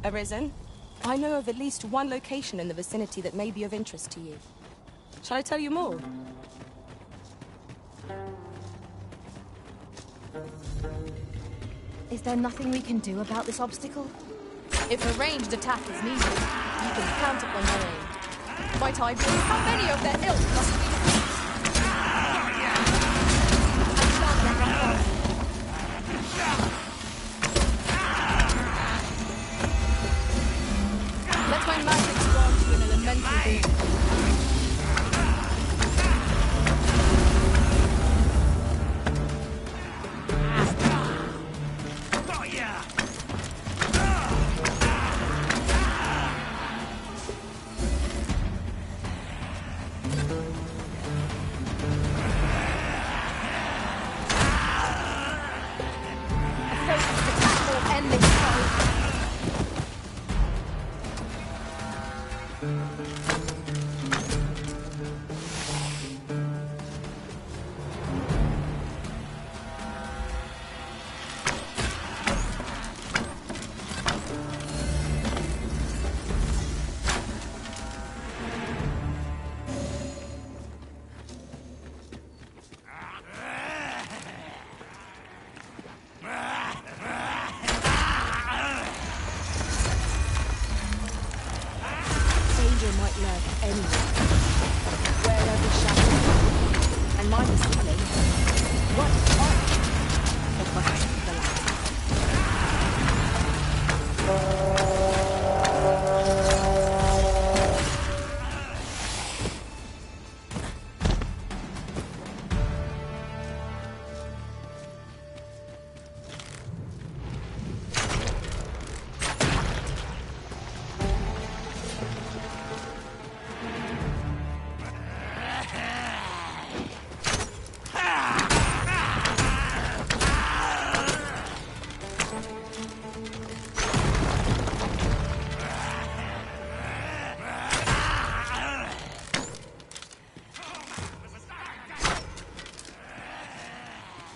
Arisen, I know of at least one location in the vicinity that may be of interest to you. Shall I tell you more? Is there nothing we can do about this obstacle? If a ranged attack is needed, you can count upon my aid. Might I bring how many of their ilk must be defeated? Let my magic grant you an elemental boon.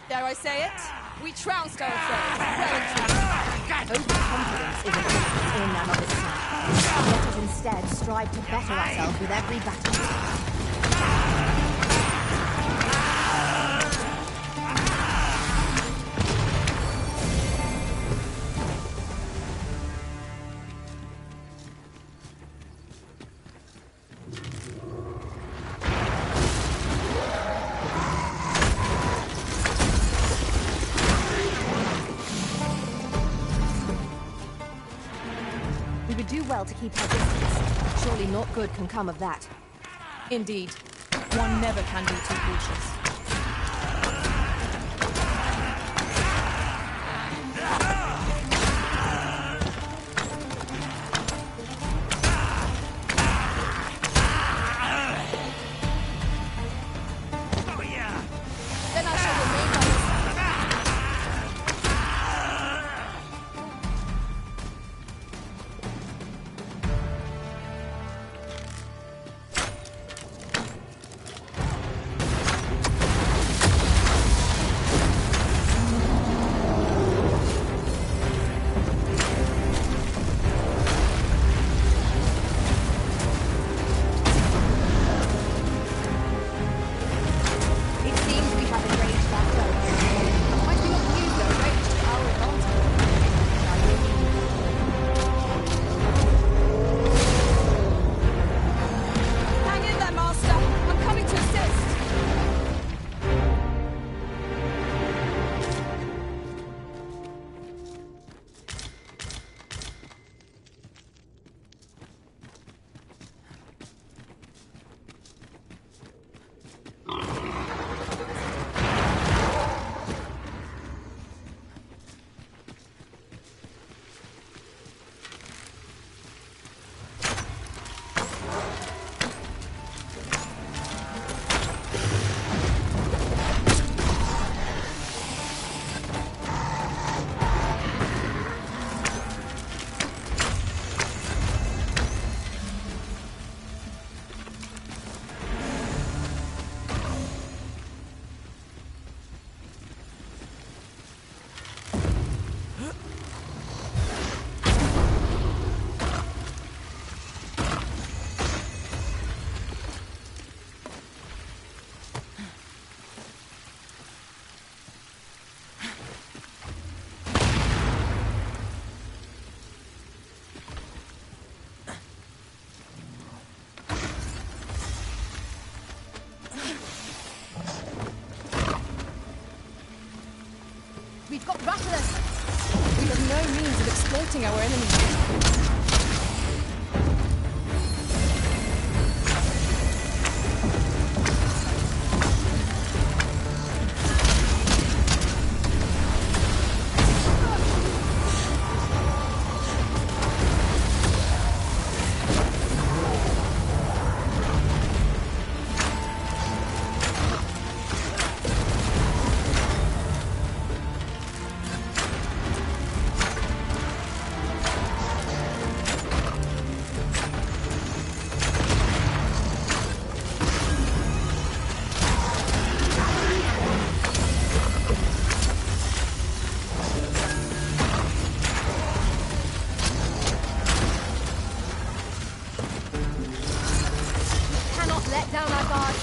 Dare I say it? We trounced ourselves. Overconfidence is a weakness in and of itself. Let us instead strive to better ourselves with every battle. We would do well to keep our distance. Surely naught good can come of that. Indeed. One never can be too cautious.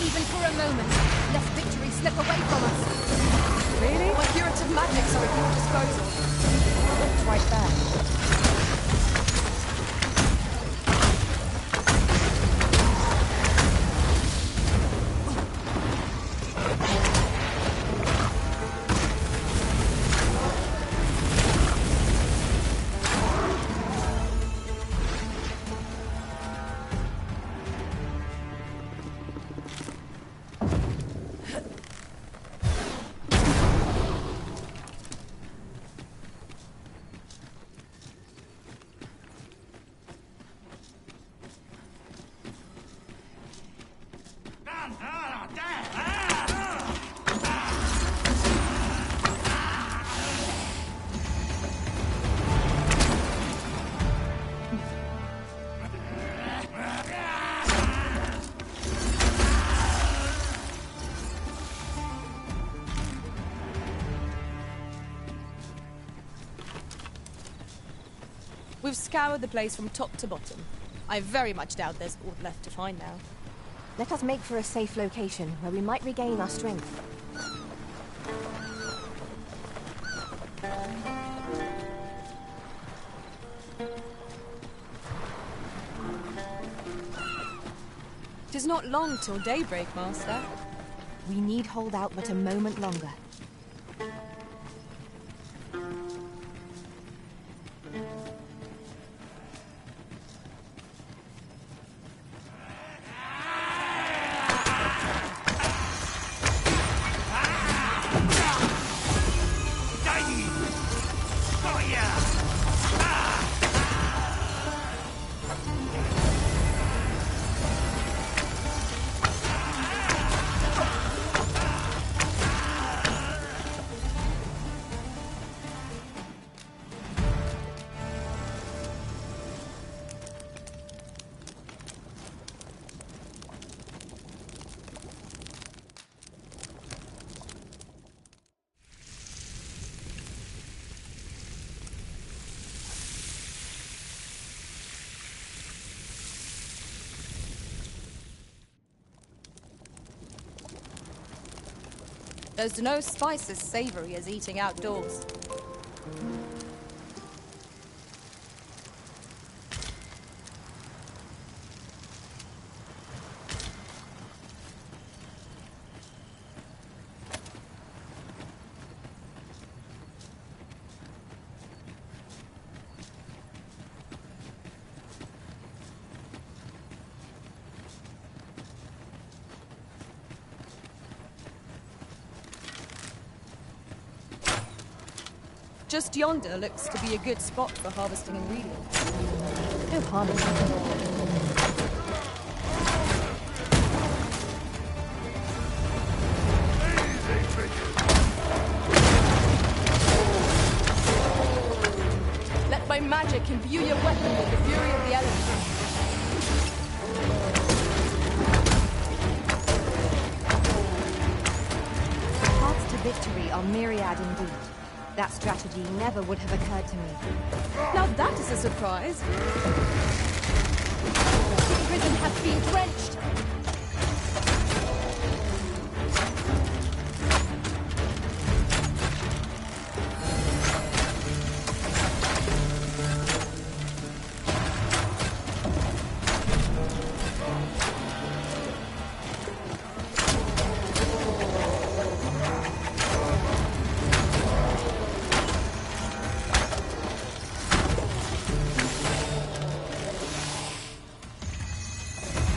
even for a moment, lest victory slip away from us. Really? My curative magics are at your disposal. It's right there. We've scoured the place from top to bottom. I very much doubt there's aught left to find now. Let us make for a safe location where we might regain our strength. Tis not long till daybreak, Master. We need hold out but a moment longer. There's no spice as savory as eating outdoors. Just yonder looks to be a good spot for harvesting ingredients. No harm in that. Let my magic imbue your weapon with the fury of the elements. Paths to victory are myriad indeed. That strategy never would have occurred to me. Now that is a surprise. The prison has been drenched.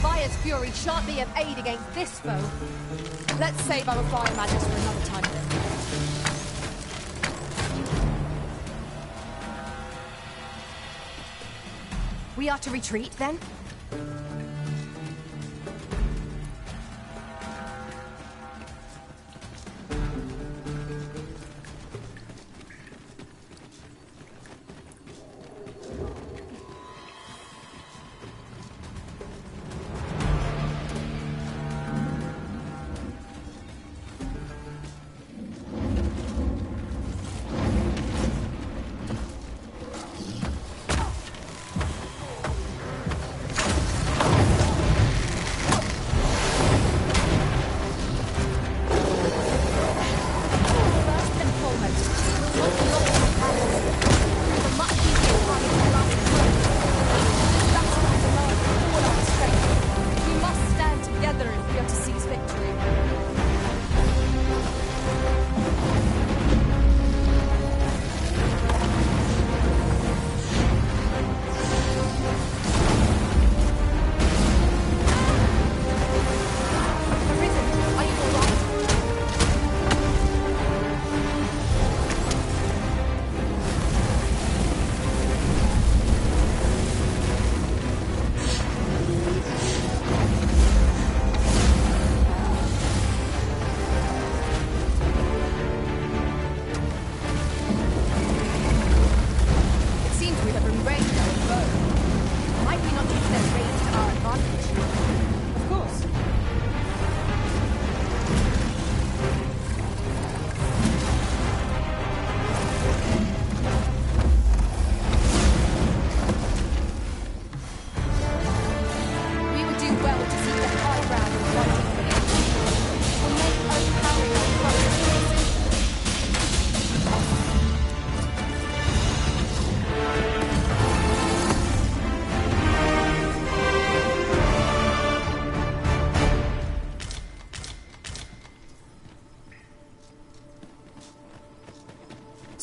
Fire's fury shan't be of aid against this foe. Let's save our fire magics for another time then. We are to retreat then?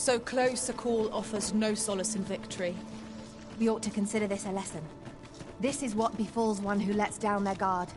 So close a call offers no solace in victory. We ought to consider this a lesson. This is what befalls one who lets down their guard.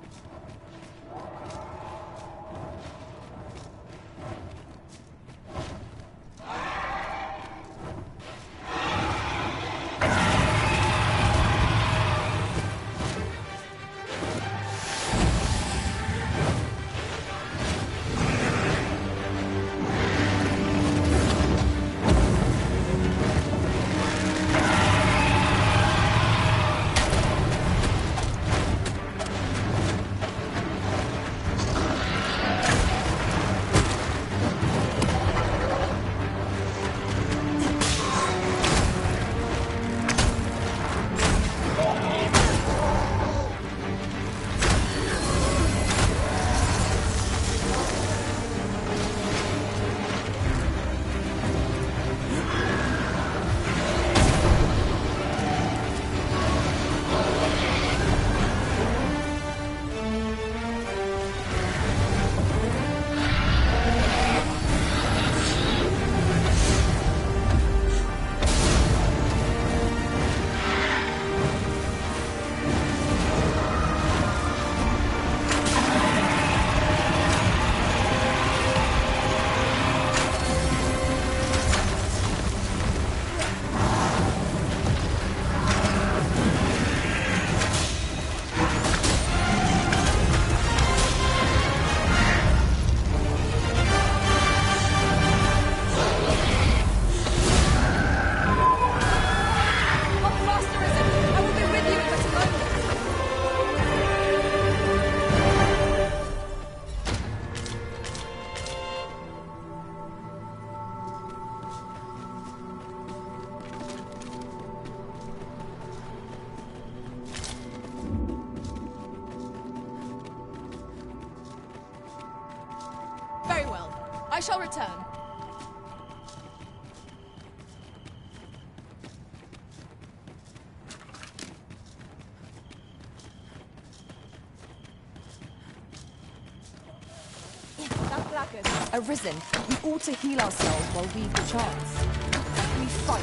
I shall return. Arisen, we ought to heal ourselves while we've the chance. We fight.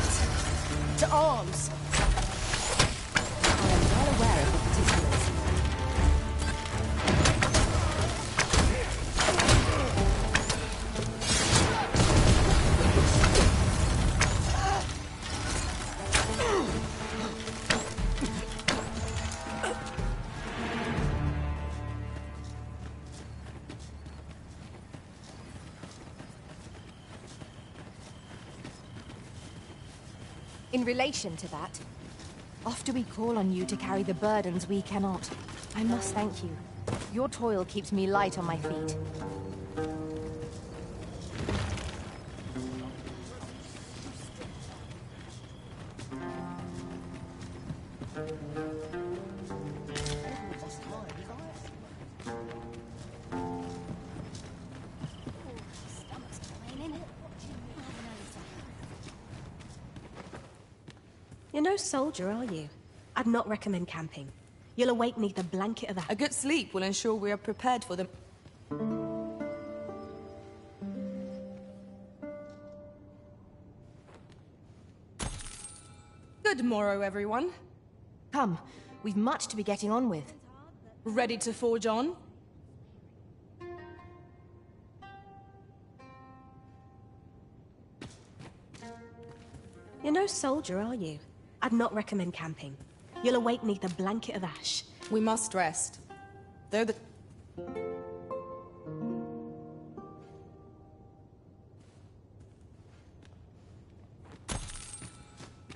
To arms! I am well aware of the particulars. In relation to that, after we call on you to carry the burdens we cannot, I must thank you. Your toil keeps me light on my feet. You're no soldier, are you? I'd not recommend camping. You'll awake neath a blanket of A good sleep will ensure we are prepared for them. Good morrow, everyone. Come, we've much to be getting on with. Ready to forge on? You're no soldier, are you? I'd not recommend camping. You'll awake neath a blanket of ash. We must rest. Though the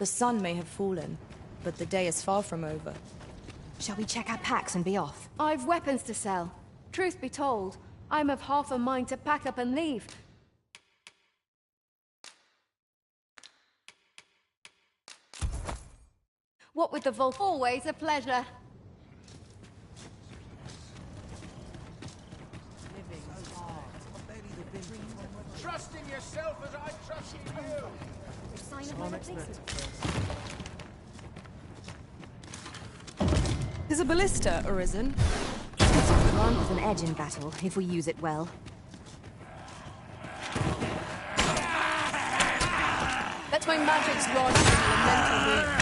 sun may have fallen, but the day is far from over. Shall we check our packs and be off? I've weapons to sell. Truth be told, I'm of half a mind to pack up and leave. What with the vault, always a pleasure. Trust in yourself as I trust in you. Is a ballista arisen? Armed with an edge in battle, if we use it well. Let my magics grant you an elemental wound.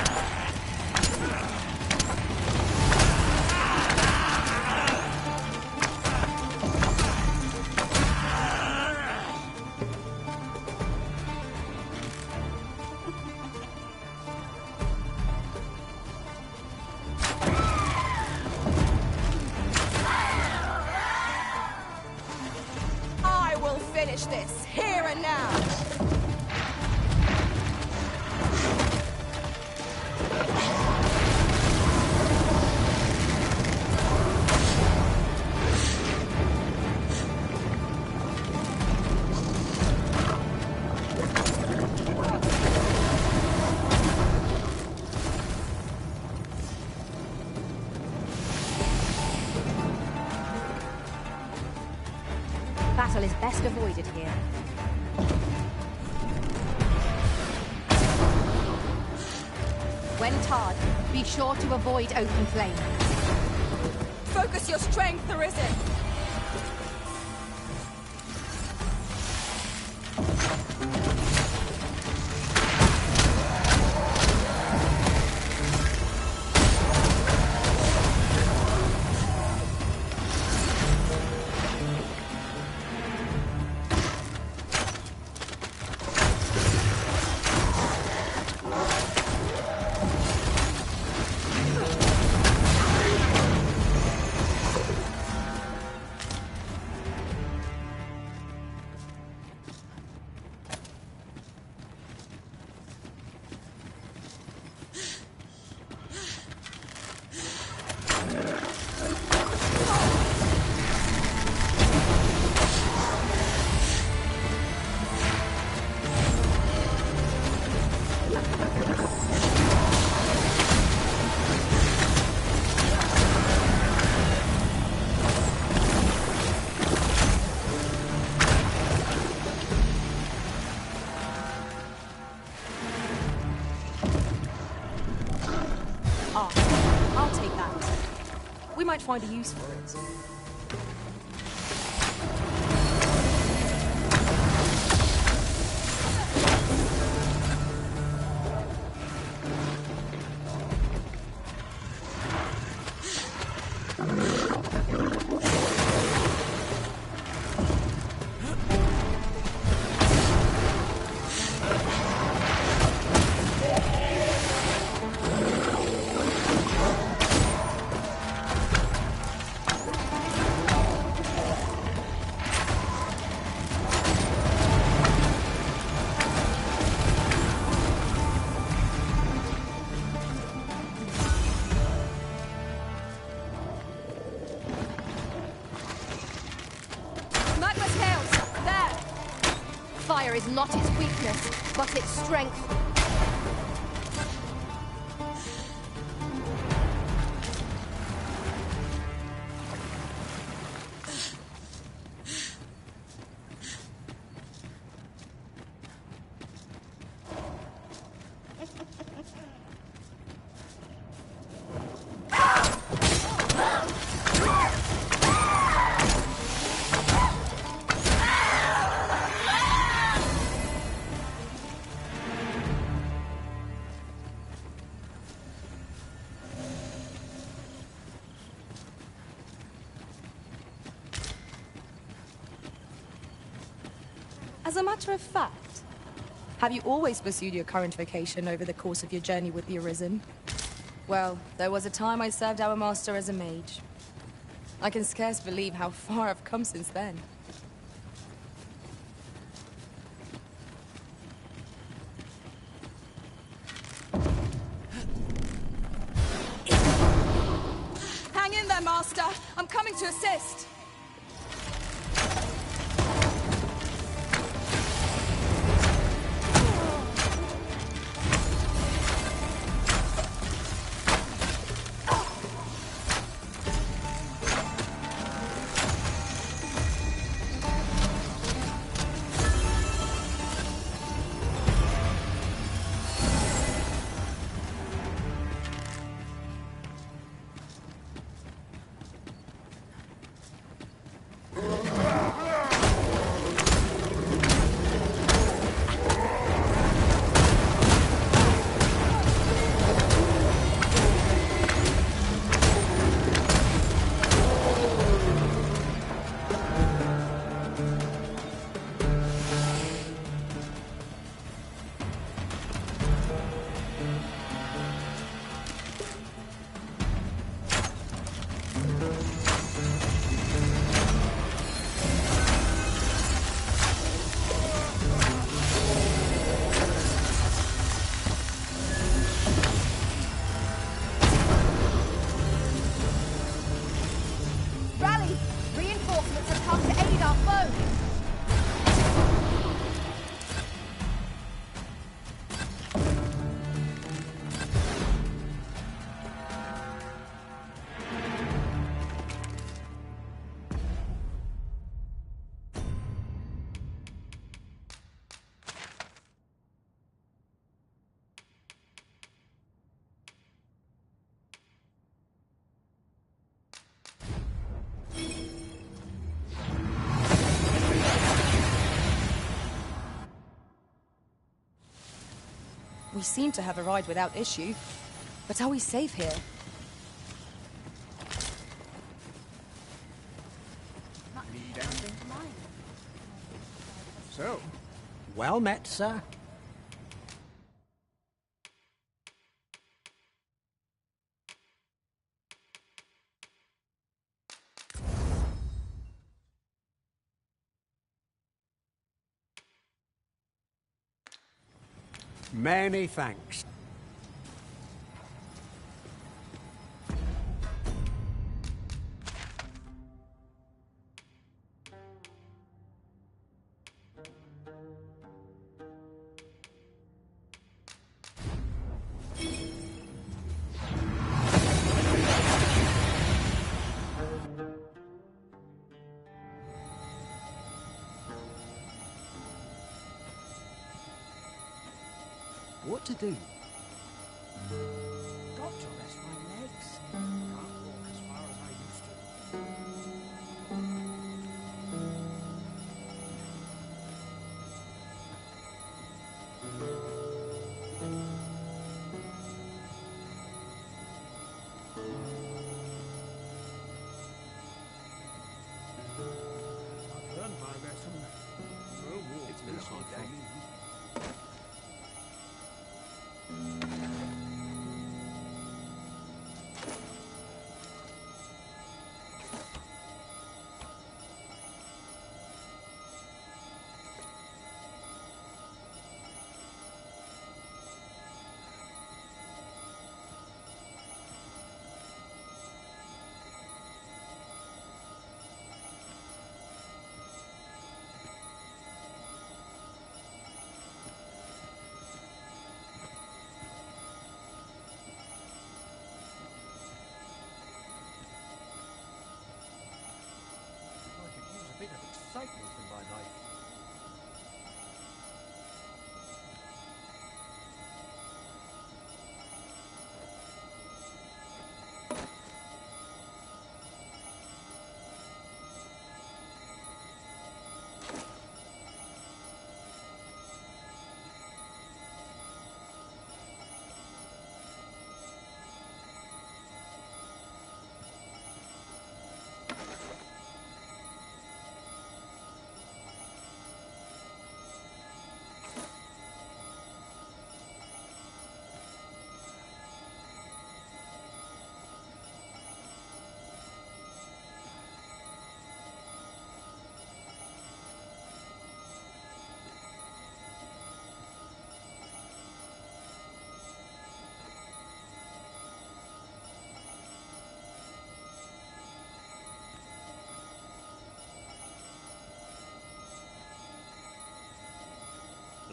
I will finish this, here and now! Battle is best avoided here. When tarred, be sure to avoid open flame. Focus your strength, Arisen! I'll take that. We might find a use for it. Fire is not its weakness, but its strength. As a matter of fact, have you always pursued your current vocation over the course of your journey with the Arisen? Well, there was a time I served our master as a mage. I can scarce believe how far I've come since then. Hang in there, Master! I'm coming to assist! reinforcements have come to aid our foes. We seem to have arrived without issue. But are we safe here? Need anything? So, Well met, sir. Many thanks. What to do? Got to rest my legs. Can't walk as far as I used to. I've learned my lesson. No war. It's been a hard day. I could use a bit of excitement in my life.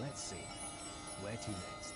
Let's see. Where to next?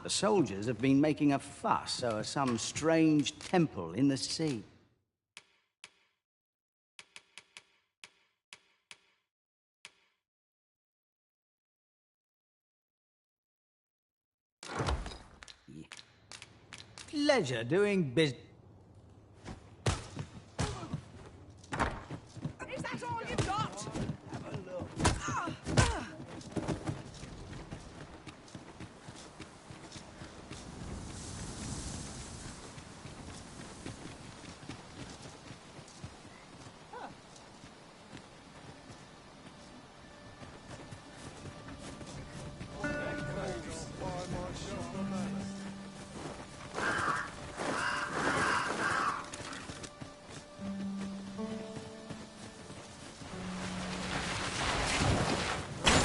The soldiers have been making a fuss over some strange temple in the sea. Pleasure doing business. Is that all you've got? Have a look.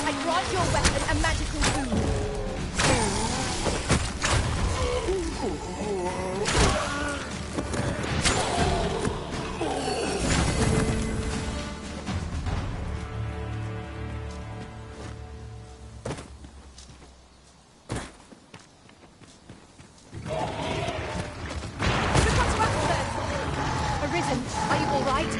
I grant your weapon a magical boon. You've got to act then. Arisen, are you all right?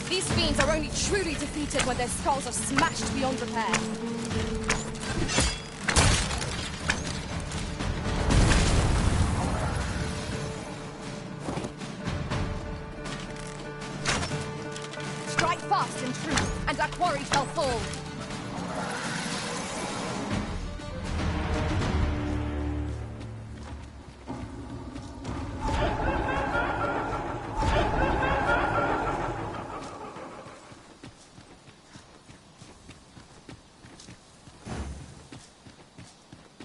These fiends are only truly defeated when their skulls are smashed beyond repair. Strike fast and true, and our quarry shall fall.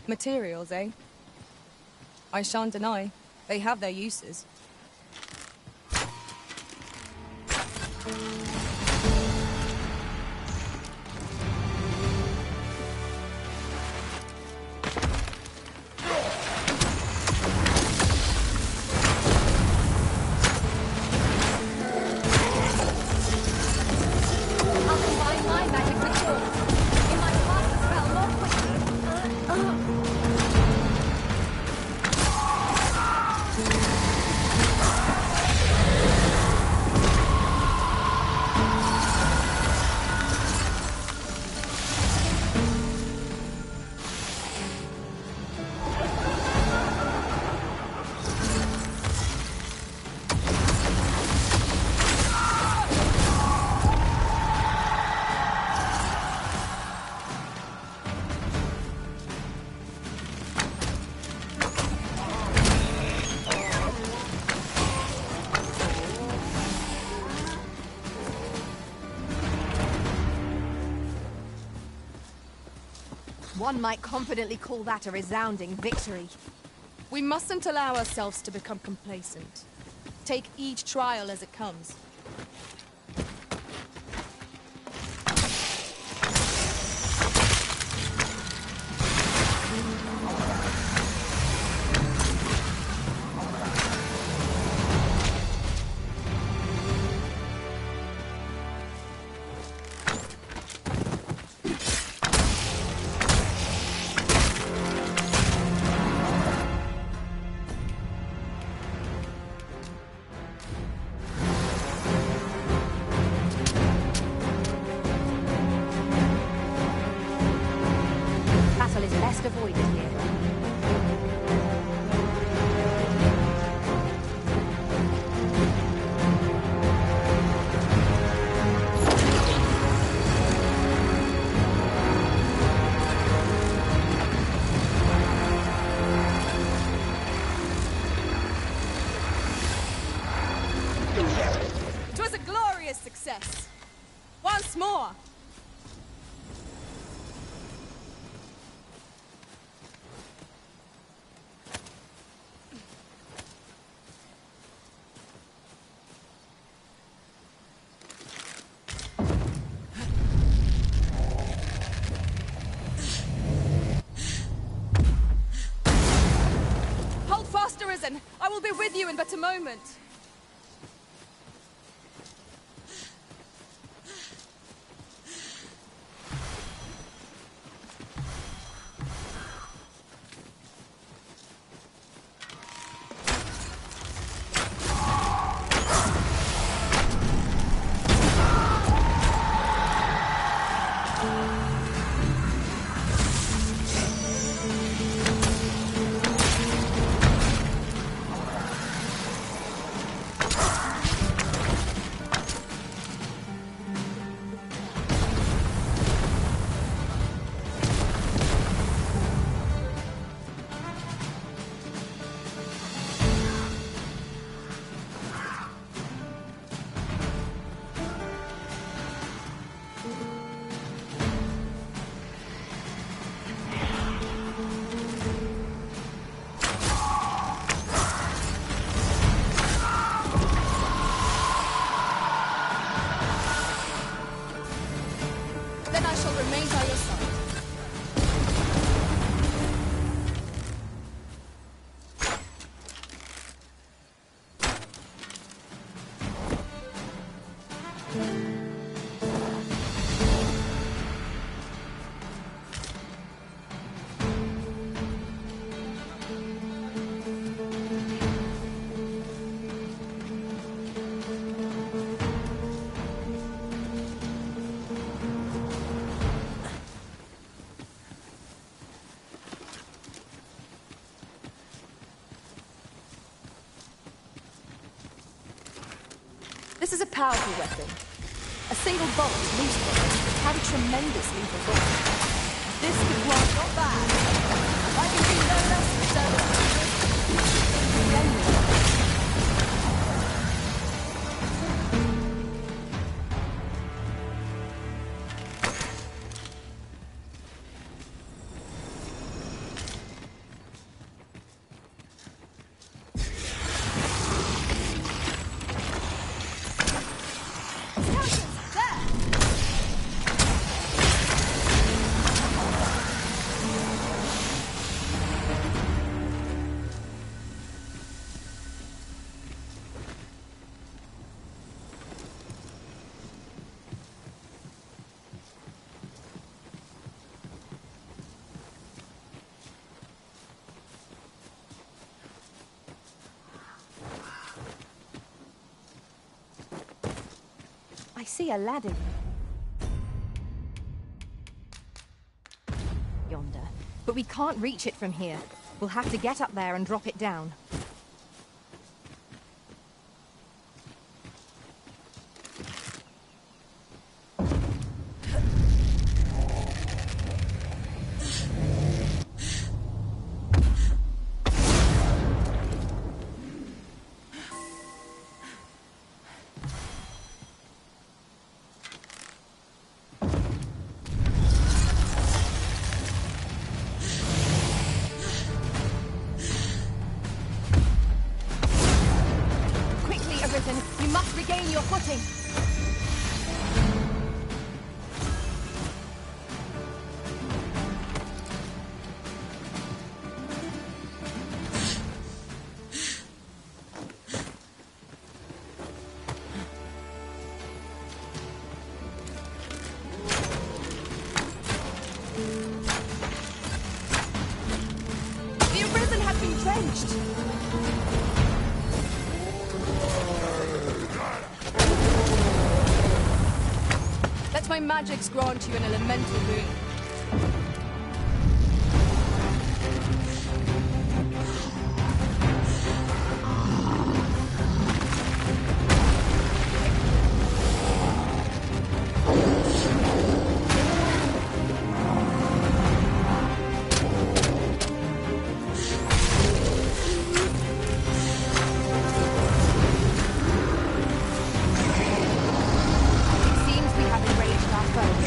Materials, eh? I shan't deny. They have their uses. I'll combine my magic with yours. It might cast the spell more quickly. One might confidently call that a resounding victory. We mustn't allow ourselves to become complacent. Take each trial as it comes. Battle is best avoided here. It was a glorious success. Once more. be with you in but a moment. This is a powerful weapon. A single bolt loose from it could have a tremendous lethal force. This could work not bad. I can do no less than service. I see a ladder yonder, but we can't reach it from here. We'll have to get up there and drop it down. You must regain your footing. The arisen have been drenched. Let my magics grant you an elemental boon. It seems we have enraged our foes.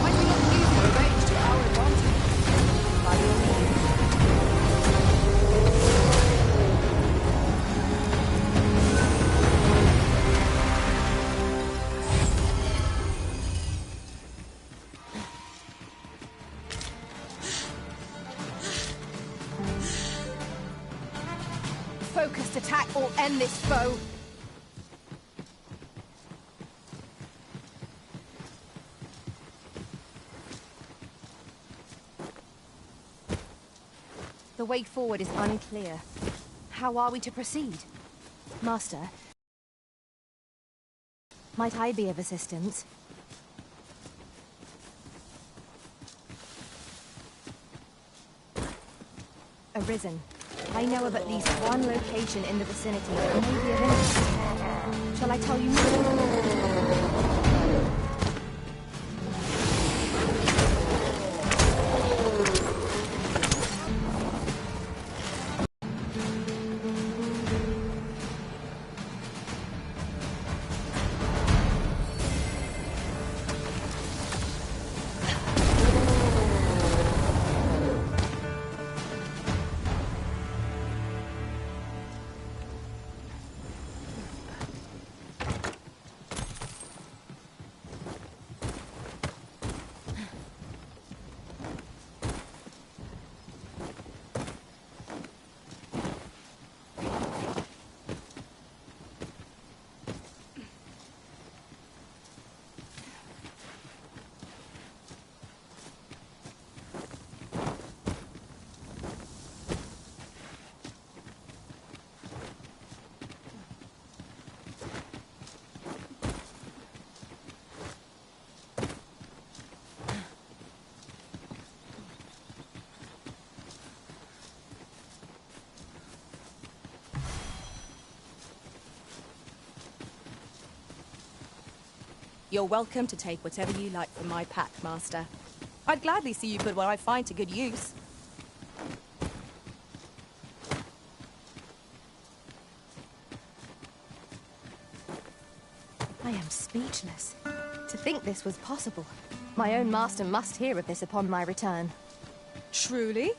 Might we not use or end this foe. The way forward is unclear. How are we to proceed? Master, might I be of assistance? Arisen. I know of at least one location in the vicinity that may be of interest. Shall I tell you more? You're welcome to take whatever you like from my pack, Master. I'd gladly see you put what I find to good use. I am speechless. To think this was possible. My own master must hear of this upon my return. Truly?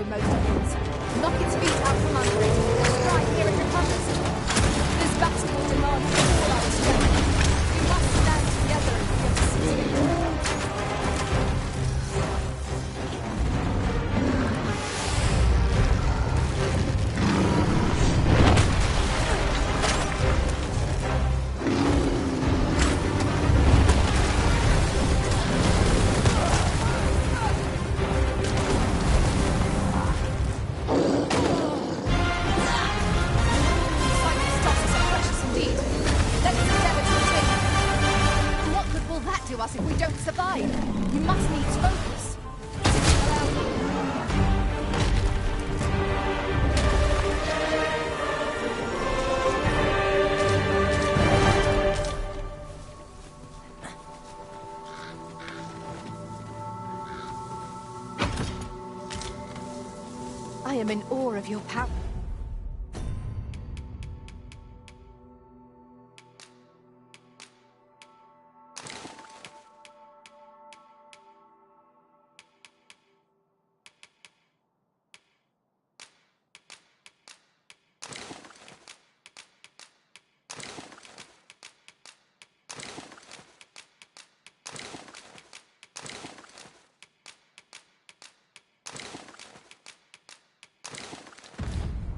know most things. Knock its feet out from under it, and strike here it recovers. This battle will demand all our strength. We must stand together if we are to succeed. If we don't survive, we must needs focus. I am in awe of your power.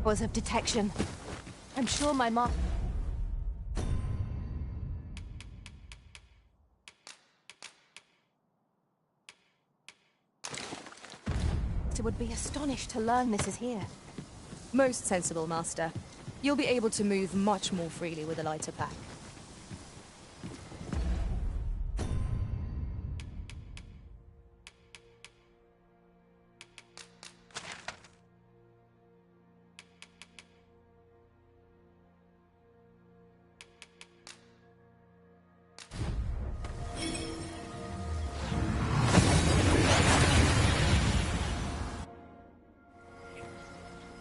Of detection. I'm sure my mark. Would be astonished to learn this is here. Most sensible, Master. You'll be able to move much more freely with a lighter pack.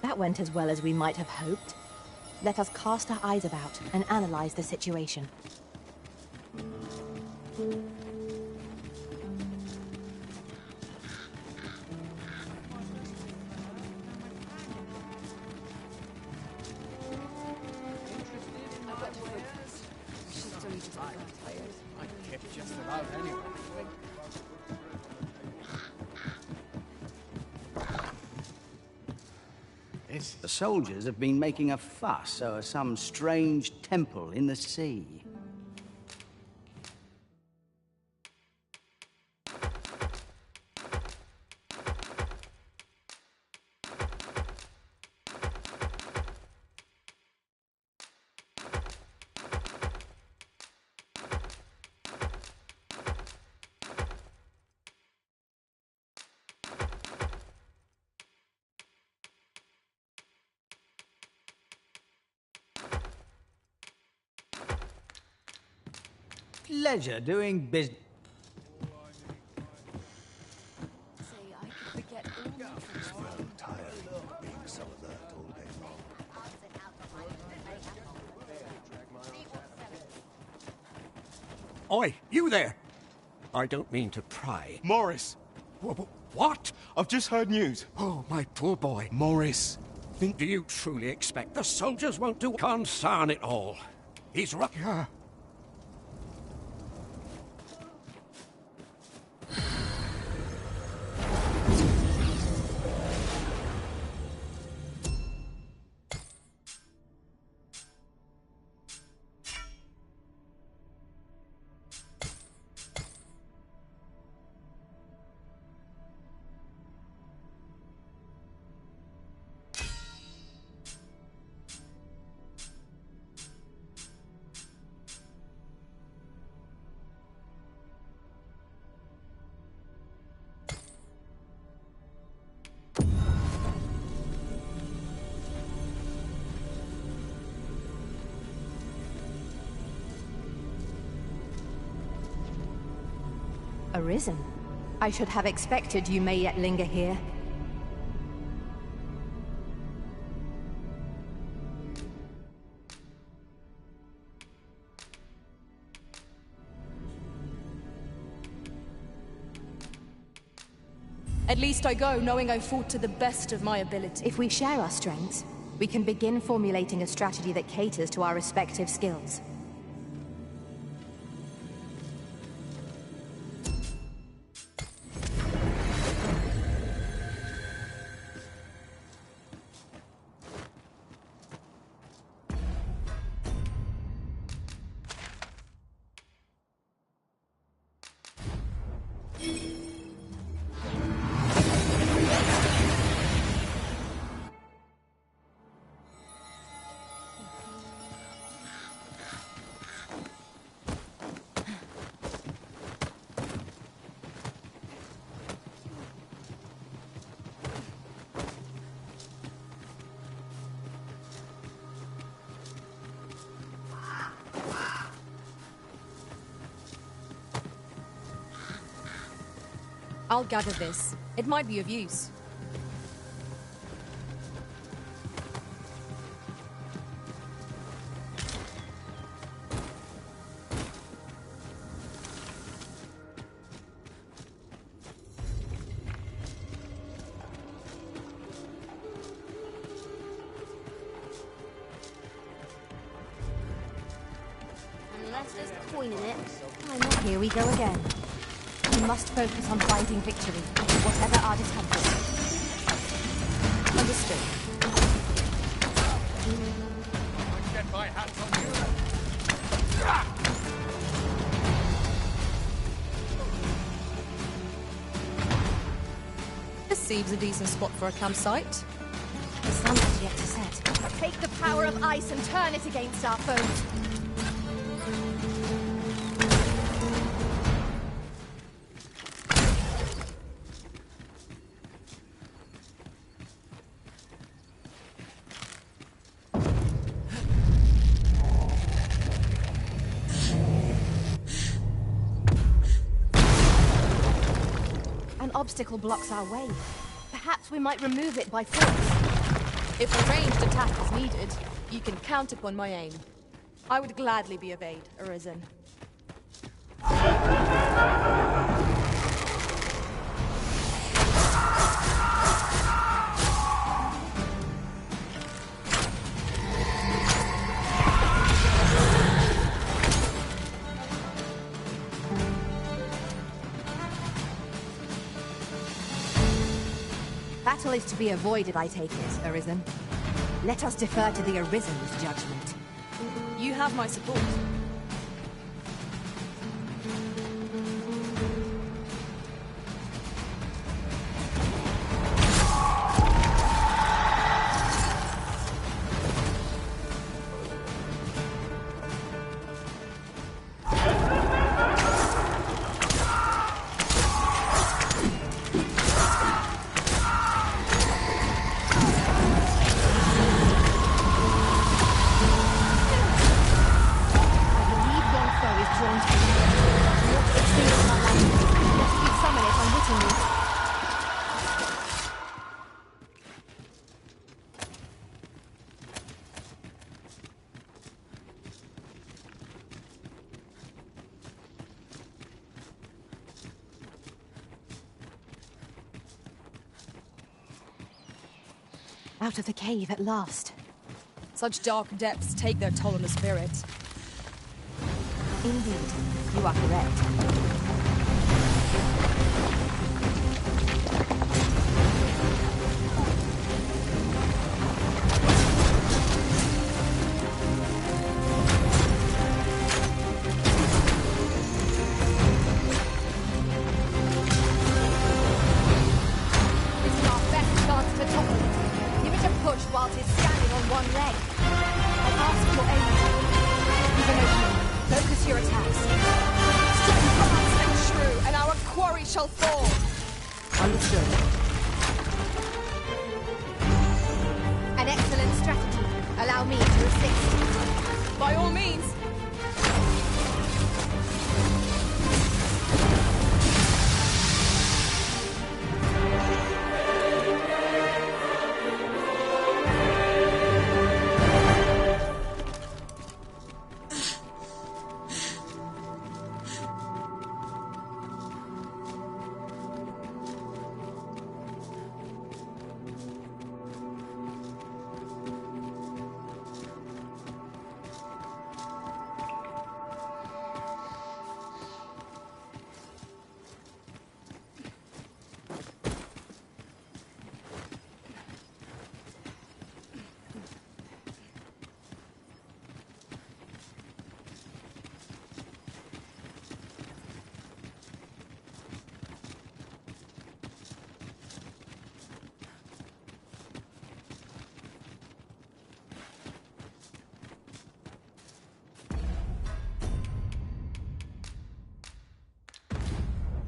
That went as well as we might have hoped. Let us cast our eyes about and analyze the situation. I kept just about anyway. The soldiers have been making a fuss over some strange temple in the sea. Pleasure doing business. Oi, you there! I don't mean to pry. Morris! What? I've just heard news. Oh, my poor boy. Morris. Do you truly expect the soldiers won't do concern it all? He's right. Yeah. Arisen? I should have expected you may yet linger here. At least I go knowing I fought to the best of my ability. If we share our strengths, we can begin formulating a strategy that caters to our respective skills. I'll gather this. It might be of use. Unless there's a coin in it. Here we go again. We must focus on finding victory, whatever our discomfort. Understood. Get my hands on you. This seems a decent spot for a campsite. The sun has yet to set. Take the power of ice and turn it against our foes. Obstacle blocks our way. Perhaps we might remove it by force. If a ranged attack is needed, you can count upon my aim. I would gladly be of aid, Arisen. Battle is to be avoided, I take it, Arisen. Let us defer to the Arisen's judgment. You have my support. Out of the cave at last. Such dark depths take their toll on the spirit. Indeed, you are correct.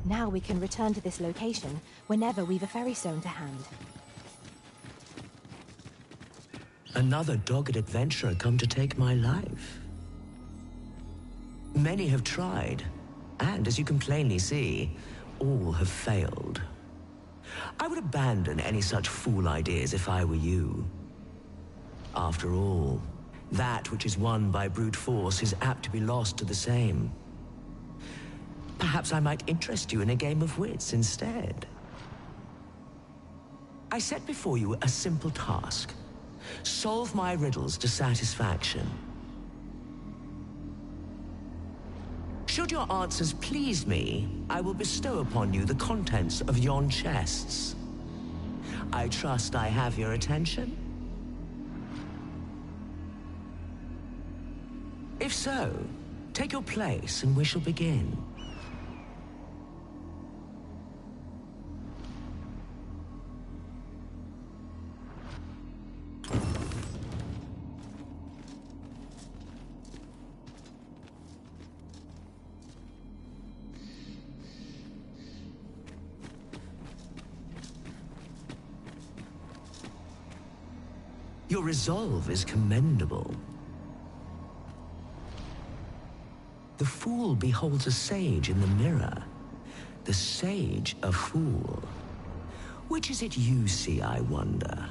Now we can return to this location whenever we've a ferry stone to hand. Another dogged adventurer come to take my life. Many have tried, and as you can plainly see, all have failed. I would abandon any such fool ideas if I were you. After all, that which is won by brute force is apt to be lost to the same. Perhaps I might interest you in a game of wits instead. I set before you a simple task. Solve my riddles to satisfaction. Should your answers please me, I will bestow upon you the contents of yon chests. I trust I have your attention? If so, take your place and we shall begin. Your resolve is commendable. The fool beholds a sage in the mirror. The sage a fool. Which is it you see, I wonder?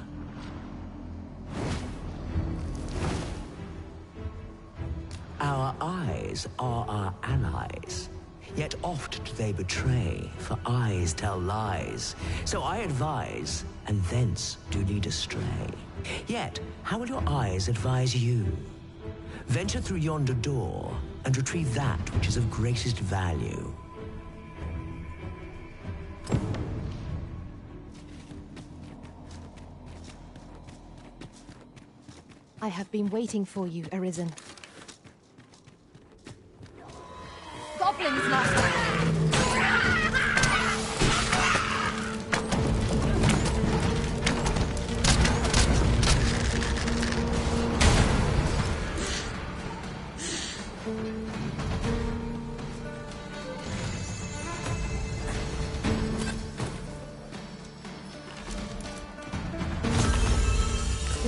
Our eyes are our allies. Yet oft do they betray, for eyes tell lies. So I advise, and thence do lead astray. Yet, how will your eyes advise you? Venture through yonder door, and retrieve that which is of greatest value. I have been waiting for you, Arisen. Goblins, master!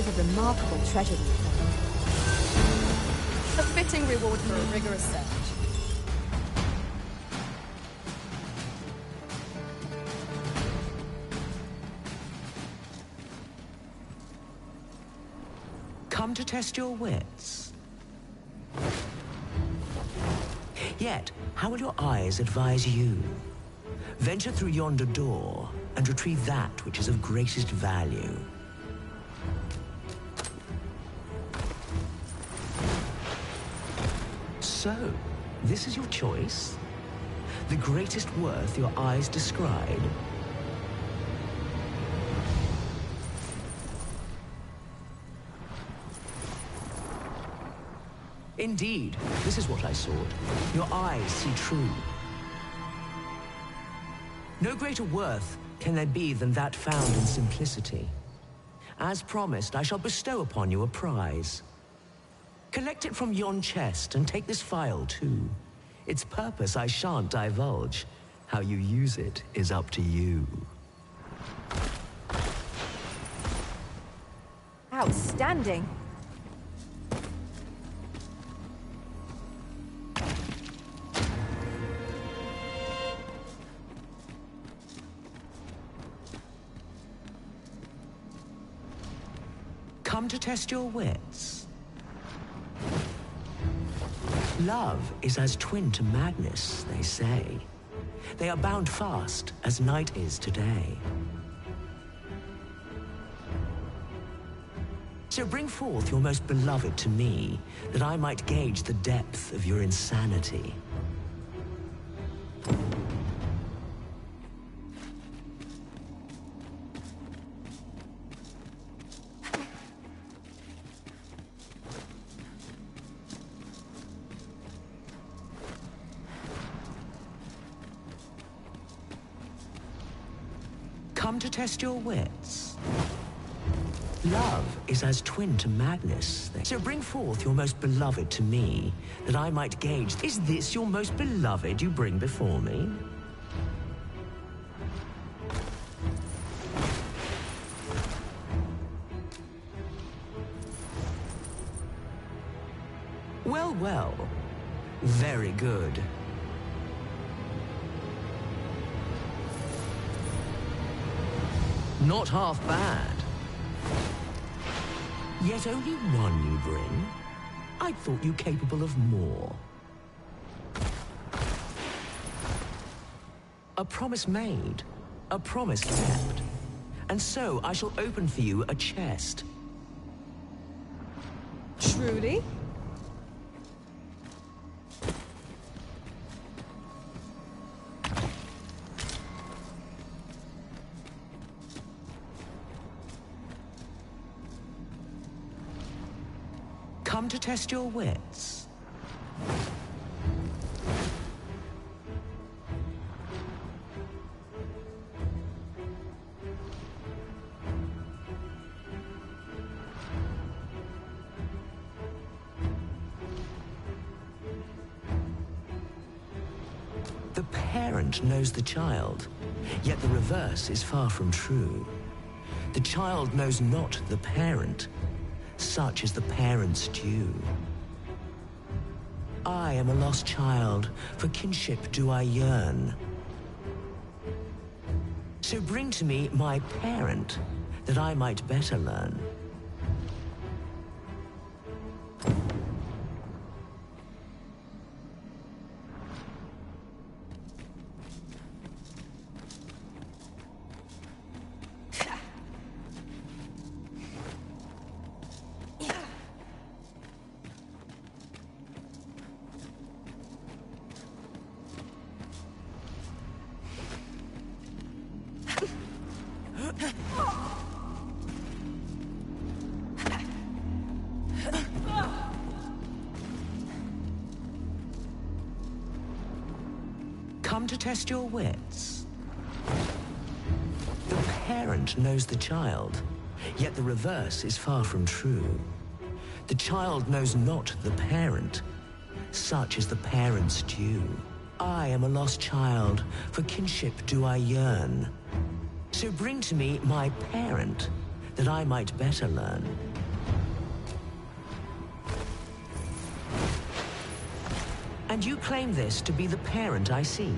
A remarkable treasure we found. A fitting reward for a rigorous search. Come to test your wits. Yet, how will your eyes advise you? Venture through yonder door, and retrieve that which is of greatest value. So, this is your choice? The greatest worth your eyes descried? Indeed, this is what I sought. Your eyes see true. No greater worth can there be than that found in simplicity. As promised, I shall bestow upon you a prize. Collect it from yon chest and take this file too. Its purpose I shan't divulge. How you use it is up to you. Outstanding. Come to test your wits. Love is as twin to madness, they say. They are bound fast, as night is today. So bring forth your most beloved to me, that I might gauge the depth of your insanity. Come to test your wits. Love is as twin to madness. So bring forth your most beloved to me, that I might gauge. Is this your most beloved you bring before me? Well, well. Very good. Not half bad. Yet only one you bring? I thought you capable of more. A promise made, a promise kept. And so I shall open for you a chest. Truly? Come to test your wits. The parent knows the child, yet the reverse is far from true. The child knows not the parent. Such is the parent's due. I am a lost child, for kinship do I yearn. So bring to me my parent, that I might better learn. Come to test your wits. The parent knows the child, yet the reverse is far from true. The child knows not the parent. Such is the parent's due. I am a lost child, for kinship do I yearn. So bring to me my parent, that I might better learn. And you claim this to be the parent I seek.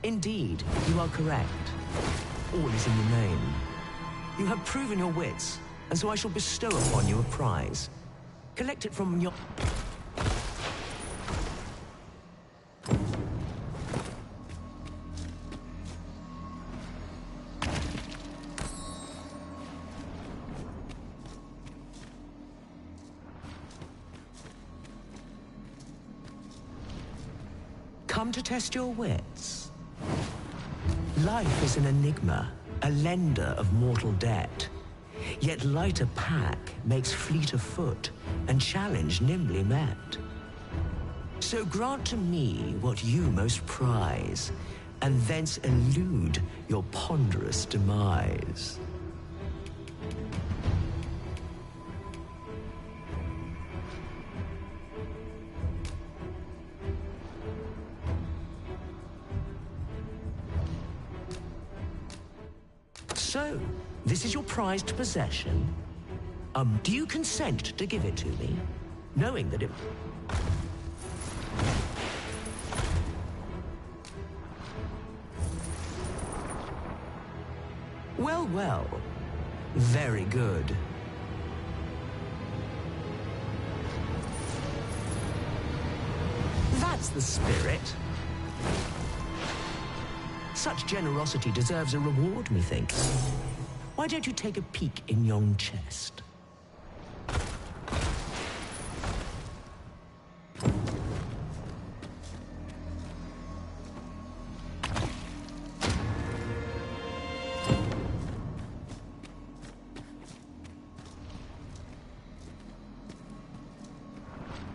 Indeed, you are correct. All is in your name. You have proven your wits, and so I shall bestow upon you a prize. Collect it from your... Come to test your wits. Life is an enigma, a lender of mortal debt. Yet lighter pack makes fleeter foot, and challenge nimbly met. So grant to me what you most prize, and thence elude your ponderous demise. So, this is your prized possession? Do you consent to give it to me? Knowing that it... Well, well. Very good. That's the spirit. Such generosity deserves a reward, methinks. Why don't you take a peek in yon chest?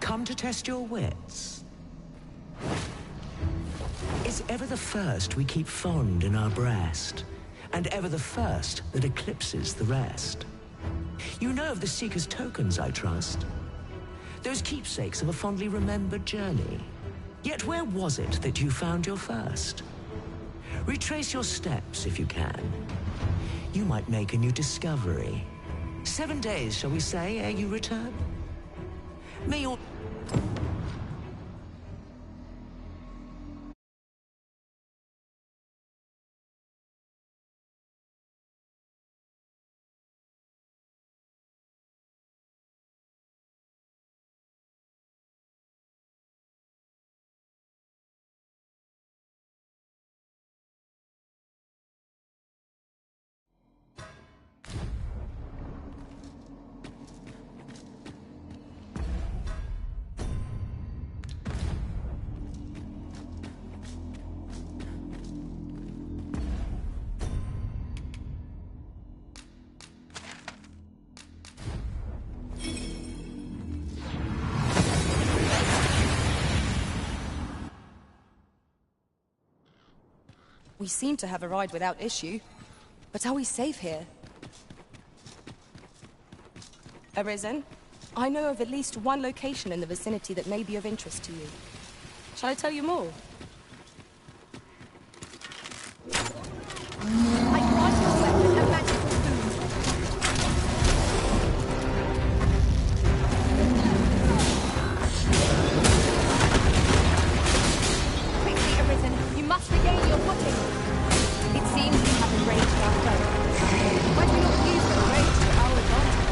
Come to test your wits. Is ever the first we keep fond in our breast, and ever the first that eclipses the rest. You know of the Seeker's tokens, I trust. Those keepsakes of a fondly remembered journey. Yet where was it that you found your first? Retrace your steps if you can. You might make a new discovery. 7 days, shall we say, ere you return? May your... We seem to have arrived without issue. But are we safe here? Arisen, I know of at least one location in the vicinity that may be of interest to you. Shall I tell you more? I grant your weapon a magical boon. Quickly, Arisen, you must regain your footing. It seems we have enraged our foe. Why do we not use the rage to our advantage?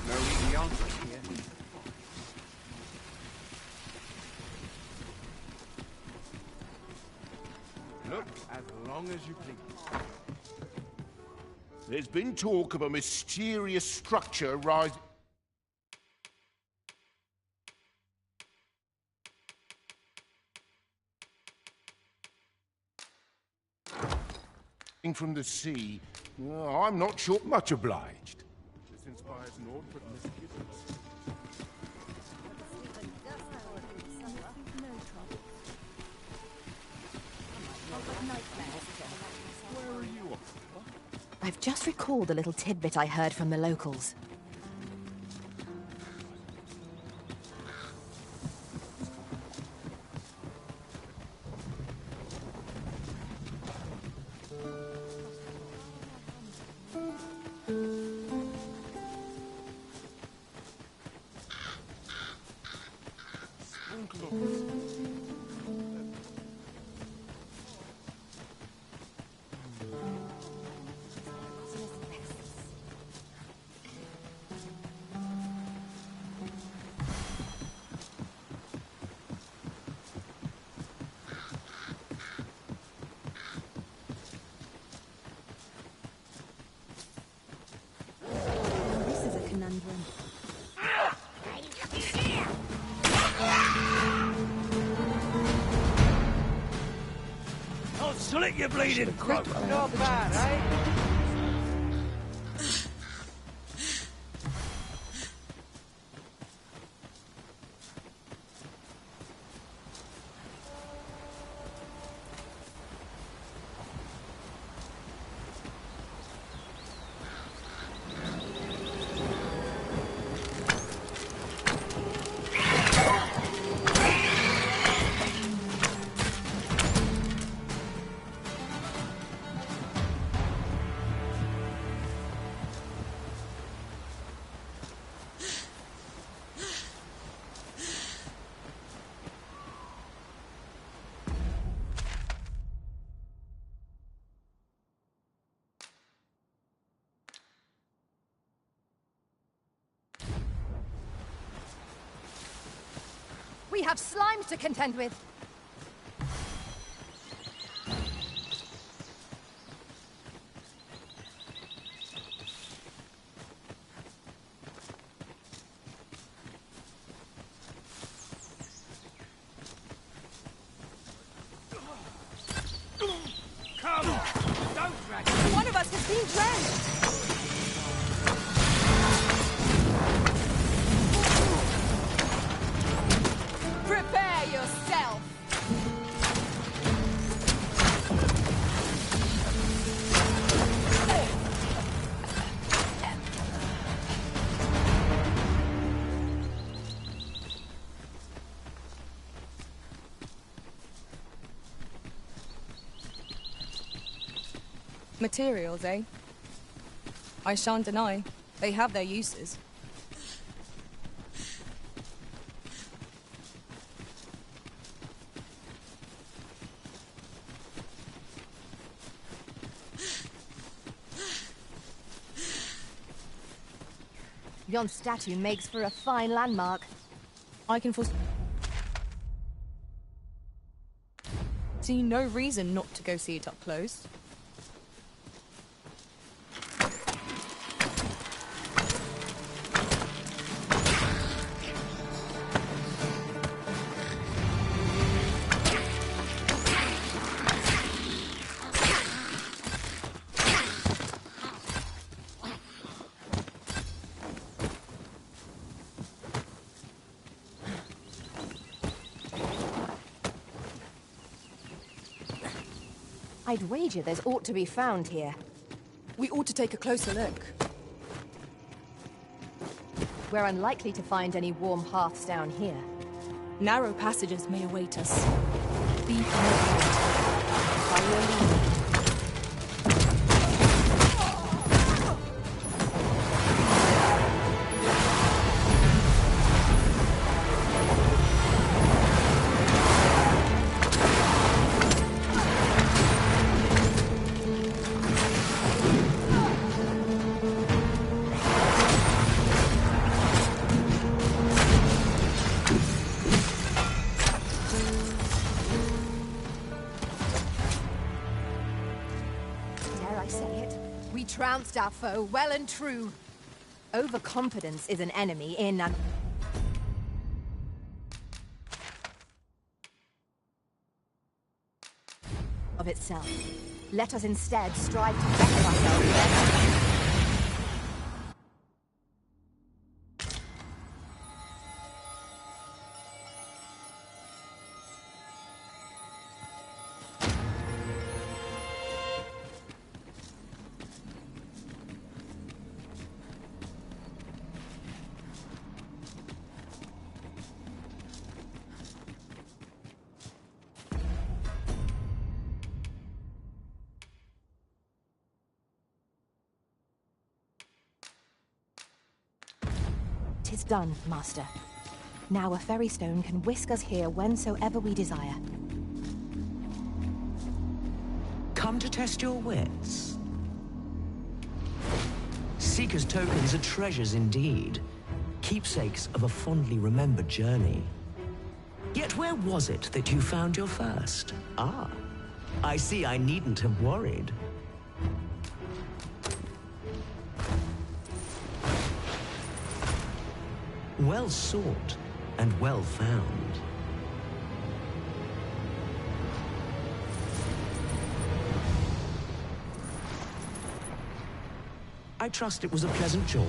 No easy answers here. Look, as long as you please. There's been talk of a mysterious structure rising from the sea. I'm not sure. Much obliged. This inspires naught but misgivings. Where are you off? I've just recalled a little tidbit I heard from the locals. This is a conundrum. I'll slit your bleeding throat. Not bad, eh? We have slime to contend with. Come on! Don't drag me! One of us has been drenched! Prepare yourself! Materials, eh? I shan't deny. They have their uses. Yon statue makes for a fine landmark. I can see no reason not to go see it up close. I'd wager there's aught to be found here. We ought to take a closer look. We're unlikely to find any warm hearths down here. Narrow passages may await us. Be careful. Follow your lead. Trounced our foe well and true. Overconfidence is an enemy in and of itself. Let us instead strive to better ourselves. Tis done, Master. Now a ferry stone can whisk us here whensoever we desire. Come to test your wits. Seeker's tokens are treasures indeed, keepsakes of a fondly remembered journey. Yet where was it that you found your first? Ah, I see I needn't have worried. Well sought and well found. I trust it was a pleasant jaunt.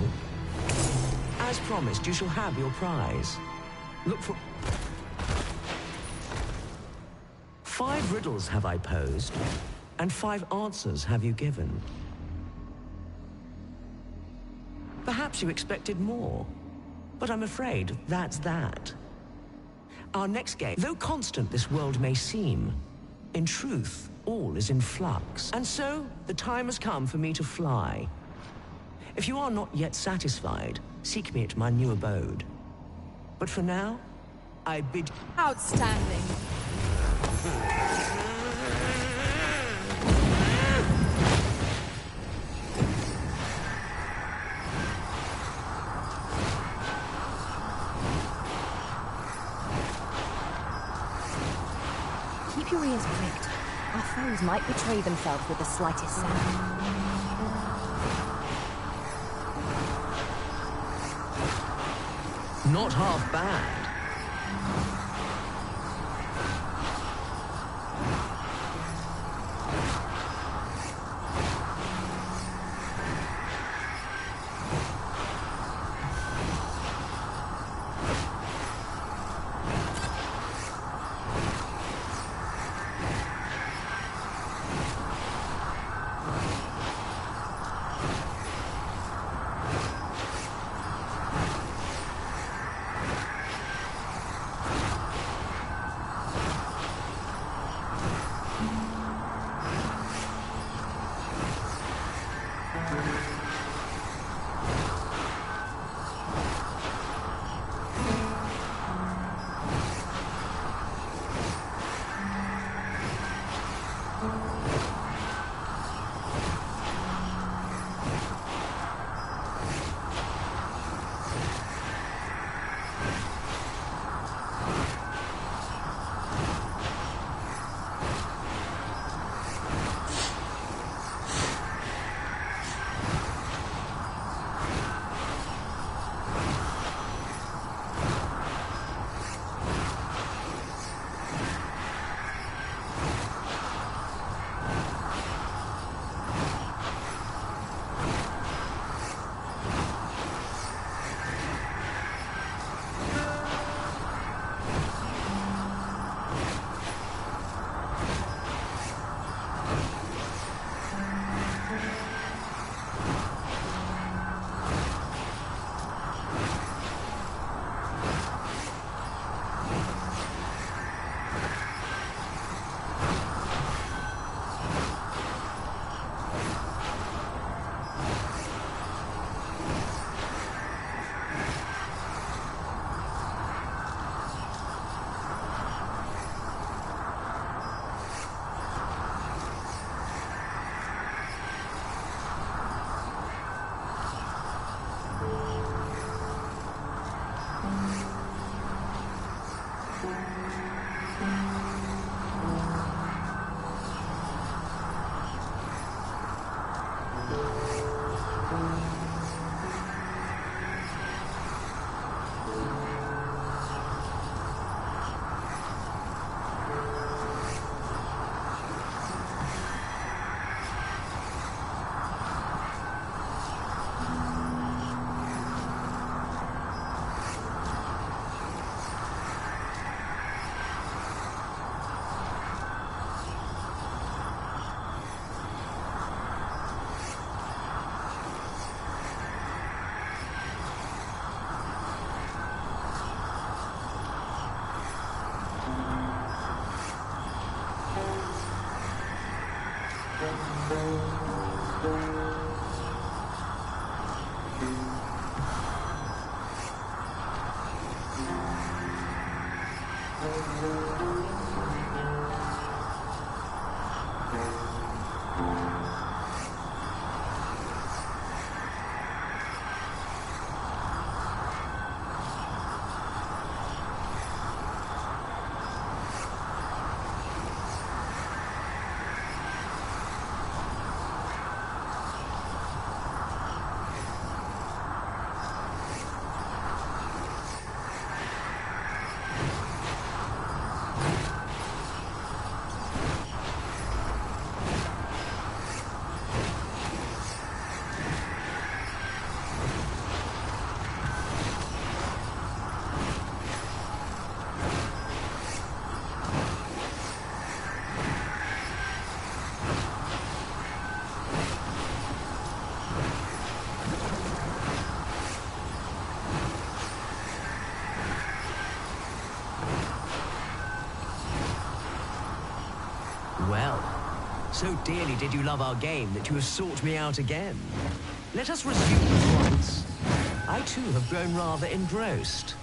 As promised, you shall have your prize. Look for... 5 riddles have I posed, and 5 answers have you given. Perhaps you expected more. But I'm afraid that's that. Our next game, though constant this world may seem, in truth, all is in flux. And so, the time has come for me to fly. If you are not yet satisfied, seek me at my new abode. But for now, I bid... Outstanding. Keep your ears pricked. Our foes might betray themselves with the slightest sound. Not half bad. Well, so dearly did you love our game that you have sought me out again. Let us resume at once. I too have grown rather engrossed.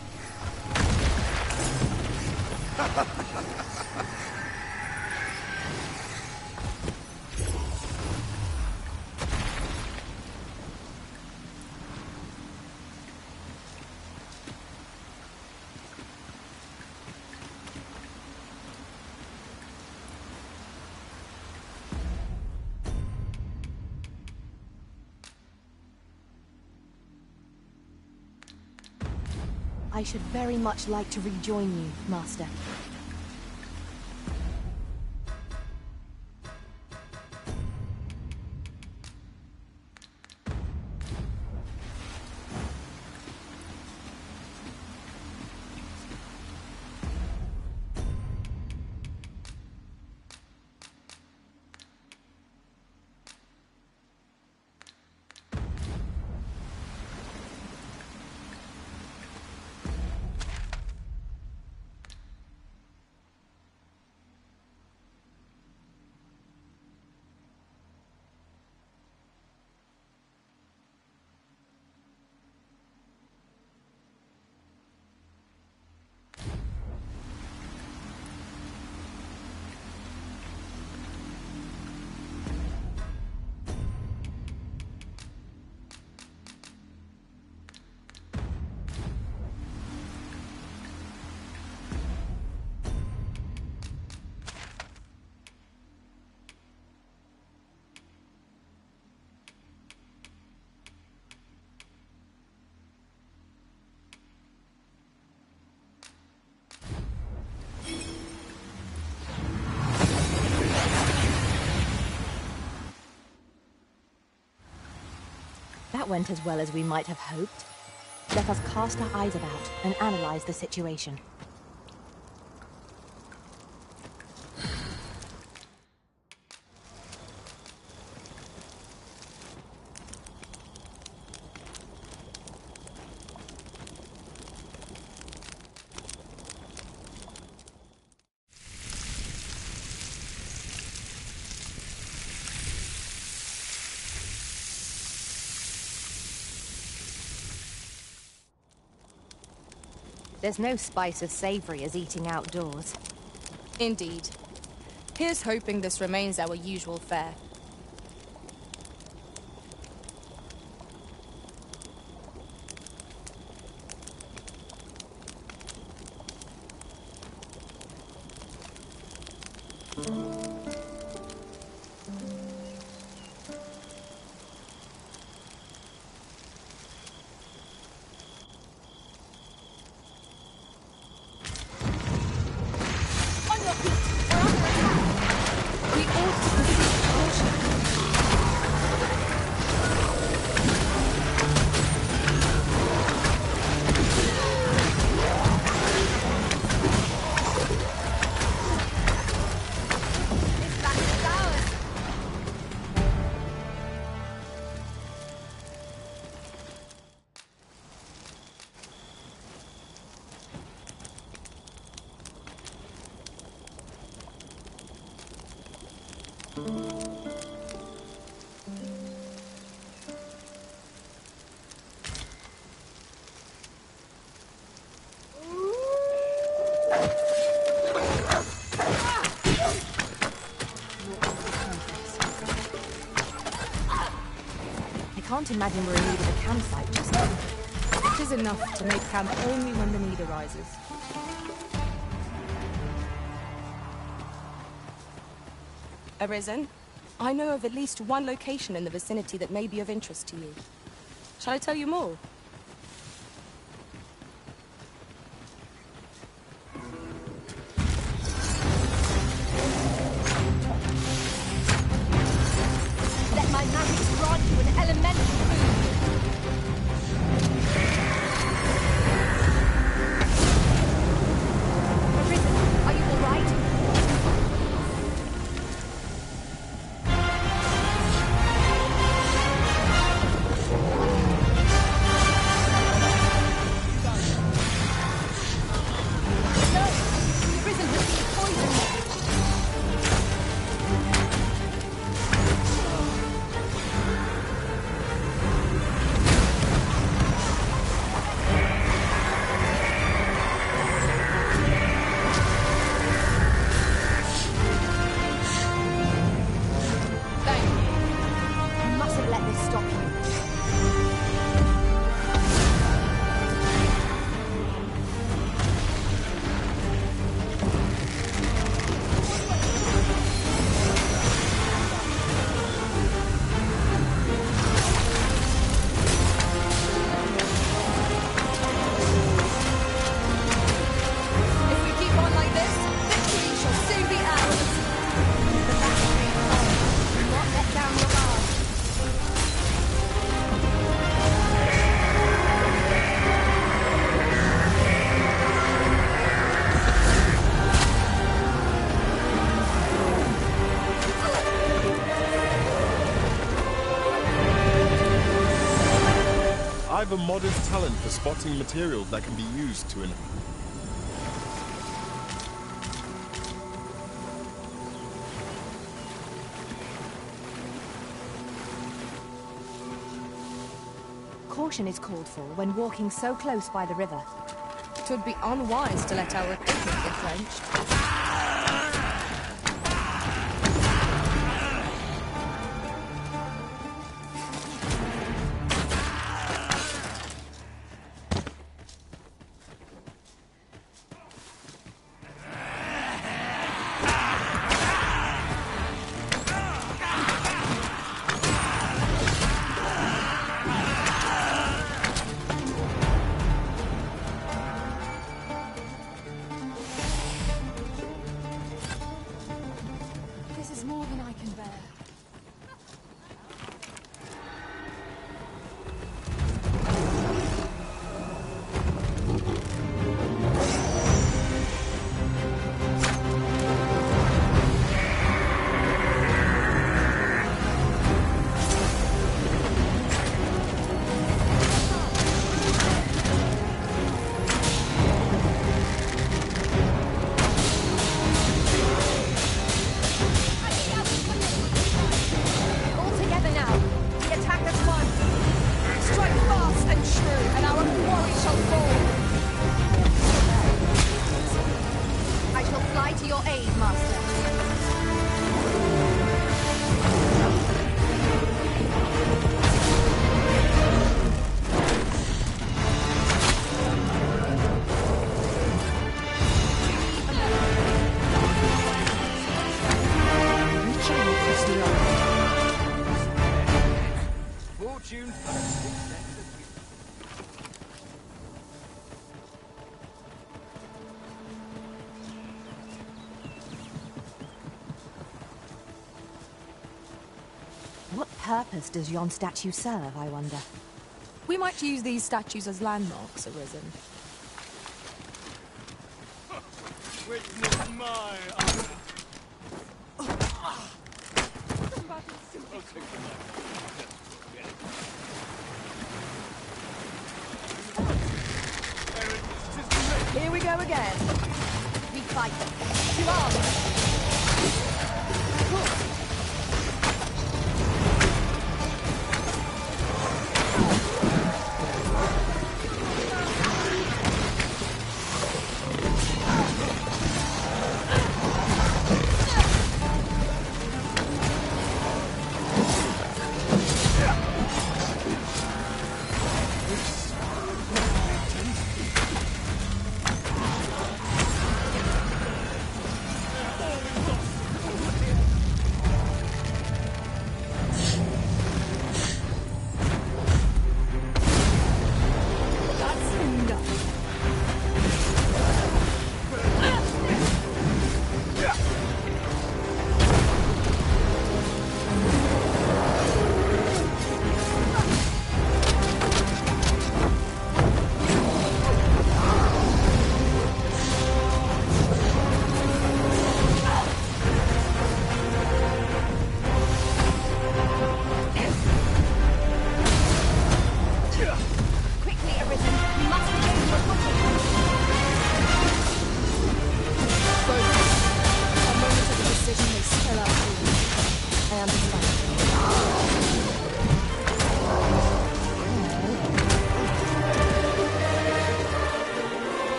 I should very much like to rejoin you, Master. That went as well as we might have hoped. Let us cast our eyes about and analyze the situation. There's no spice as savory as eating outdoors. Indeed. Here's hoping this remains our usual fare. can't imagine we're in need of a campsite just now. It is enough to make camp only when the need arises. Arisen, I know of at least one location in the vicinity that may be of interest to you. Shall I tell you more? Let my magic grant you an elemental food. Arisen, are you all right? I have a modest talent for spotting materials that can be used to enhance. Caution is called for when walking so close by the river. It would be unwise to let our equipment get drenched. What purpose does yon statue serve, I wonder? We might use these statues as landmarks, Arisen. Witness my Here we go again. We fight them. To arms!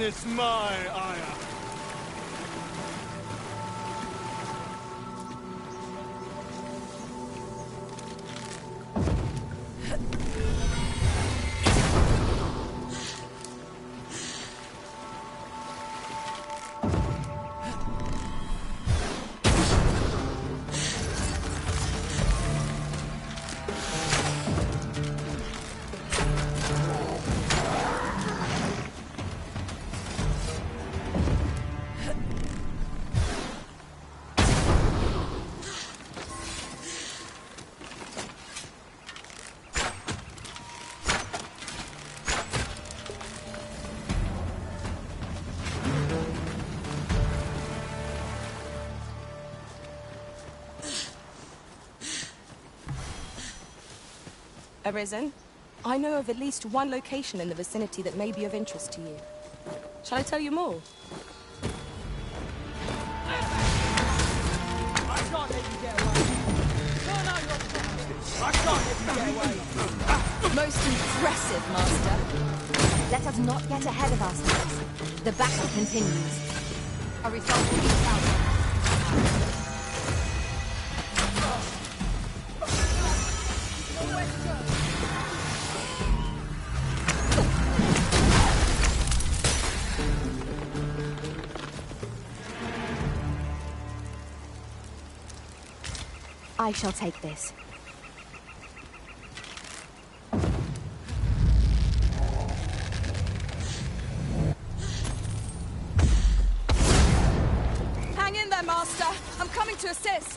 Witness my ire. Arisen, I know of at least one location in the vicinity that may be of interest to you. Shall I tell you more? I can't let you get away. No, you're I can't let you get away. Most impressive, Master. Let us not get ahead of ourselves. The battle continues. A result will be found. I shall take this. Hang in there, Master. I'm coming to assist.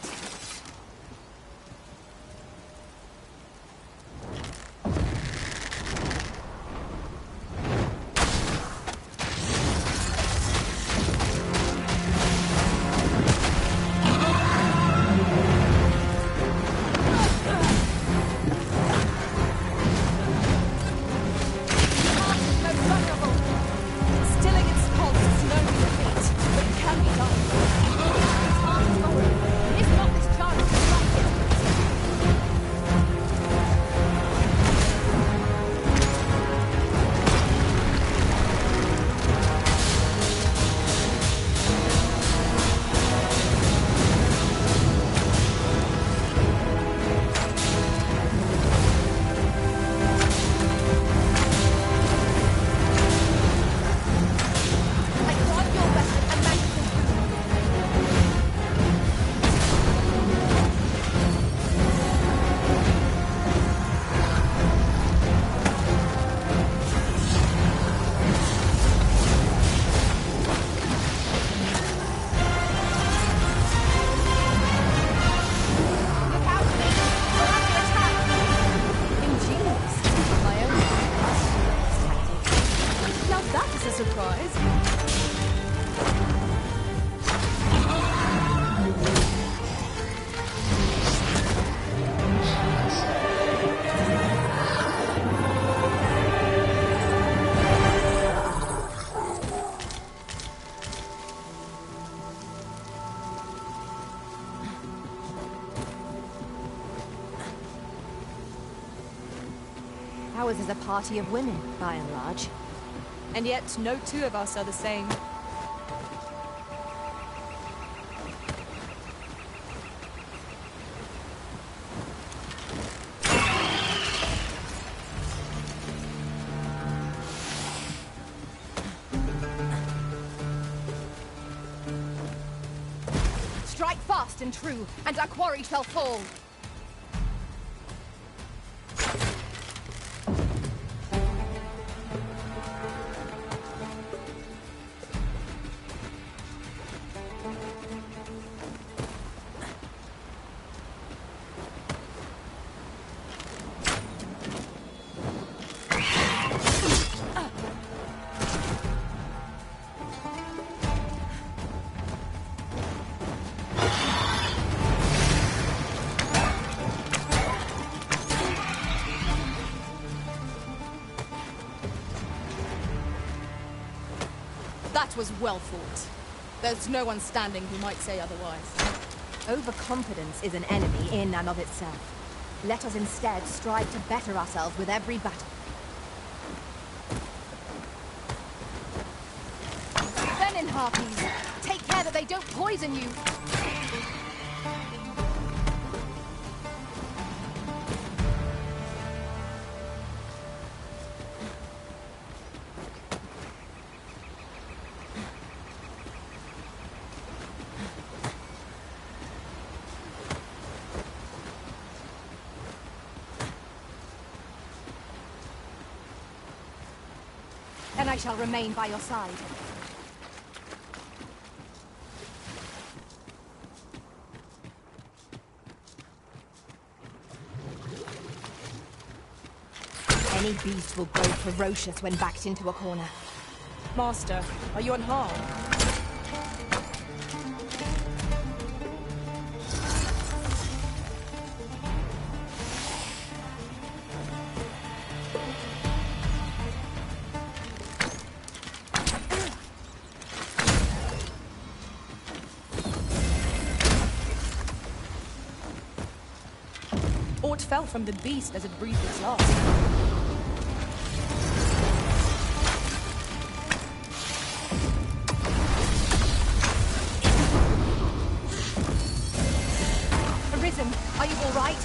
Ours is a party of women, by and large. And yet, no two of us are the same. Strike fast and true, and our quarry shall fall. That was well fought. There's no one standing who might say otherwise. Overconfidence is an enemy in and of itself. Let us instead strive to better ourselves with every battle. harpies. Take care that they don't poison you. And I shall remain by your side. Any beast will grow ferocious when backed into a corner. Master, are you unharmed? Aught fell from the beast as it breathed its last. Arisen, are you all right?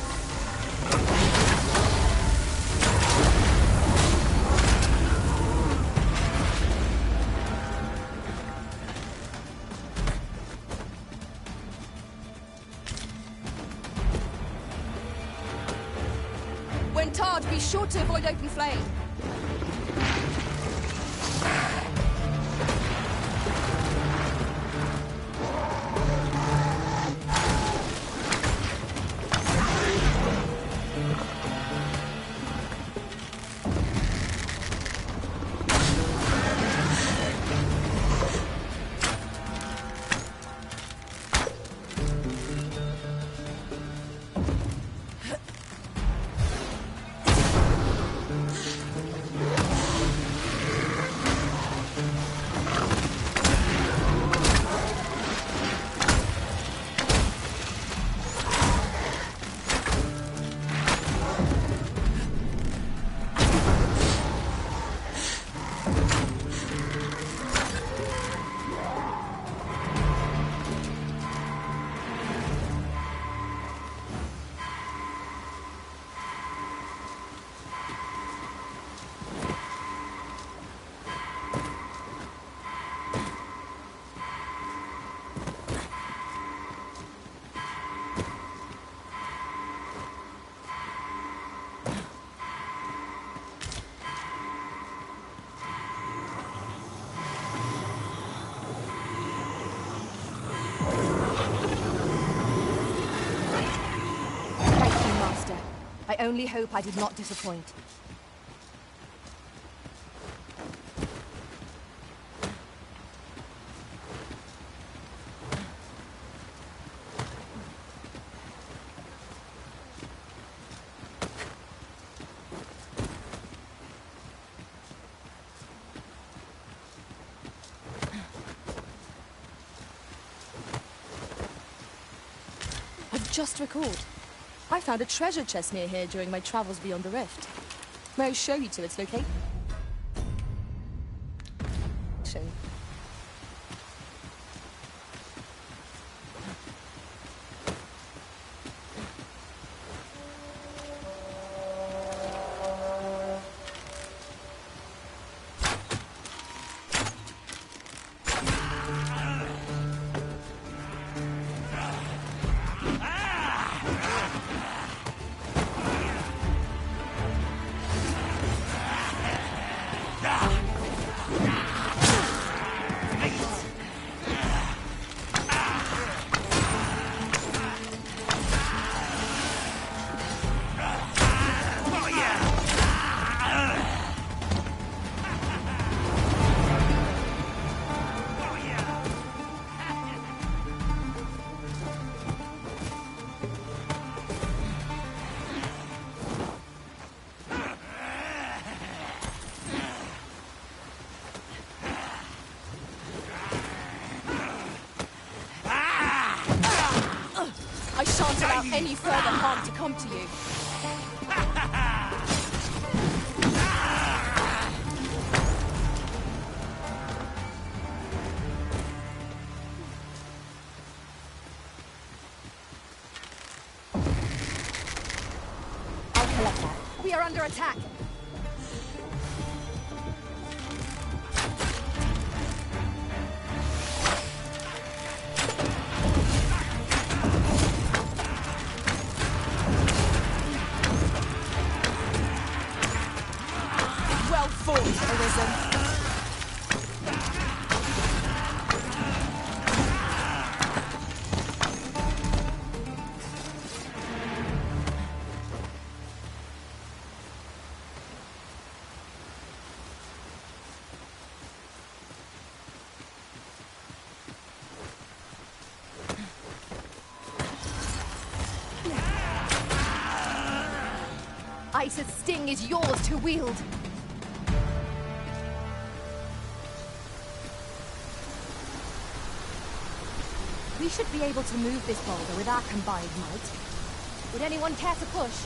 When tarred, be sure to avoid open flame. I only hope I did not disappoint. I've just recalled. I found a treasure chest near here during my travels beyond the rift. May I show you to its location? I shan't allow any further harm to come to you. under attack. Well fought, Arisen. Ice's sting is yours to wield. We should be able to move this boulder with our combined might. Would anyone care to push?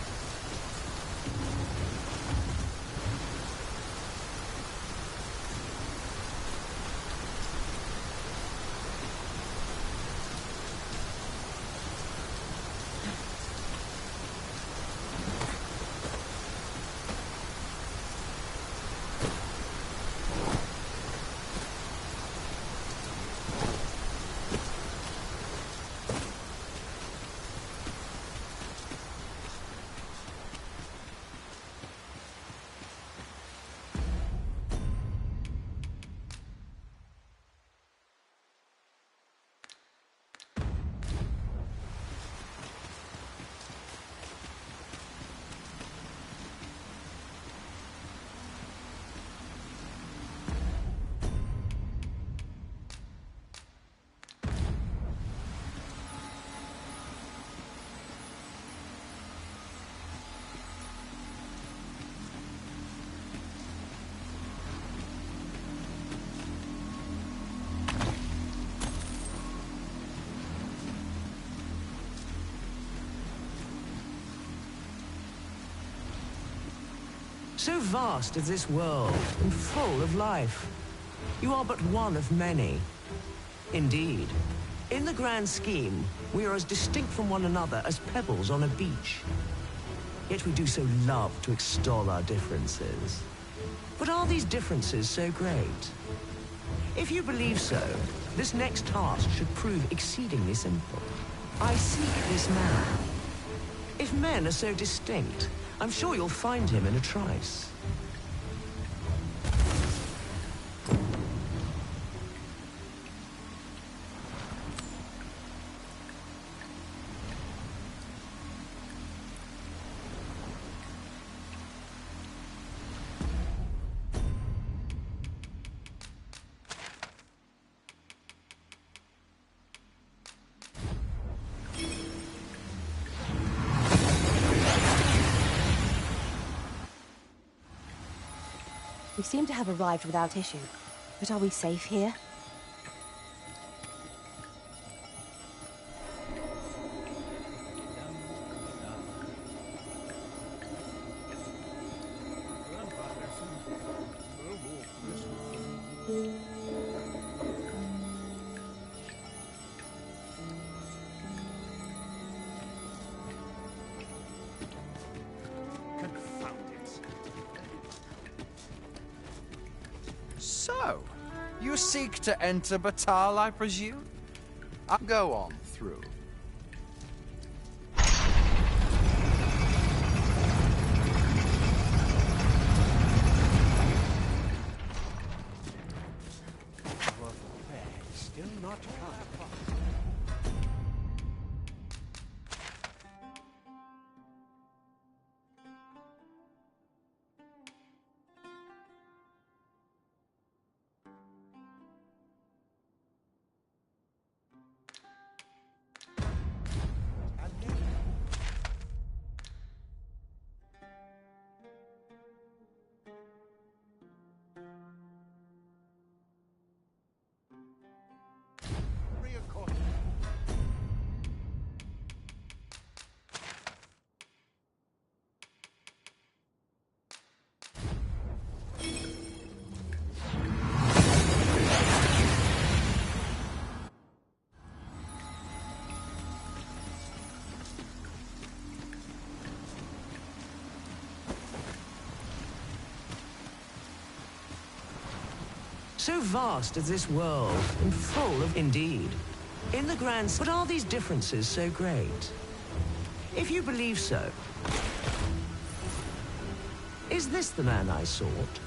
So vast is this world, and full of life. You are but one of many. Indeed, in the grand scheme, we are as distinct from one another as pebbles on a beach. Yet we do so love to extol our differences. But are these differences so great? If you believe so, this next task should prove exceedingly simple. I seek this man. If men are so distinct, I'm sure you'll find him in a trice. We seem to have arrived without issue. But are we safe here? So, you seek to enter Batal, I presume? I'll go on through. Still not come. So vast is this world, and full of indeed. In the grand, but are these differences so great? If you believe so, is this the man I sought?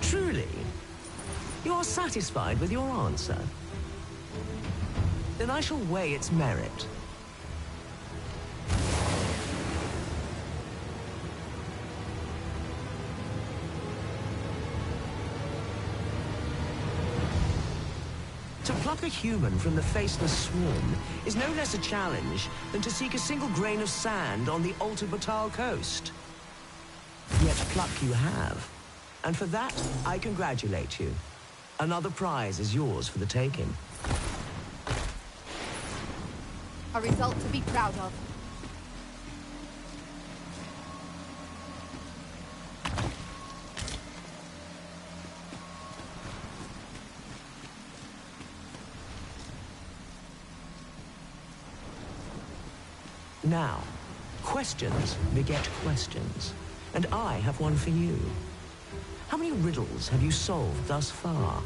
Truly, you are satisfied with your answer? Then I shall weigh its merit. To pluck a human from the faceless swarm is no less a challenge than to seek a single grain of sand on the altered Batal coast. Yet pluck you have, and for that I congratulate you. Another prize is yours for the taking. A result to be proud of. Now, questions beget questions, and I have one for you. How many riddles have you solved thus far?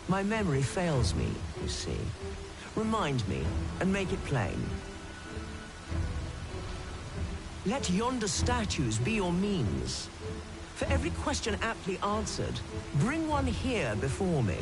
My memory fails me, you see. Remind me, and make it plain. Let yonder statues be your means. For every question aptly answered, bring one here before me.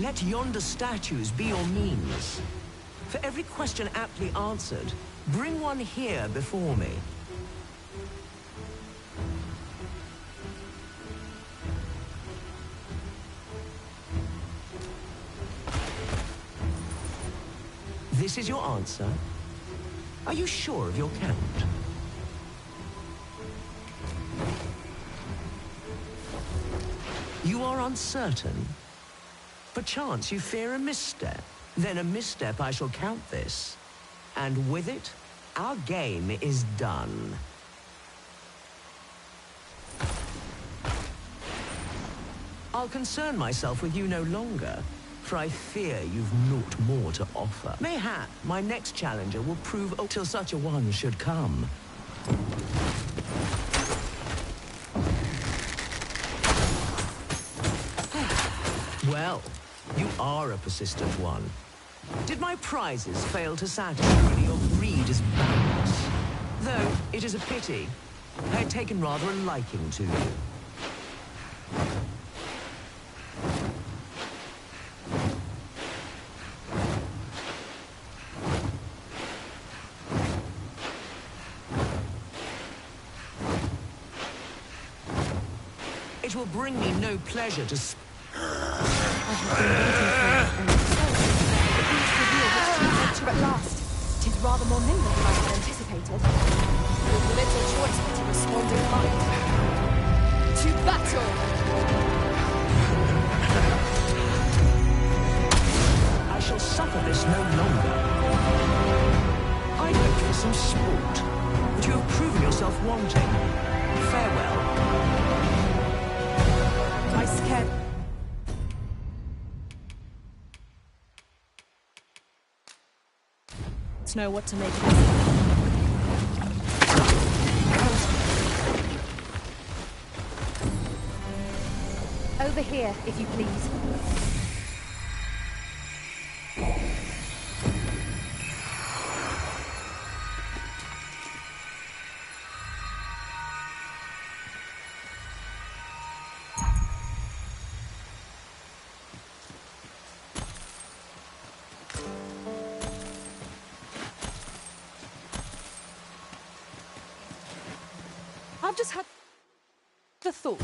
Let yonder statues be your means. For every question aptly answered, bring one here before me. This is your answer? Are you sure of your count? You are uncertain? Perchance you fear a misstep? Then a misstep I shall count this. And with it, our game is done. I'll concern myself with you no longer, for I fear you've naught more to offer. Mayhap my next challenger will prove till such a one should come. Well, you are a persistent one. Did my prizes fail to satisfy you? Your greed is boundless. Though, it is a pity. I had taken rather a liking to you. It will bring me no pleasure to... I have been waiting for it, and so, it reveal which adventure at last. 'Tis rather more nimble than I had anticipated. With little choice but to respond in kind. To battle! I shall suffer this no longer. I hoped for some sport, but you have proven yourself wanting. Farewell. I scared... know what to make of this. Over here, if you please. I've just had the thought.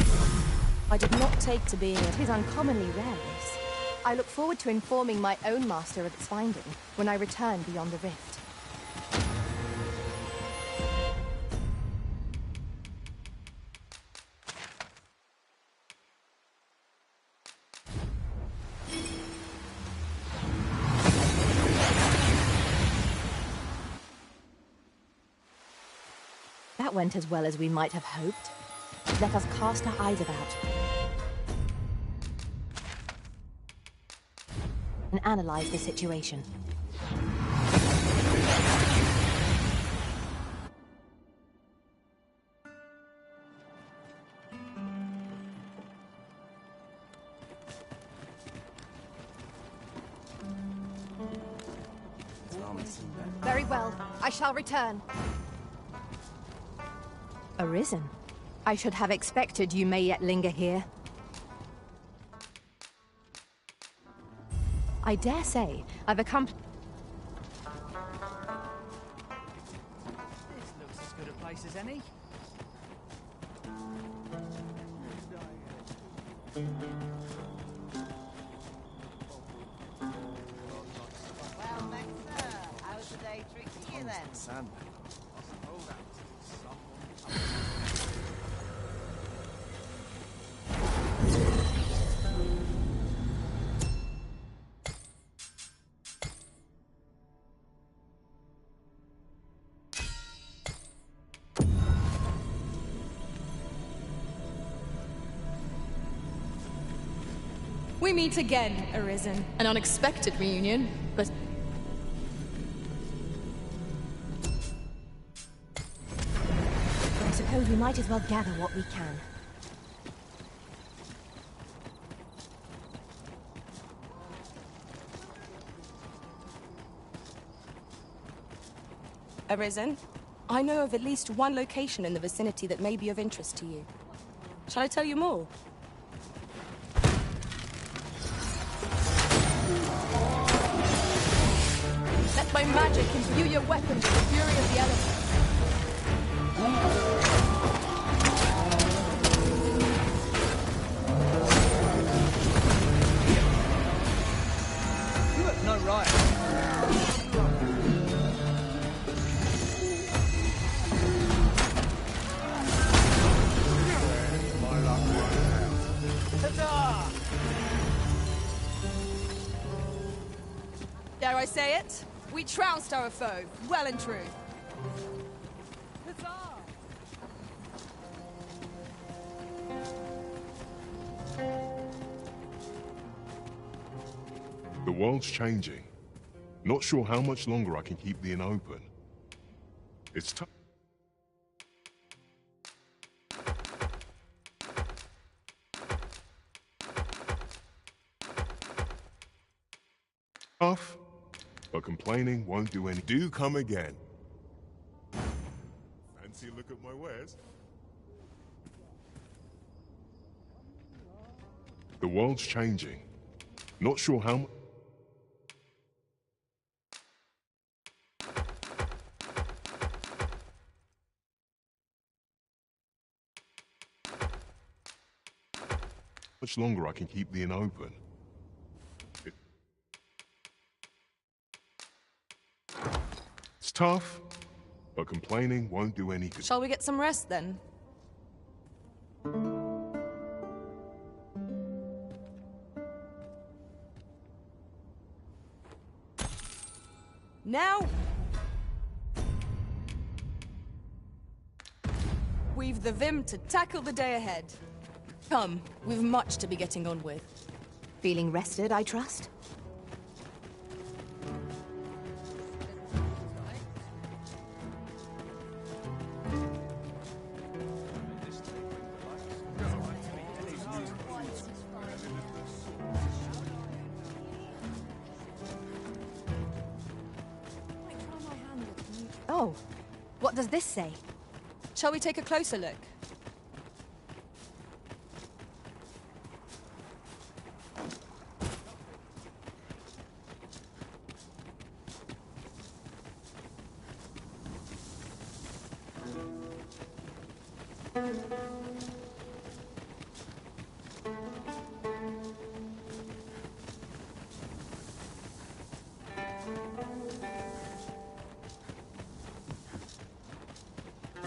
I did not take to being It is uncommonly rare, this. I look forward to informing my own master of its finding when I return beyond the rift. That went as well as we might have hoped. Let us cast our eyes about and analyze the situation. Very well. I shall return. Arisen? I should have expected you may yet linger here. I dare say I've accomplished... This looks as good a place as any. Well, Master, how's the day treating you then? We meet again, Arisen. An unexpected reunion, but... I suppose we might as well gather what we can. Arisen, I know of at least one location in the vicinity that may be of interest to you. Shall I tell you more? Cast my magic, imbue your weapons with the fury of the elements. You have no right. Dare I say it? We trounced our foe, well and true. The world's changing. Not sure how much longer I can keep the inn open. It's tough. Tough, but complaining won't do any. Do come again. Fancy a look at my wares? The world's changing. Not sure how much longer I can keep the inn open. It's tough, but complaining won't do any good. Shall we get some rest then? Now, we've the vim to tackle the day ahead. Come, we've much to be getting on with. Feeling rested, I trust? Oh, what does this say? Shall we take a closer look?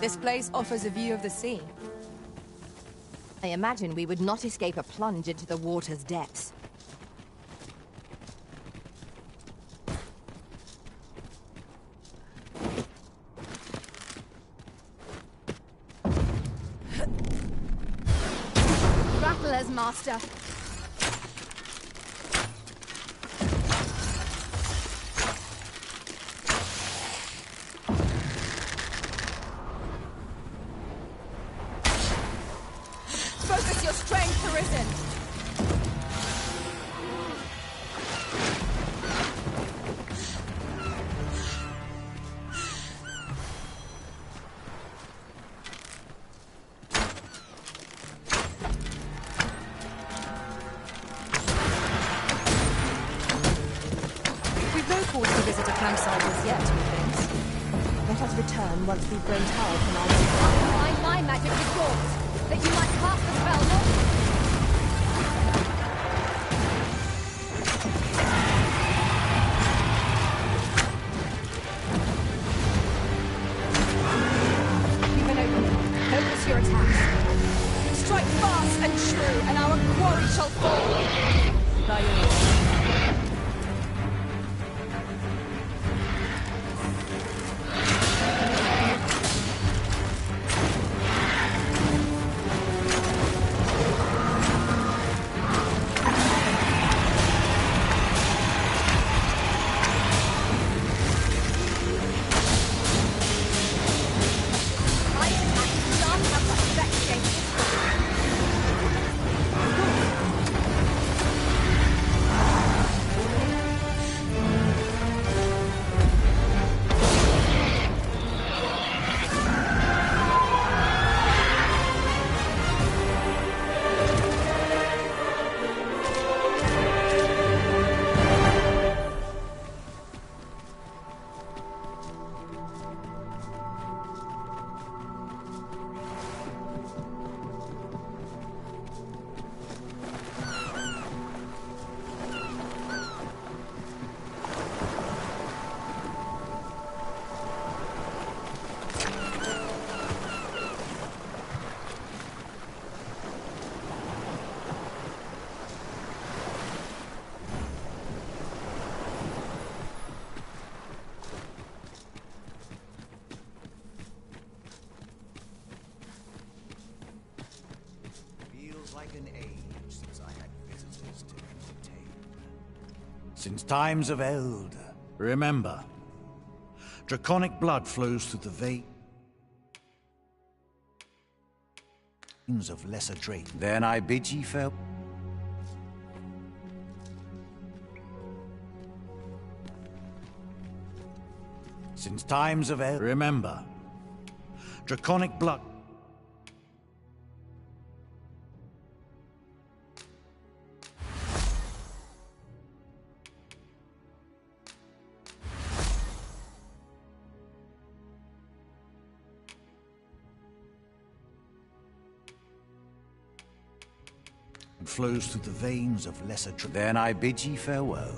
This place offers a view of the sea. I imagine we would not escape a plunge into the water's depths. Rattlers, master. Focus your strength, arisen. We've no cause to visit a campsite as yet, methinks. Let us return once we've grown tired from our waiting. Combine my magic with yours, that you might cast the spell more. Keep an opening. Focus your attacks. Strike fast and true, and our quarry shall fall. By yours. an age since I had visitors to entertain. Since times of eld, remember, draconic blood flows through the veins of lesser drake. Then I bid ye farewell. Since times of eld, remember, draconic blood flows through the veins of lesser drake. Then I bid ye farewell.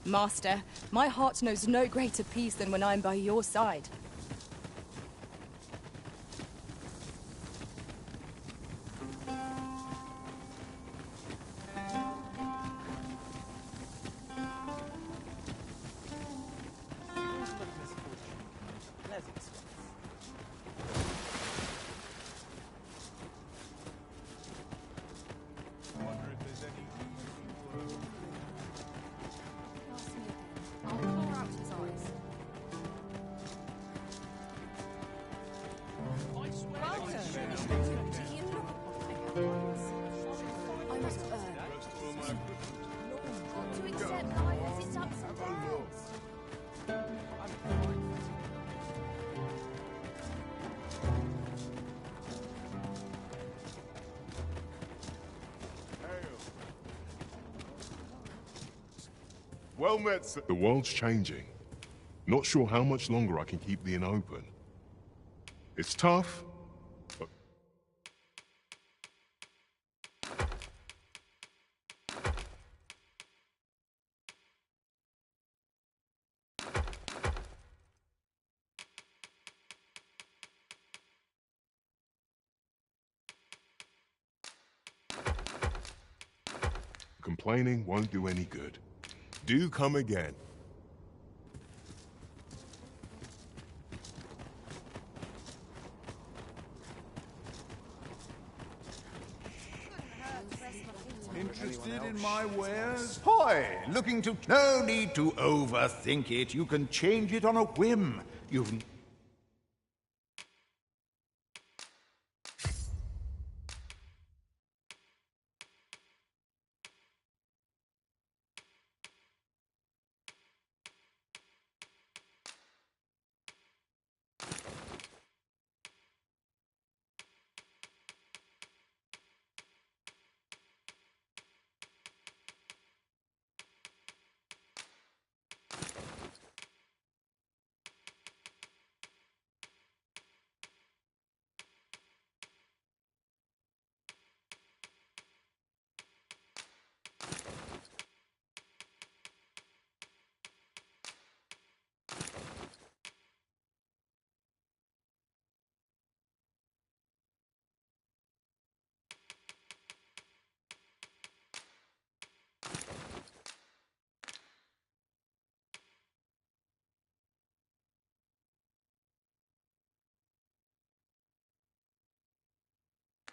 Master, my heart knows no greater peace than when I'm by your side. Well met, sir. The world's changing. Not sure how much longer I can keep the inn open. It's tough, but... Complaining won't do any good. Do come again. Interested in my wares? Hoy! Looking to... No need to overthink it. You can change it on a whim. You've...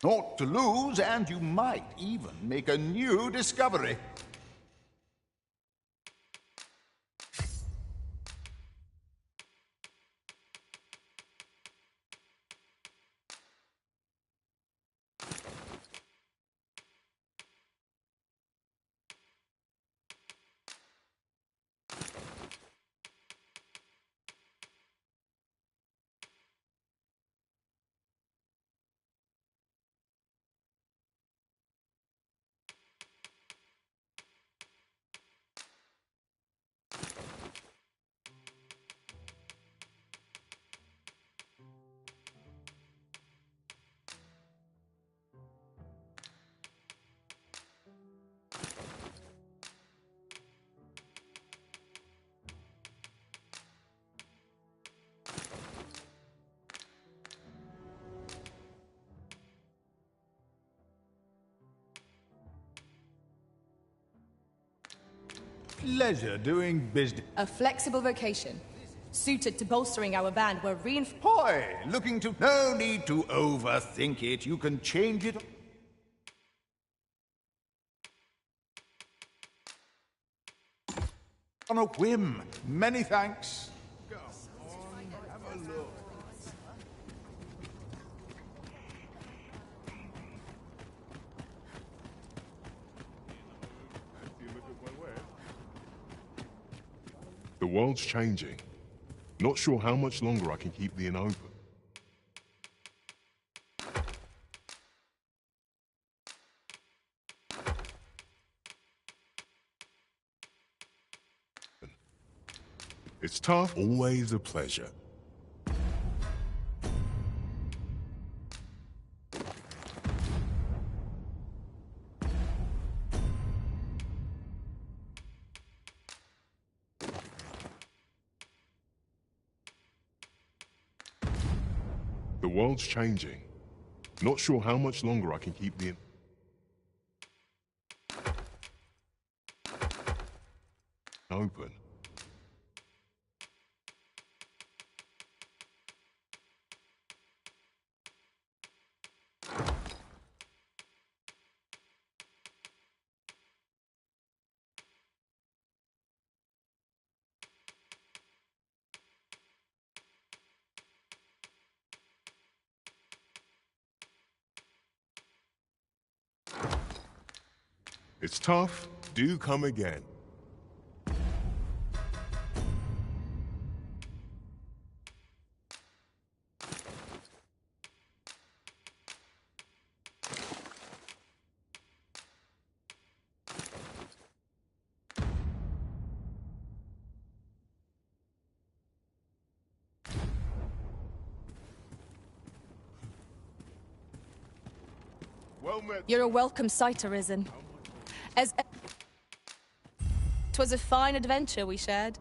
Naught to lose, and you might even make a new discovery. Pleasure doing business. A flexible vocation, suited to bolstering our band where Hoy! Looking to... No need to overthink it. You can change it... on a whim. Many thanks. Go on, have a look. The world's changing. Not sure how much longer I can keep the inn open. It's tough, always a pleasure. The world's changing. Not sure how much longer I can keep the inn open. It's tough. Do come again. Well met. You're a welcome sight, Arisen. Twas a fine adventure we shared.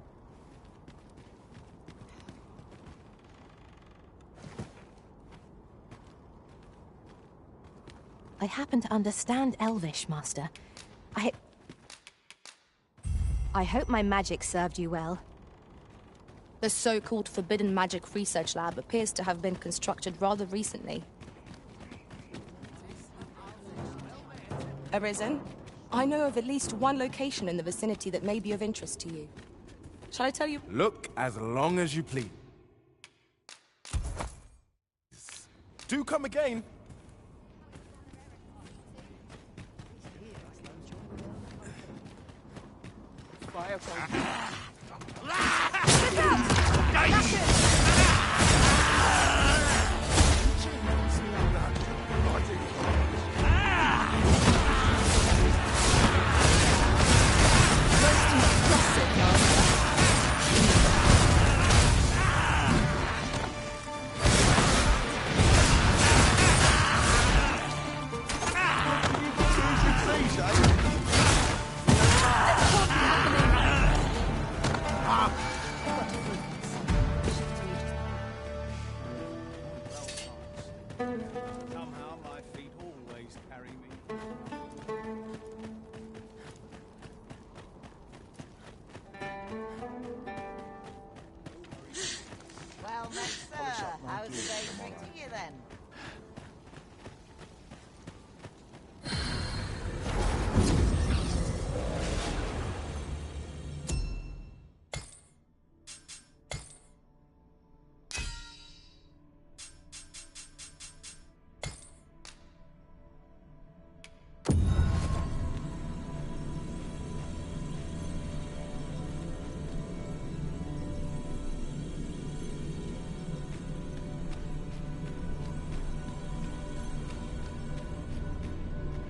I happen to understand Elvish, Master. I hope my magic served you well. The so-called Forbidden Magic Research Lab appears to have been constructed rather recently. Arisen, I know of at least one location in the vicinity that may be of interest to you. Shall I tell you? Look as long as you please. Do come again. Somehow my feet always carry me. Well met, sir. How's the day treating you then?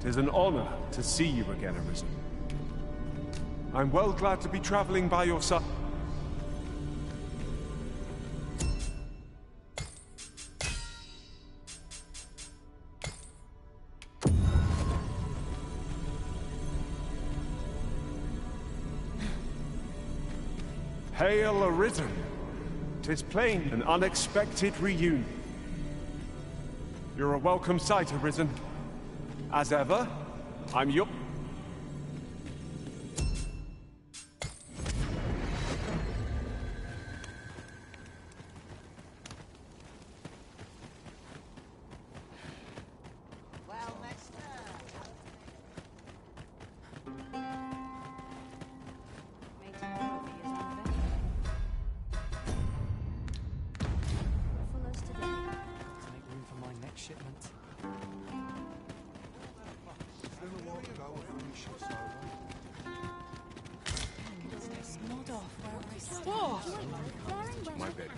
'Tis an honor to see you again, Arisen. I'm well glad to be traveling by your side. Hail Arisen! 'Tis plain an unexpected reunion. You're a welcome sight, Arisen. As ever, I'm your... My bed.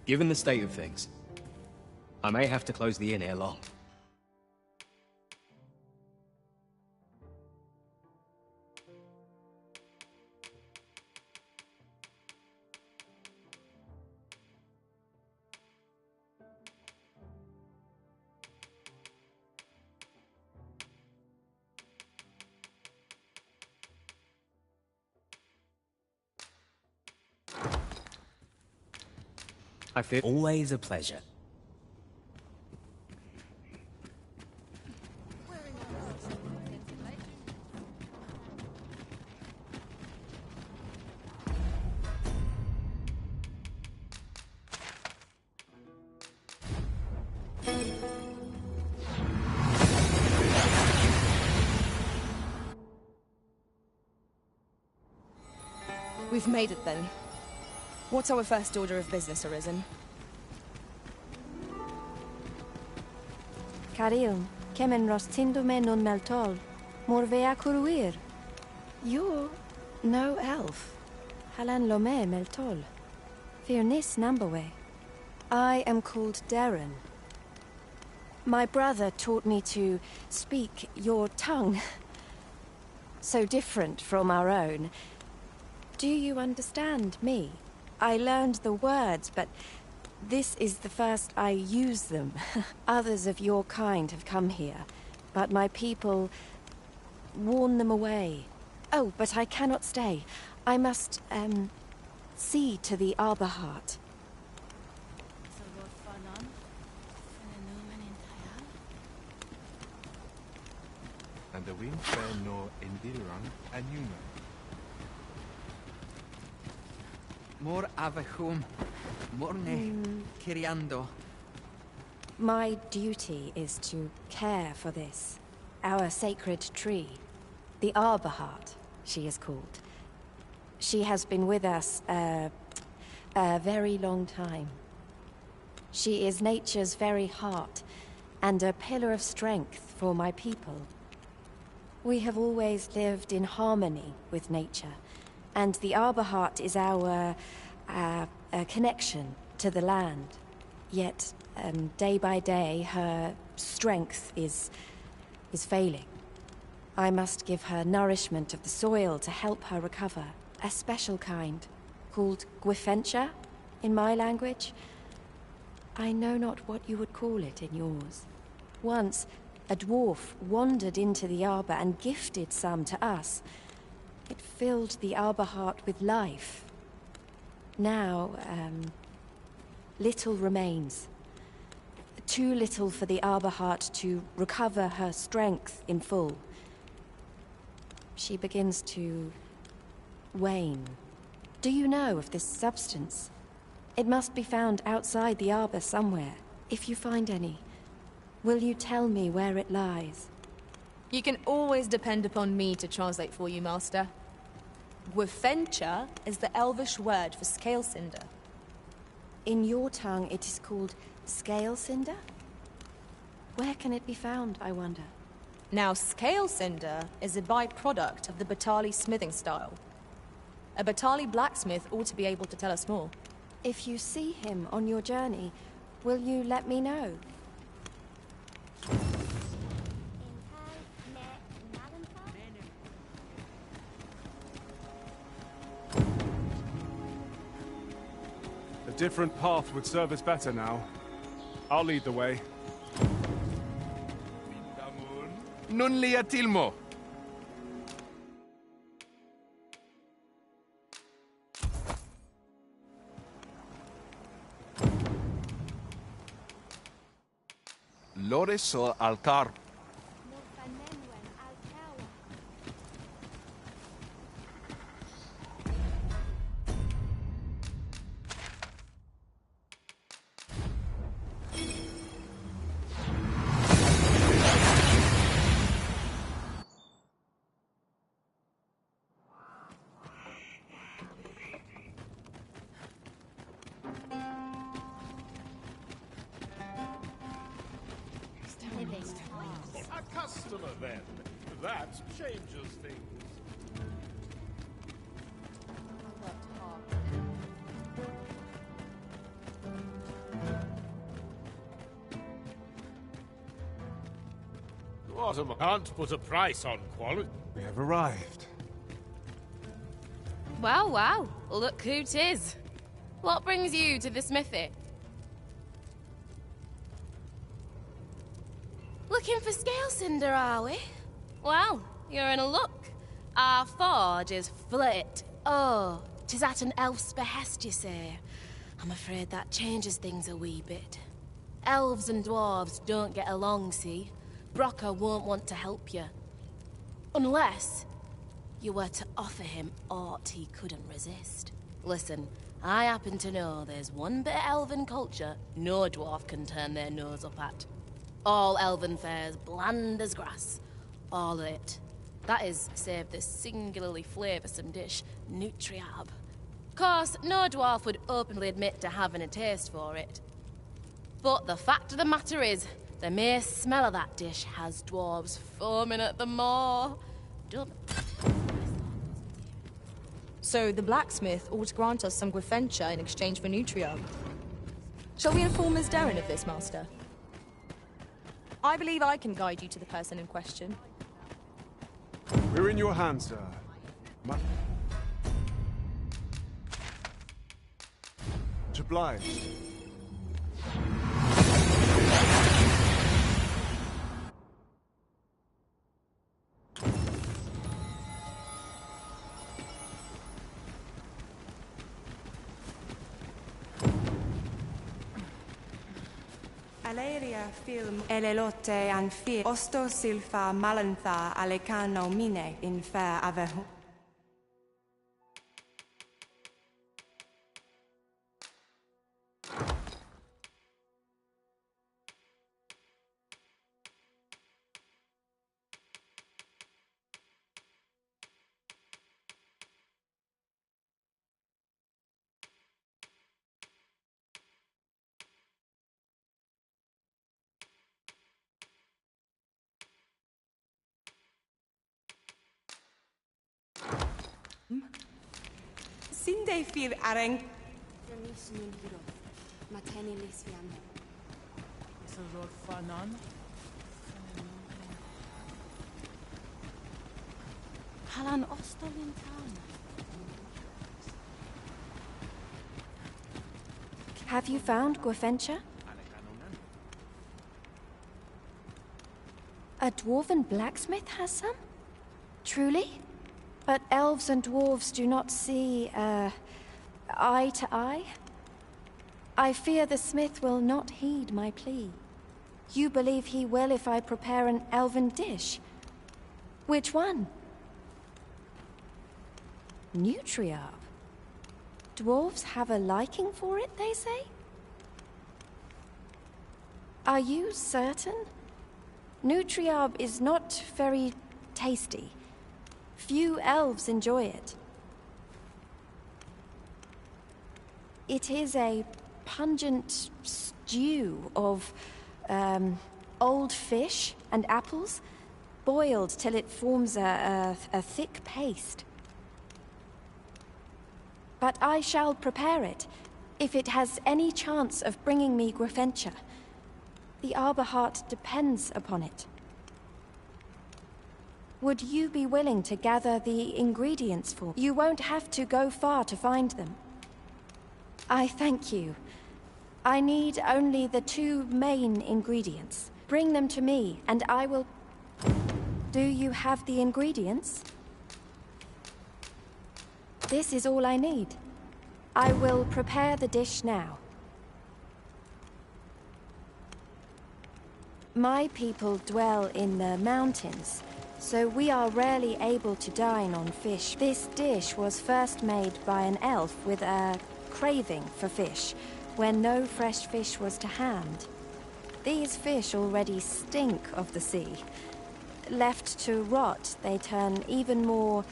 Given the state of things, I may have to close the inn ere long. I feel always a pleasure. We've made it then. What's our first order of business, Arisen? Caril, kemen rostindume nun meltol, morvea curuir. You're no elf. Halan lome meltol. Firnis nambawe. I am called Darren. My brother taught me to speak your tongue. So different from our own. Do you understand me? I learned the words, but this is the first I use them. Others of your kind have come here, but my people warn them away. Oh, but I cannot stay. I must, see to the Arbor Heart. And the wind fell no endiran and human. Mor avechum, morne kiriando. My duty is to care for this, our sacred tree. The Arbor Heart, she is called. She has been with us a very long time. She is nature's very heart, and a pillar of strength for my people. We have always lived in harmony with nature, and the Arbor Heart is our connection to the land. Yet, day by day, her strength is failing. I must give her nourishment of the soil to help her recover. A special kind, called Gwifentia in my language. I know not what you would call it in yours. Once, a dwarf wandered into the arbor and gifted some to us. It filled the Arbor Heart with life. Now, little remains. Too little for the Arbor Heart to recover her strength in full. She begins to wane. Do you know of this substance? It must be found outside the arbor somewhere. If you find any, will you tell me where it lies? You can always depend upon me to translate for you, Master. Gwifentia is the Elvish word for scale cinder. In your tongue, it is called scale cinder? Where can it be found, I wonder? Now, scale cinder is a byproduct of the Batali smithing style. A Batali blacksmith ought to be able to tell us more. If you see him on your journey, will you let me know? A different path would serve us better now. I'll lead the way. Nun lia tilmo. Lores o altar. A customer, then. That changes things. What am I? Can't put a price on quality. We have arrived. Wow, wow. Look who 'tis. What brings you to the smithy? Looking for scale cinder, are we? Well, you're in a luck. Our forge is flit. Oh, 'tis at an elf's behest, you say. I'm afraid that changes things a wee bit. Elves and dwarves don't get along, see? Brocker won't want to help you. Unless you were to offer him aught he couldn't resist. Listen, I happen to know there's one bit of elven culture no dwarf can turn their nose up at. All elven fare's bland as grass. All of it. That is, save the singularly flavoursome dish, nutriab. Course, no dwarf would openly admit to having a taste for it. But the fact of the matter is, the mere smell of that dish has dwarves foaming at the maw. Don't... So the blacksmith ought to grant us some Gwifencha in exchange for nutriab. Shall we inform Miss Darren of this, Master? I believe I can guide you to the person in question. We're in your hands, sir. Much obliged. Aleria film elelote an fi osto silfa malantha alecano mine in fair avehu. Sinde fir areng. Halan Ostolintan. Have you found Gwifencha? A dwarven blacksmith has some? Truly? But elves and dwarves do not see, eye to eye? I fear the smith will not heed my plea. You believe he will if I prepare an elven dish? Which one? Nutriab. Dwarves have a liking for it, they say? Are you certain? Nutriab is not very tasty. Few elves enjoy it. It is a pungent stew of old fish and apples, boiled till it forms a thick paste. But I shall prepare it, if it has any chance of bringing me Grafentia. The Arbor Heart depends upon it. Would you be willing to gather the ingredients for me? You won't have to go far to find them. I thank you. I need only the 2 main ingredients. Bring them to me, and I will... Do you have the ingredients? This is all I need. I will prepare the dish now. My people dwell in the mountains, so we are rarely able to dine on fish. This dish was first made by an elf with a craving for fish, when no fresh fish was to hand. These fish already stink of the sea. Left to rot, they turn even more...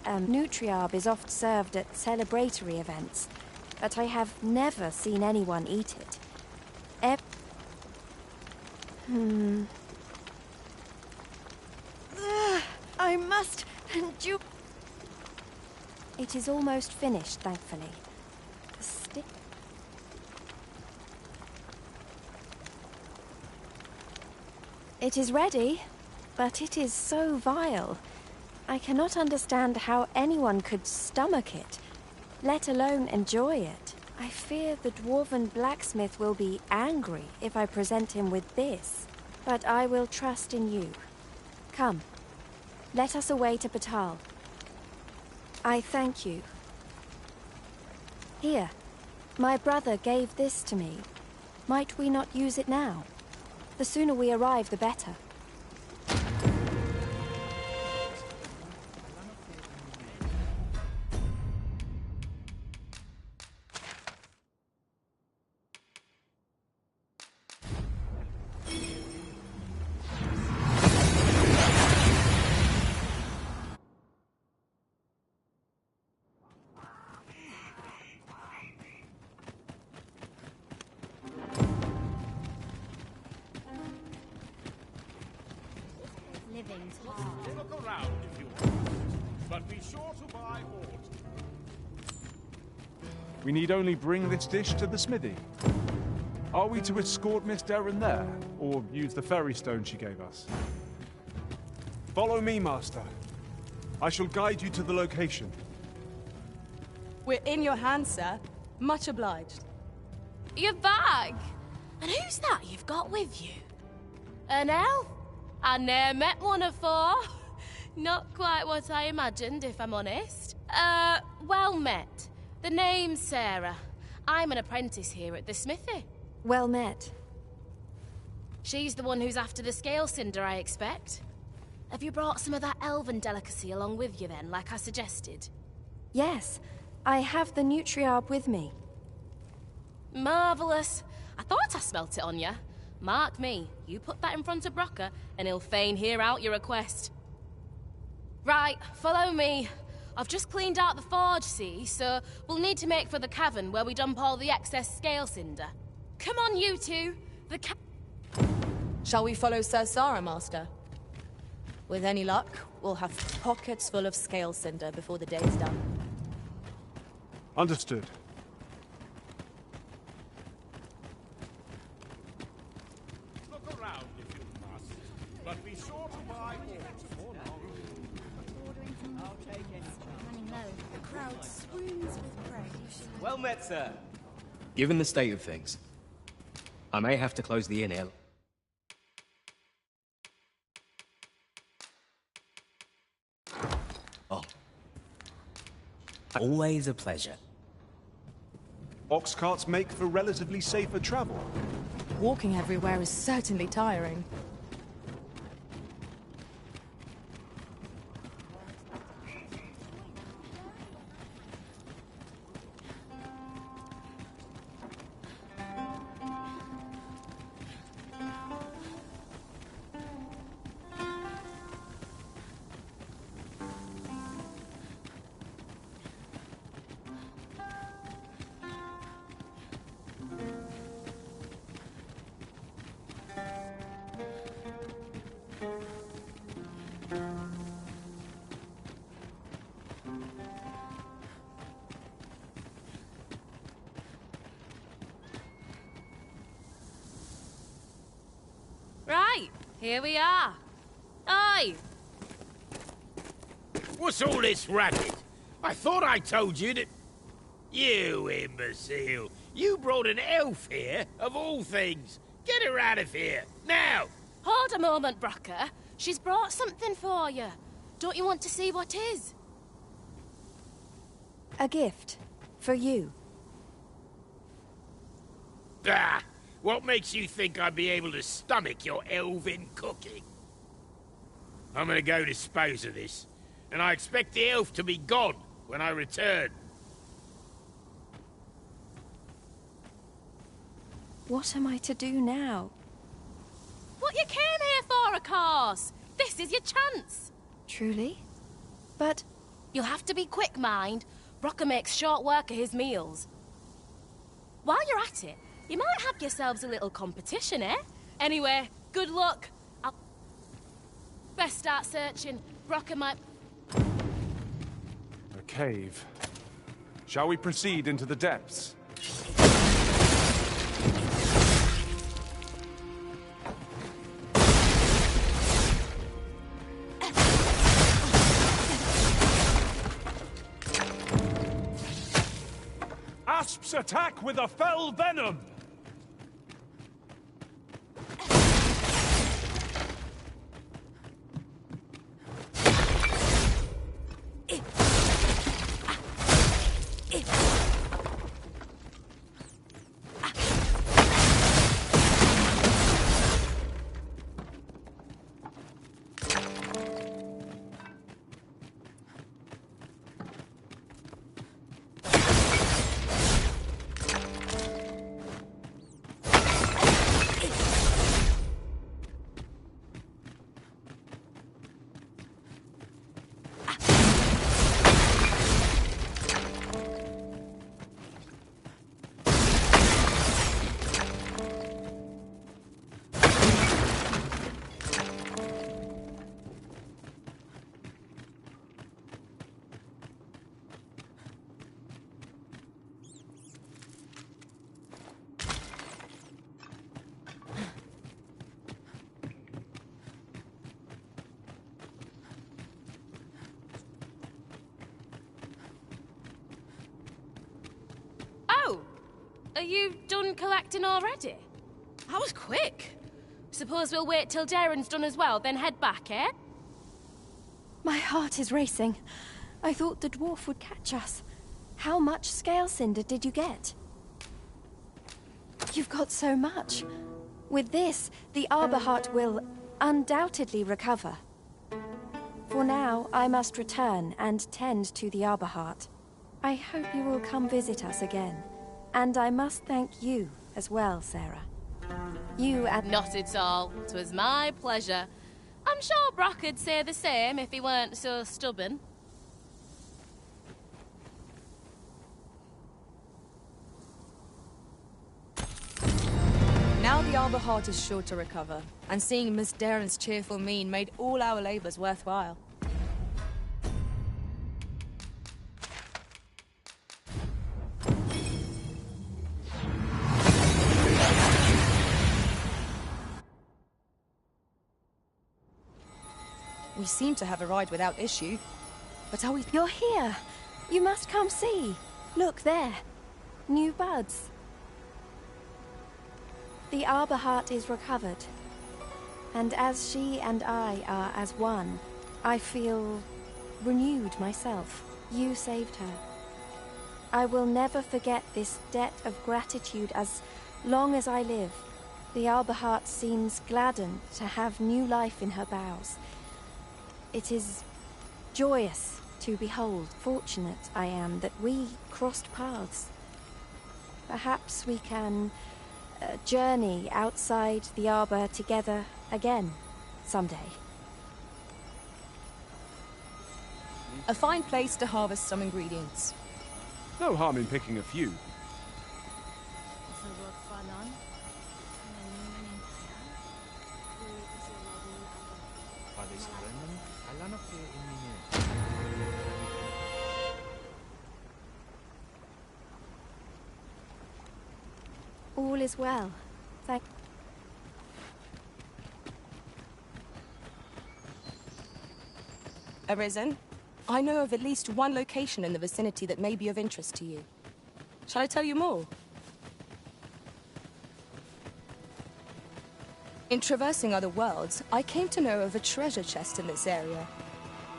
Nutriarb is oft served at celebratory events, but I have never seen anyone eat it. I must endure... It is almost finished, thankfully. The stick... It is ready, but it is so vile. I cannot understand how anyone could stomach it, let alone enjoy it. I fear the dwarven blacksmith will be angry if I present him with this, but I will trust in you. Come, let us away to Batal. I thank you. Here, my brother gave this to me. Might we not use it now? The sooner we arrive, the better. Look around if you want, but be sure to buy ore. We need only bring this dish to the smithy. Are we to escort Miss Darren there, or use the ferry stone she gave us? Follow me, Master. I shall guide you to the location. We're in your hands, sir. Much obliged. Your bag? And who's that you've got with you? An elf? I ne'er met one afore. Not quite what I imagined, if I'm honest. Well met. The name's Sarah. I'm an apprentice here at the smithy. Well met. She's the one who's after the scale cinder, I expect. Have you brought some of that elven delicacy along with you then, like I suggested? Yes, I have the Nutriarb with me. Marvellous. I thought I smelt it on you. Mark me, you put that in front of Brocker, and he'll fain hear out your request. Right, follow me. I've just cleaned out the forge, see, so we'll need to make for the cavern where we dump all the excess scale cinder. Come on, you two. Shall we follow Sir Sarah, Master? With any luck, we'll have pockets full of scale cinder before the day is done. Understood. Look around if you must, but be sure to buy ore. I'll take it. Running low. The crowd swoons with praise. Well met, sir. Given the state of things, I may have to close the inn here. Oh. Always a pleasure. Ox carts make for relatively safer travel. Walking everywhere is certainly tiring. Here we are. Oi! What's all this racket? I thought I told you that... You imbecile! You brought an elf here, of all things! Get her out of here, now! Hold a moment, Brocker. She's brought something for you. Don't you want to see what is? A gift. For you. Ah! What makes you think I'd be able to stomach your elven cooking? I'm gonna go dispose of this, and I expect the elf to be gone when I return. What am I to do now? What you came here for, of course! This is your chance! Truly? But... You'll have to be quick, mind. Brocker makes short work of his meals. While you're at it, you might have yourselves a little competition, eh? Anyway, good luck. I'll... Best start searching. Brocker might... A cave. Shall we proceed into the depths? Asps attack with a fell venom! Are you done collecting already? That was quick. Suppose we'll wait till Darren's done as well, then head back, eh? My heart is racing. I thought the dwarf would catch us. How much scale cinder did you get? You've got so much. With this, the Arbor Heart will undoubtedly recover. For now, I must return and tend to the Arbor Heart. I hope you will come visit us again. And I must thank you as well, Sarah. You and... Not at all. 'Twas my pleasure. I'm sure Brock'd say the same if he weren't so stubborn. Now the Arbor Heart is sure to recover, and seeing Miss Darren's cheerful mien made all our labors worthwhile. We seem to have arrived without issue. But are we... You're here! You must come see. Look there. New buds. The Arbor Heart is recovered. And as she and I are as one, I feel renewed myself. You saved her. I will never forget this debt of gratitude as long as I live. The Arbor Heart seems gladdened to have new life in her boughs. It is joyous to behold. Fortunate I am that we crossed paths. Perhaps we can journey outside the Arbor together again someday. A fine place to harvest some ingredients. No harm in picking a few. All is well. Arisen, I know of at least one location in the vicinity that may be of interest to you. Shall I tell you more? In traversing other worlds, I came to know of a treasure chest in this area.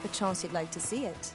Perchance you'd like to see it.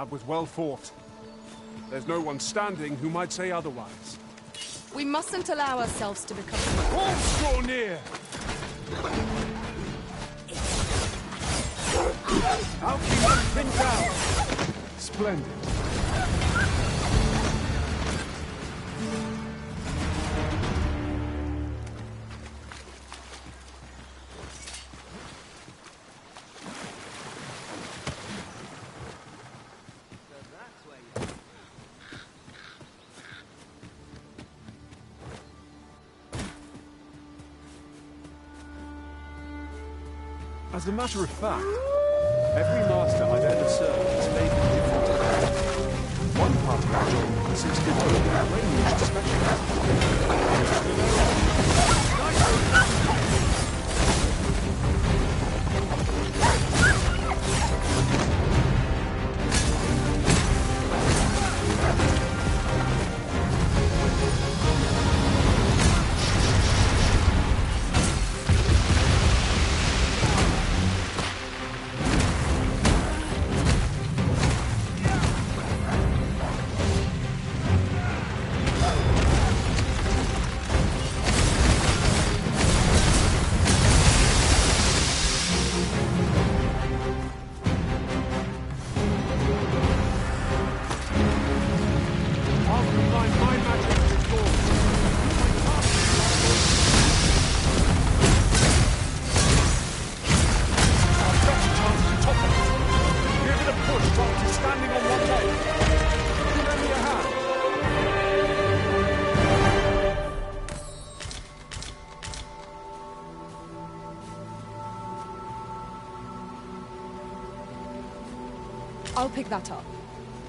That was well fought. There's no one standing who might say otherwise. We mustn't allow ourselves to become... Wolves draw near! I'll keep them pinned down! Splendid. As a matter of fact, every master I've ever served has made me different. One part of that job consisted of ranged I'll pick that up.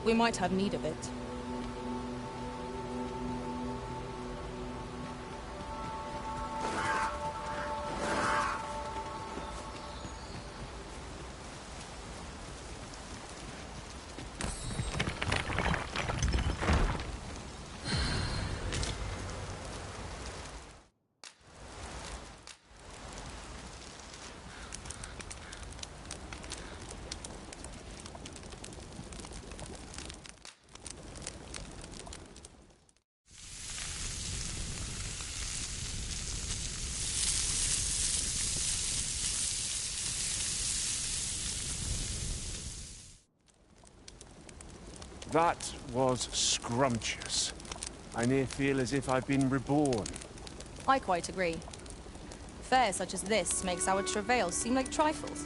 We might have need of it. That was scrumptious. I near feel as if I've been reborn. I quite agree. Fare such as this makes our travails seem like trifles.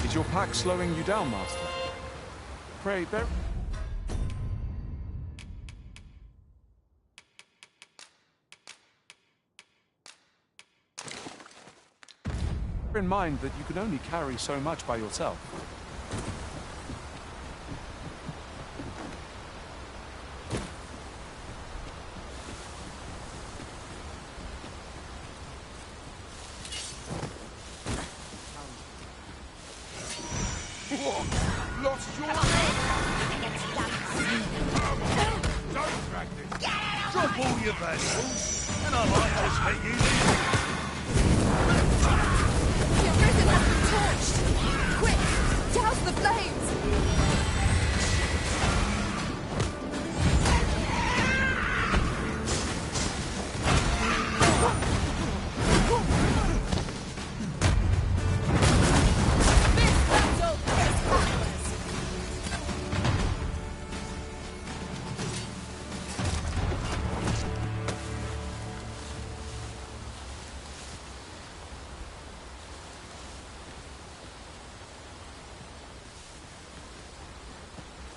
Is your pack slowing you down, Master? Pray, bear in mind that you can only carry so much by yourself. Lost your... Don't drag this. Drop all your valuables, and I might just let you leave. The arisen has been torched! Quick! Douse the flames!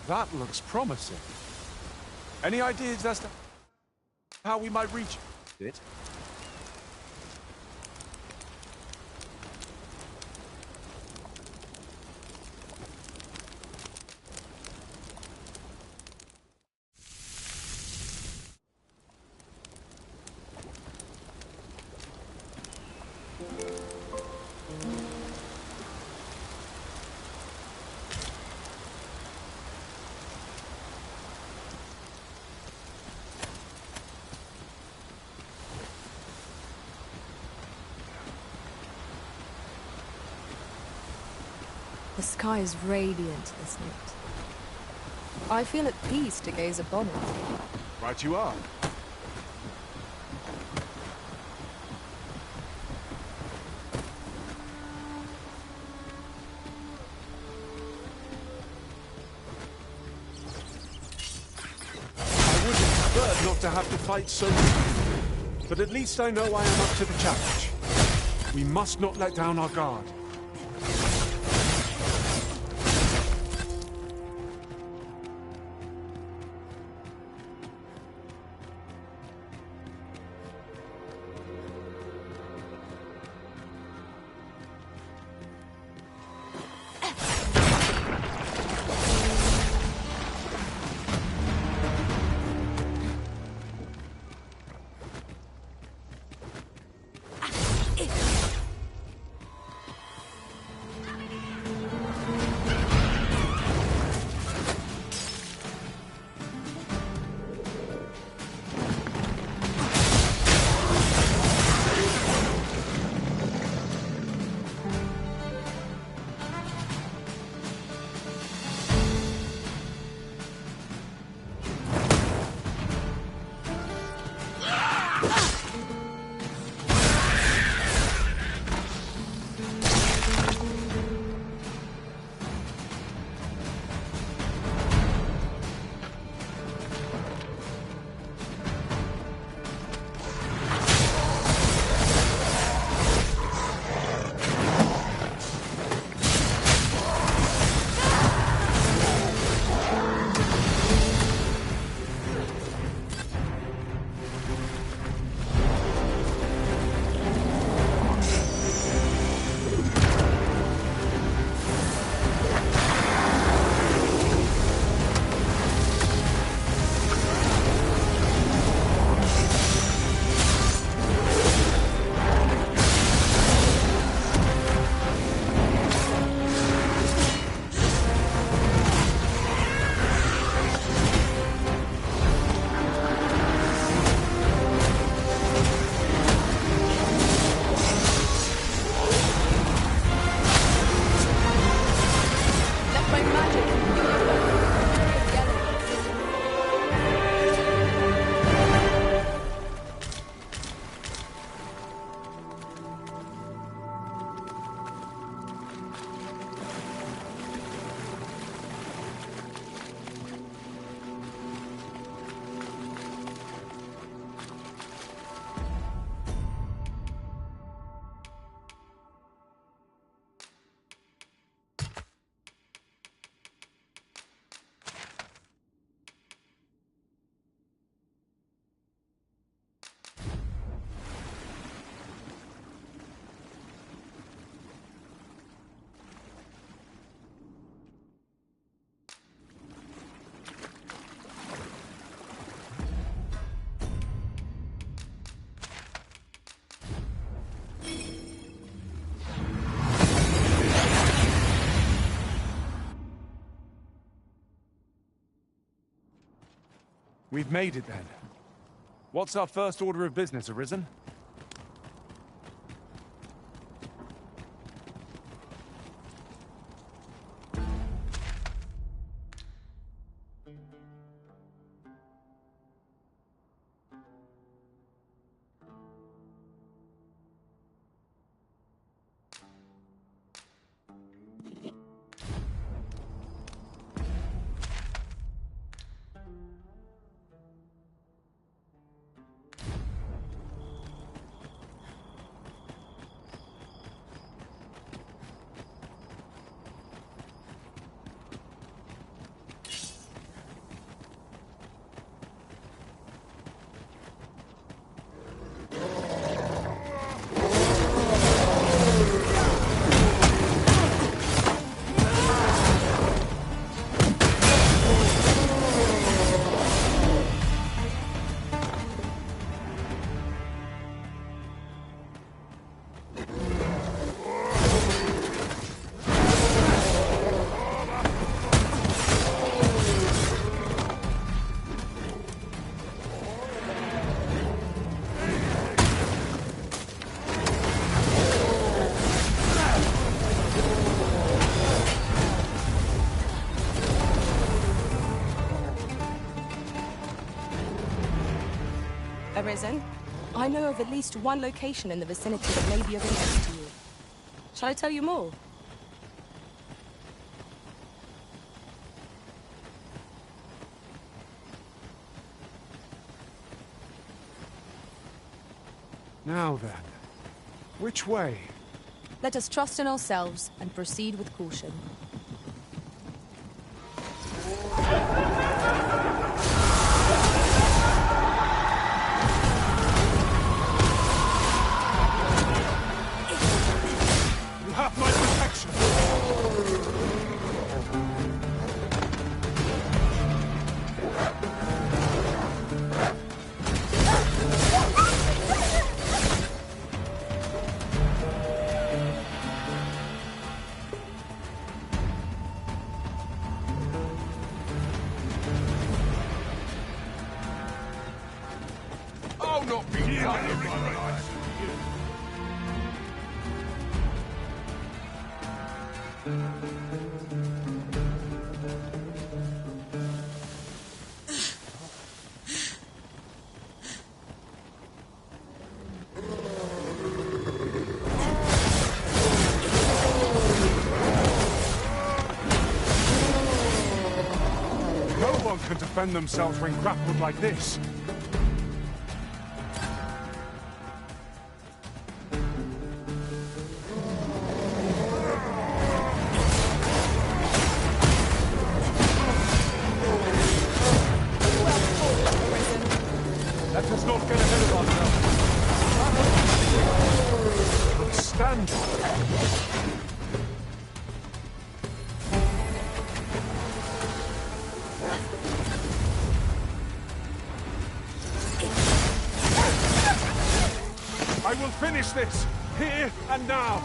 That looks promising. Any ideas as to how we might reach it? The sky is radiant this night. I feel at peace to gaze upon it. Right you are. I would have preferred not to have to fight so much, but at least I know I am up to the challenge. We must not let down our guard. We've made it then. What's our first order of business, Arisen? Arisen, I know of at least one location in the vicinity that may be of interest to you. Shall I tell you more? Now then, which way? Let us trust in ourselves and proceed with caution. You have my protection! I'll not be No one can defend themselves when grappled like this. Let us not get ahead of ourselves. Stand. I will finish this, here and now.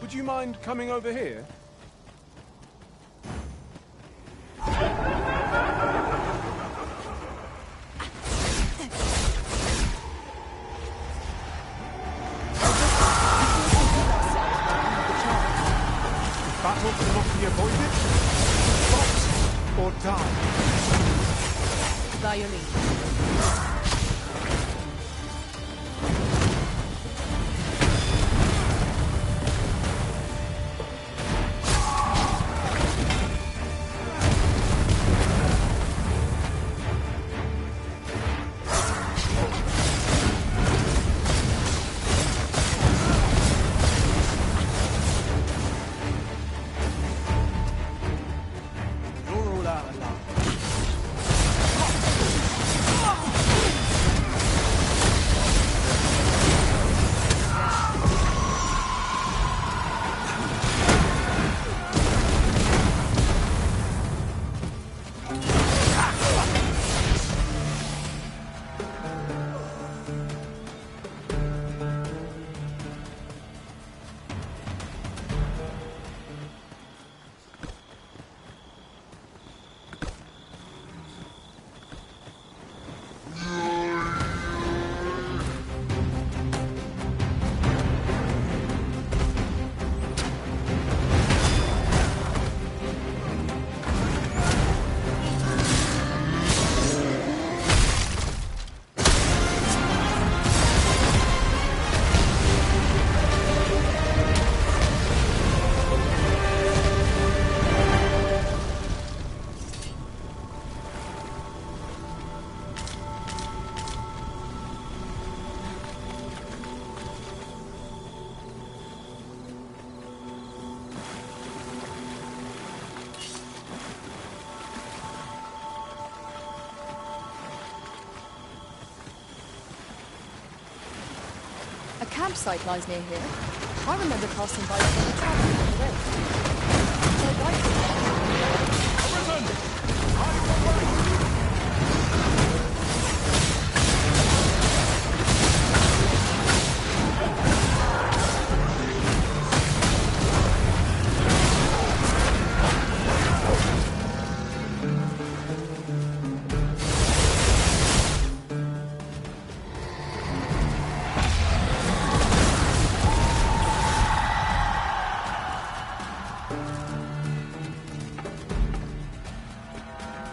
Would you mind coming over here? Battle cannot be avoided. Fight or die. By your lead. You're all out of luck. campsite lies near here. I remember passing by it when we traveled on the way. They're right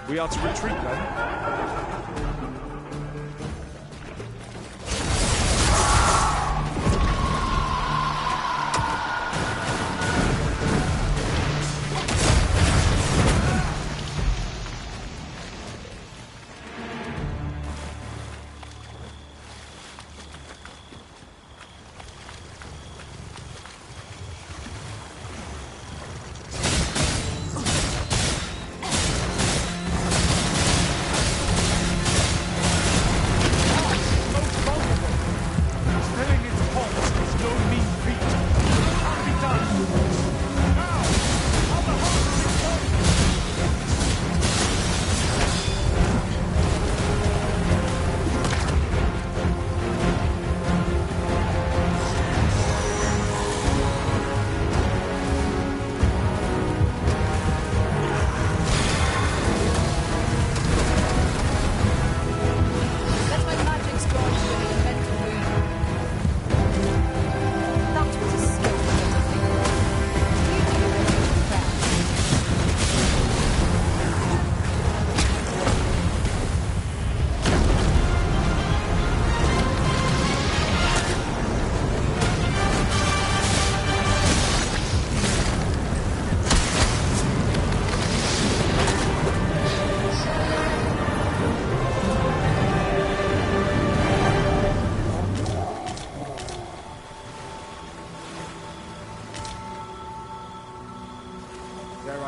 We are to retreat then?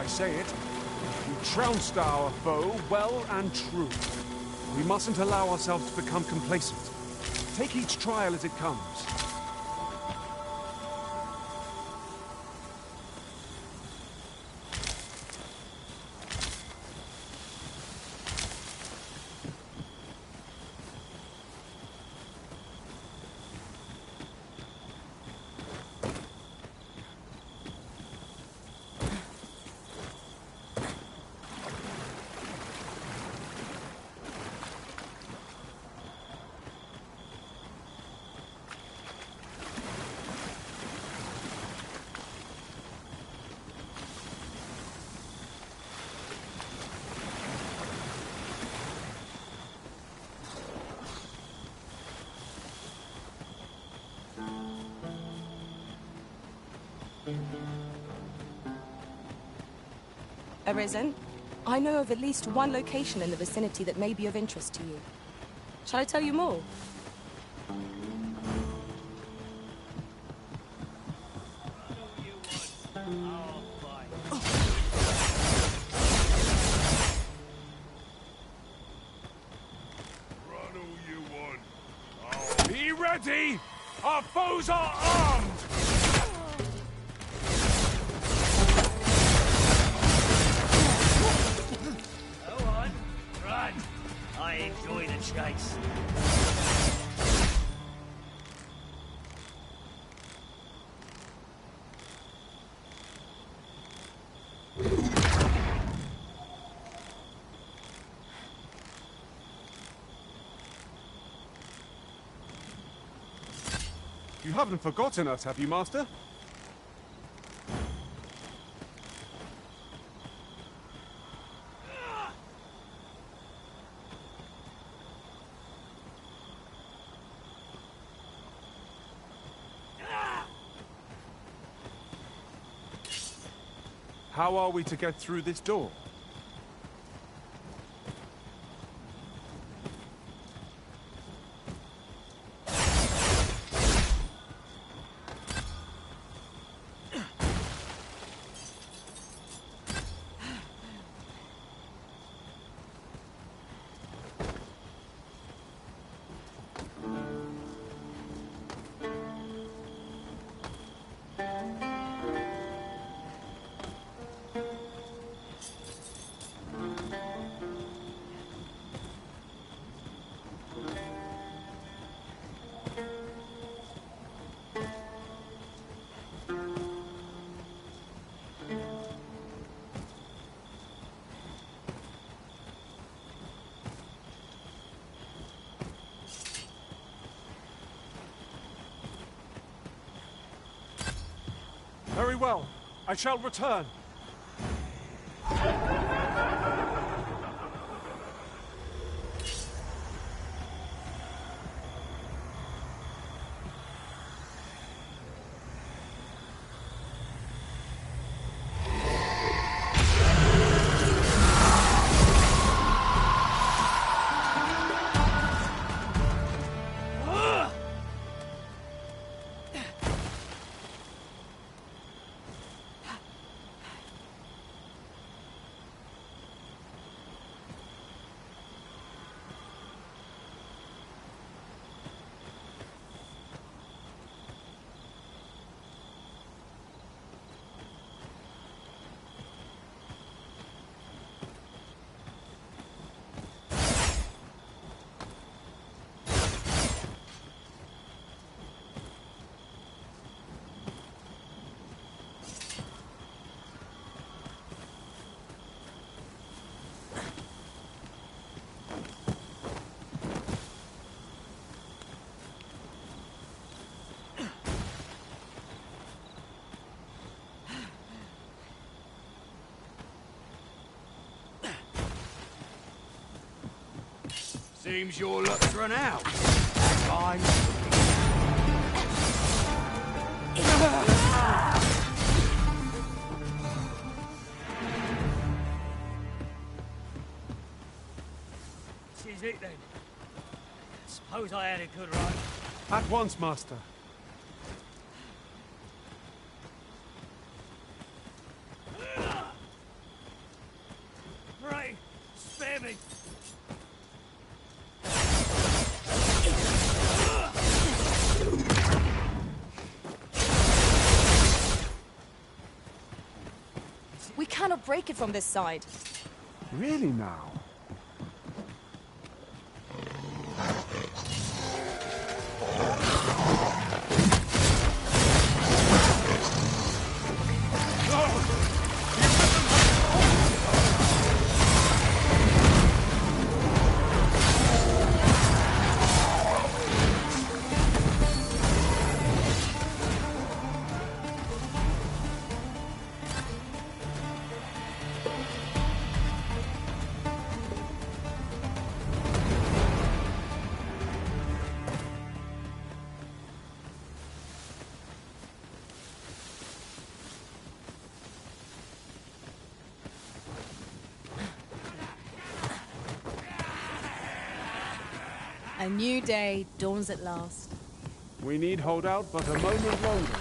Say it. We trounced our foe well and true. We mustn't allow ourselves to become complacent. Take each trial as it comes. Arisen, I know of at least one location in the vicinity that may be of interest to you. Shall I tell you more? Be ready! Our foes are armed! Go on, run! I enjoy the chase. You haven't forgotten us, have you, Master? How are we to get through this door? well. I shall return. Seems your luck's run out. Fine. This is it then. Suppose I had a good run. At once, Master. Right, spare me. We cannot break it from this side. Really now? A new day dawns at last. We need hold out but a moment longer.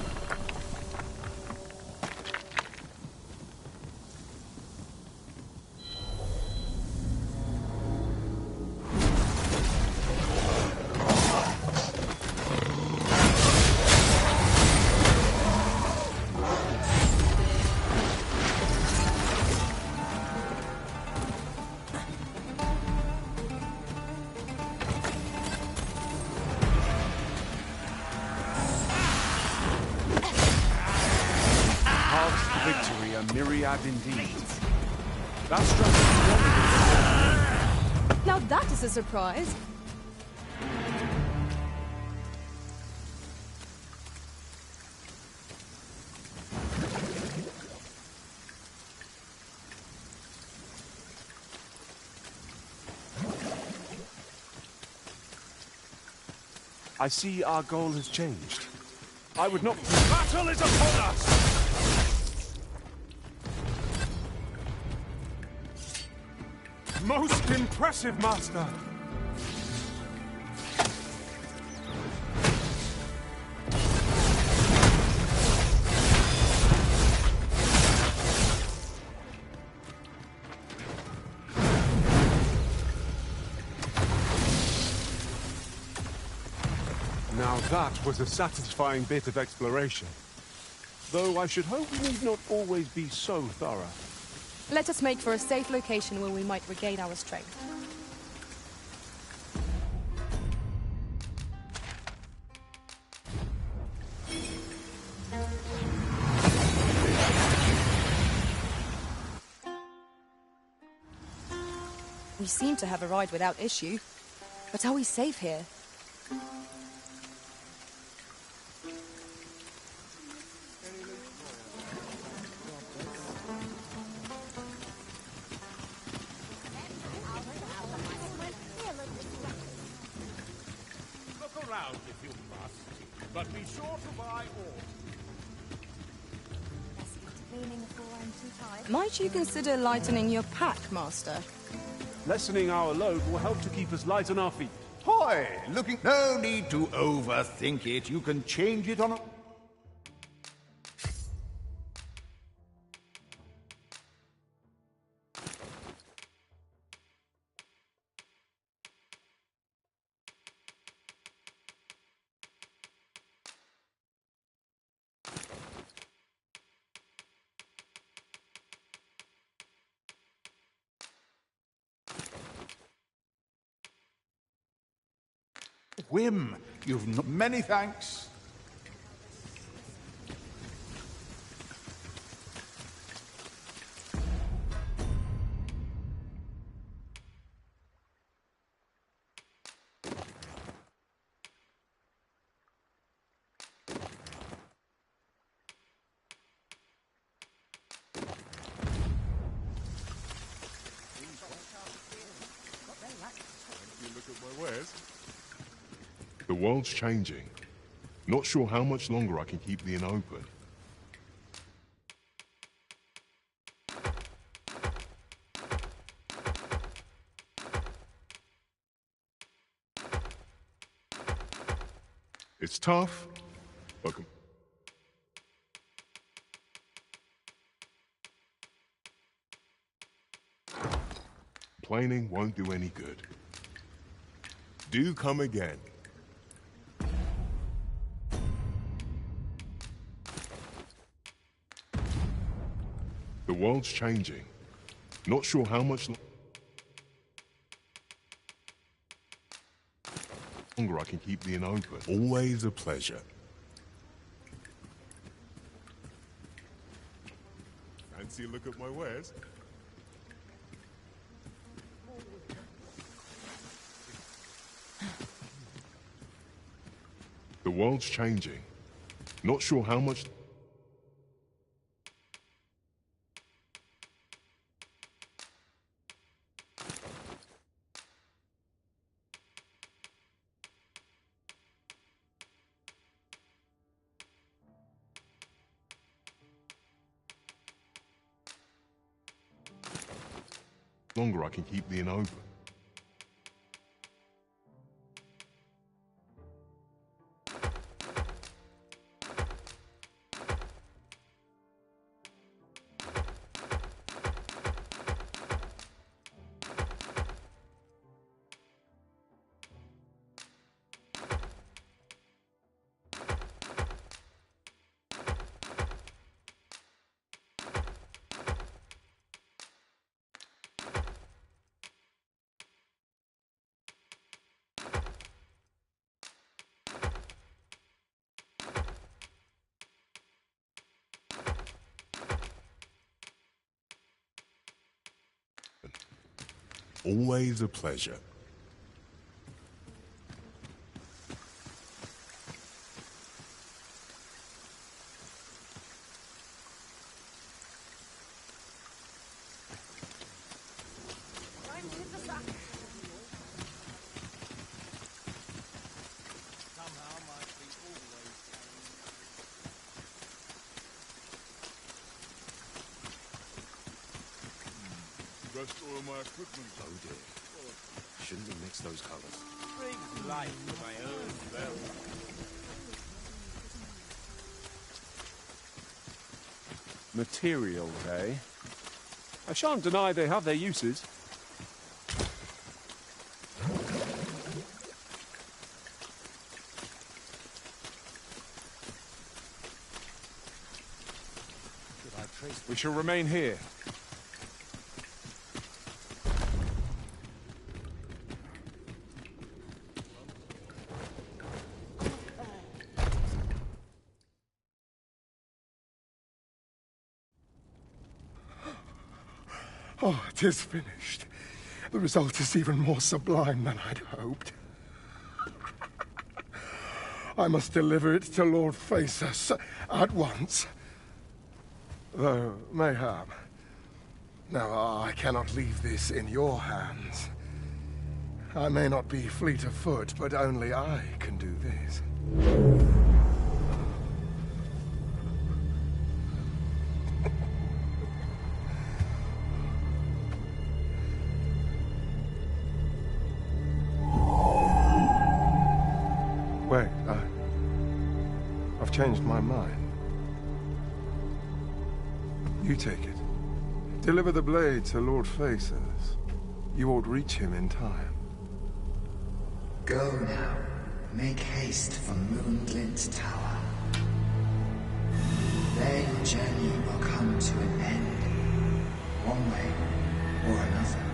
Victory, a myriad indeed. That strategy. Now that is a surprise. I see our goal has changed. I would not... Battle is upon us! Most impressive, Master! Now that was a satisfying bit of exploration. Though I should hope we need not always be so thorough. Let us make for a safe location where we might regain our strength. We seem to have arrived without issue. But are we safe here? sure to buy all. Cleaning before I'm too tired. Might you consider lightening your pack, Master? Lessening our load will help to keep us light on our feet. Hoy! Looking... No need to overthink it. You can change it on a... whim. You've not... Many thanks. You look at my wares. The world's changing. Not sure how much longer I can keep the inn open. It's tough, but... Complaining won't do any good. Do come again. The world's changing. Not sure how much longer I can keep the inn open. Always a pleasure. Fancy a look at my wares? The world's changing. Not sure how much... longer I can keep the inn open. Always a pleasure. Rust all my equipment. Oh dear. Shouldn't have mixed those colors. Brings life to my own belt. Materials, eh? I shan't deny they have their uses. We shall remain here. Oh, 'tis finished. The result is even more sublime than I'd hoped. I must deliver it to Lord Phaesus at once. Though, mayhap... Now, I cannot leave this in your hands. I may not be fleet of foot, but only I can do this. changed my mind. You take it. Deliver the blade to Lord Faces. You ought reach him in time. Go now. Make haste for Moonglint Tower. There your journey will come to an end, one way or another.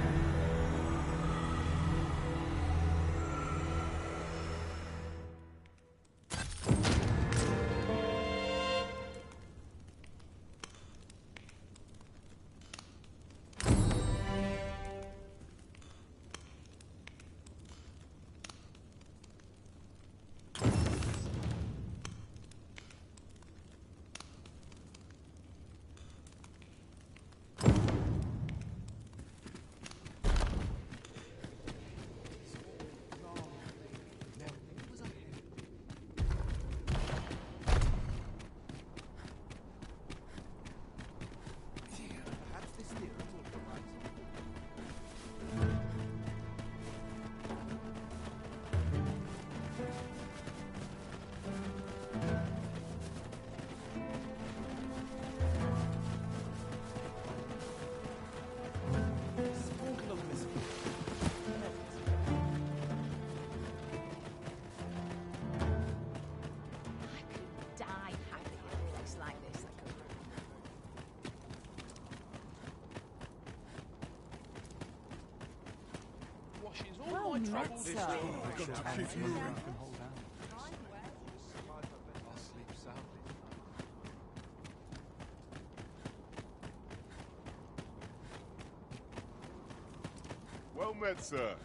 Well met, sir.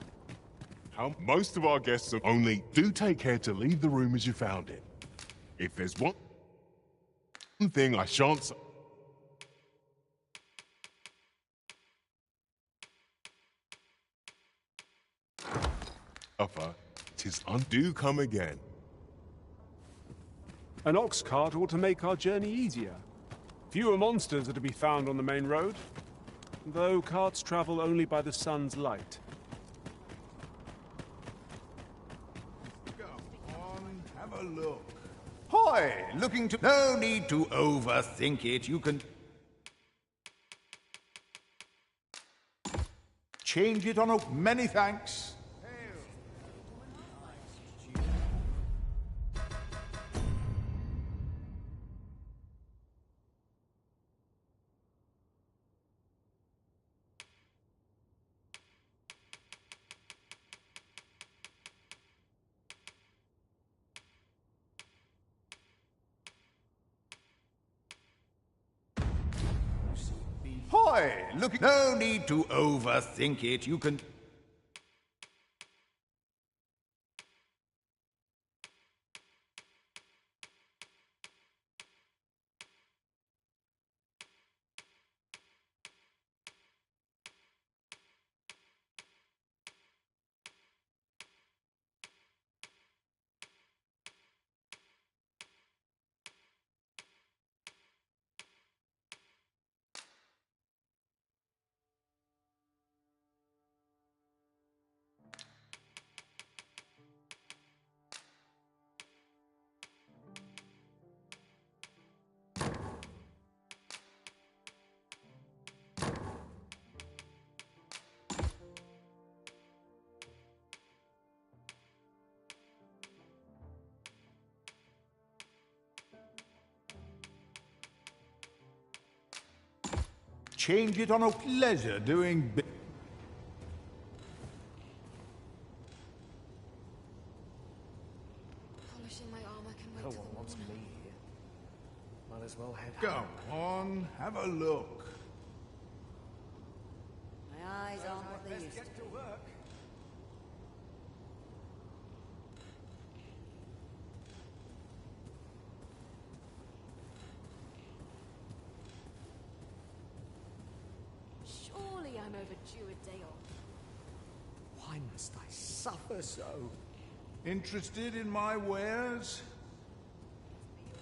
How most of our guests are only do take care to leave the room as you found it. If there's one thing I shan't suffer, 'tis undo come again. An ox cart ought to make our journey easier. Fewer monsters are to be found on the main road, though carts travel only by the sun's light. Go on, have a look. Hoy! Looking to... No need to overthink it. You can... change it on a... Many thanks. Hoy! Look, no need to overthink it. You can... change it on a pleasure doing... Polishing my armor can wait No till one the wants me morning. here. Might as well head Go on, have a look. My eyes aren't what they used to be. Surely I'm overdue a day off. Why must I suffer so? Interested in my wares?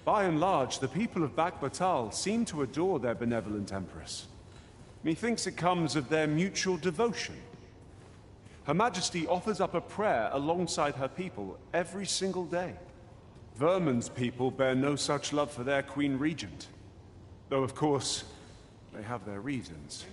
By and large, the people of Batal seem to adore their benevolent empress. Methinks it comes of their mutual devotion. Her Majesty offers up a prayer alongside her people every single day. Vermin's people bear no such love for their Queen Regent. Though, of course, they have their reasons.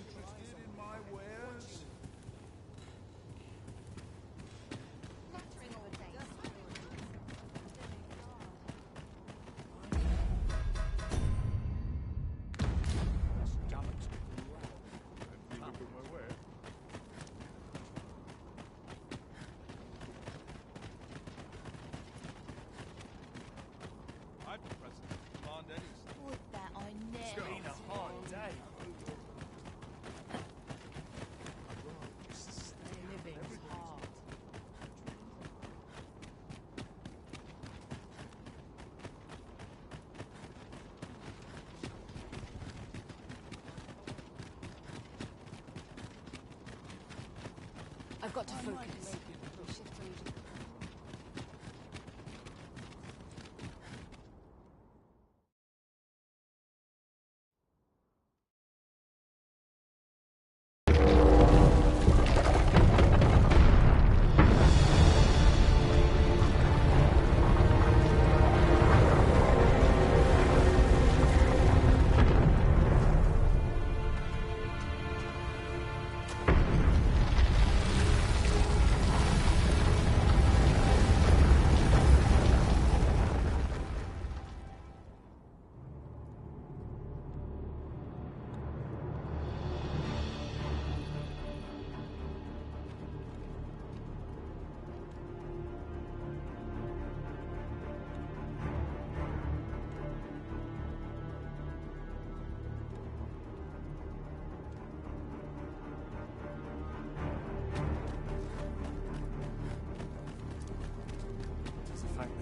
I've got to focus.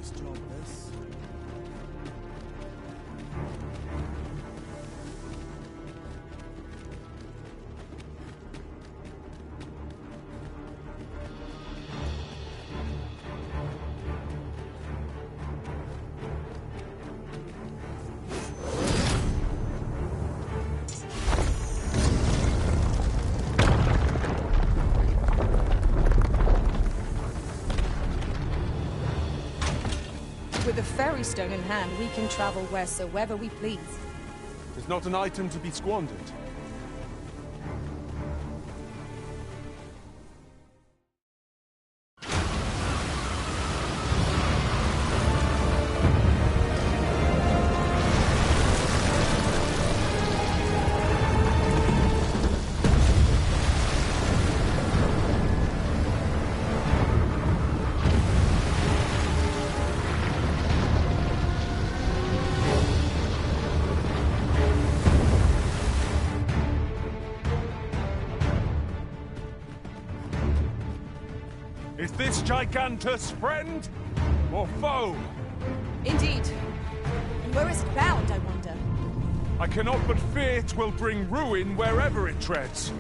Job, this. With a ferry stone in hand, we can travel wheresoever we please. It's not an item to be squandered. Is this Gigantus friend or foe? Indeed. And where is it bound, I wonder? I cannot but fear 'twill bring ruin wherever it treads.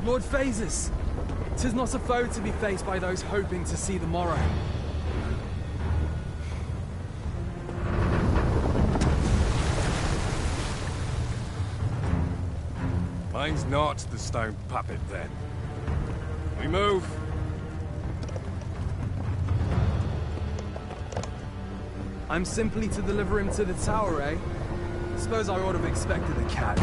Lord Phases! 'Tis not a foe to be faced by those hoping to see the morrow. Mine's not the stone puppet, then. We move. I'm simply to deliver him to the tower, eh? Suppose I ought to have expected a catch.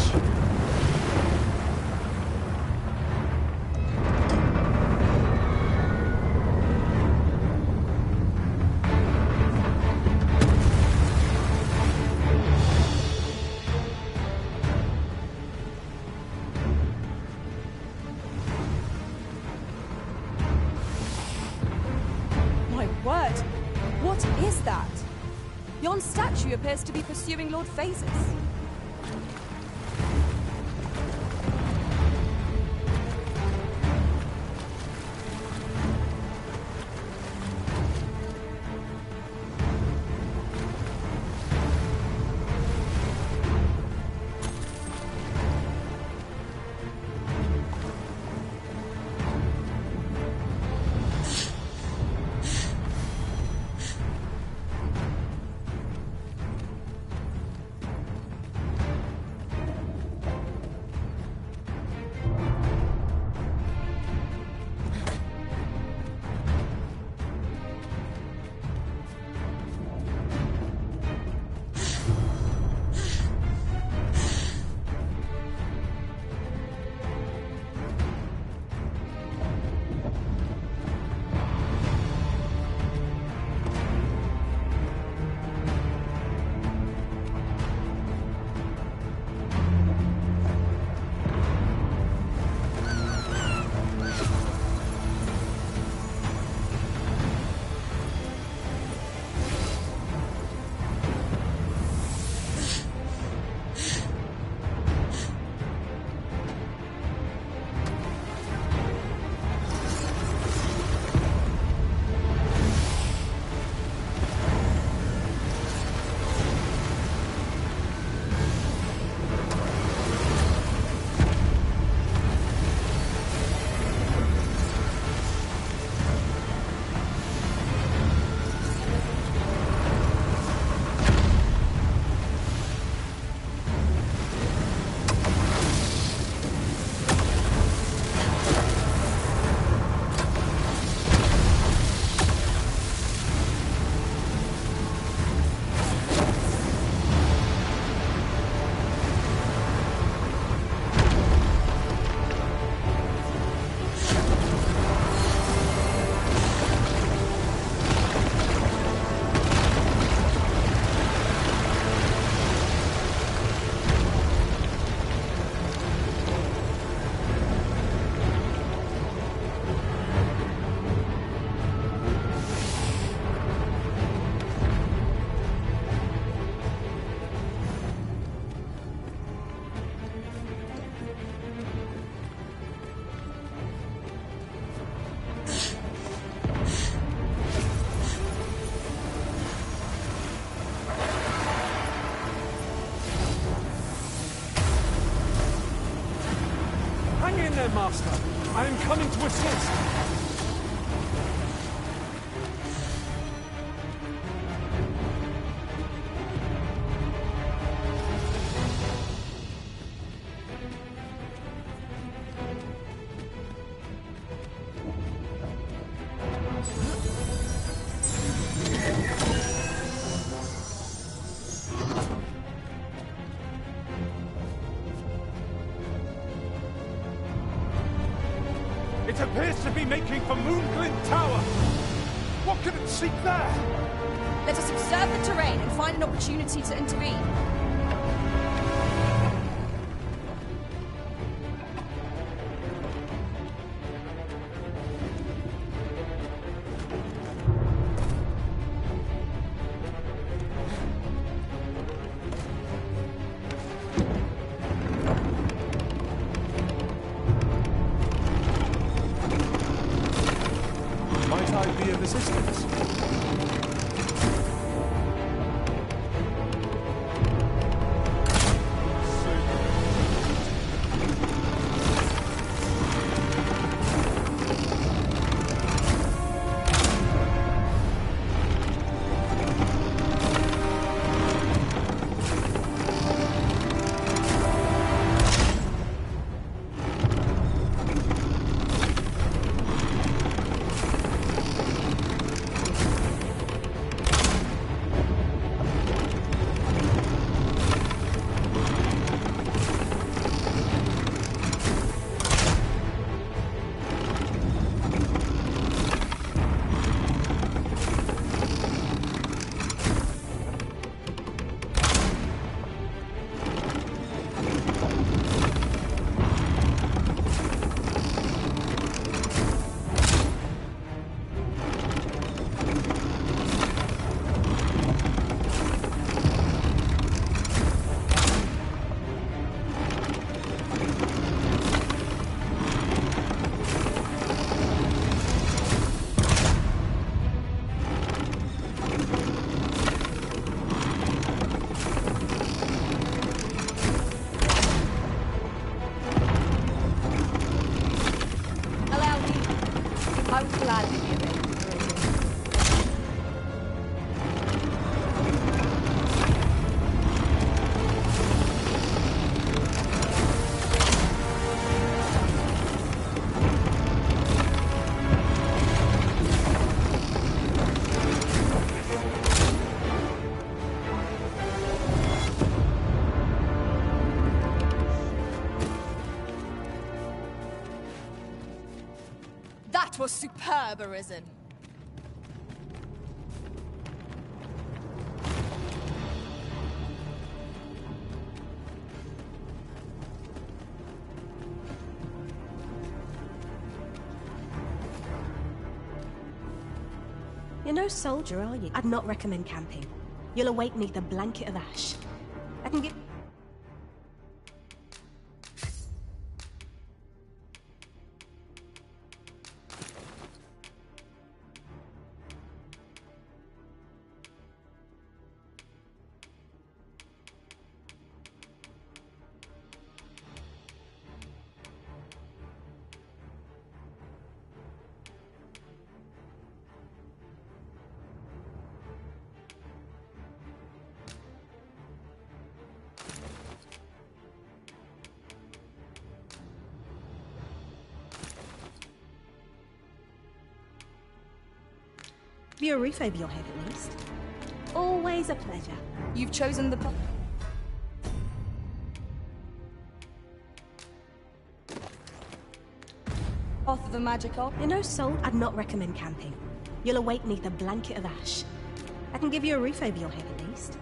My word! What is that? Yon statue appears to be pursuing Lord Phases. Master. I am coming to assist. It appears to be making for Moonglint Tower. What can it seek there? Let us observe the terrain and find an opportunity to intervene. Might I be of assistance? That was superb, Arisen. You're no soldier, are you? I'd not recommend camping. You'll awake neath a blanket of ash. I can get... Have you a roof over your head, at least? Always a pleasure. You've chosen the... path of the magical. You're no soul. I'd not recommend camping. You'll awake neath a blanket of ash. I can give you a roof over your head, at least.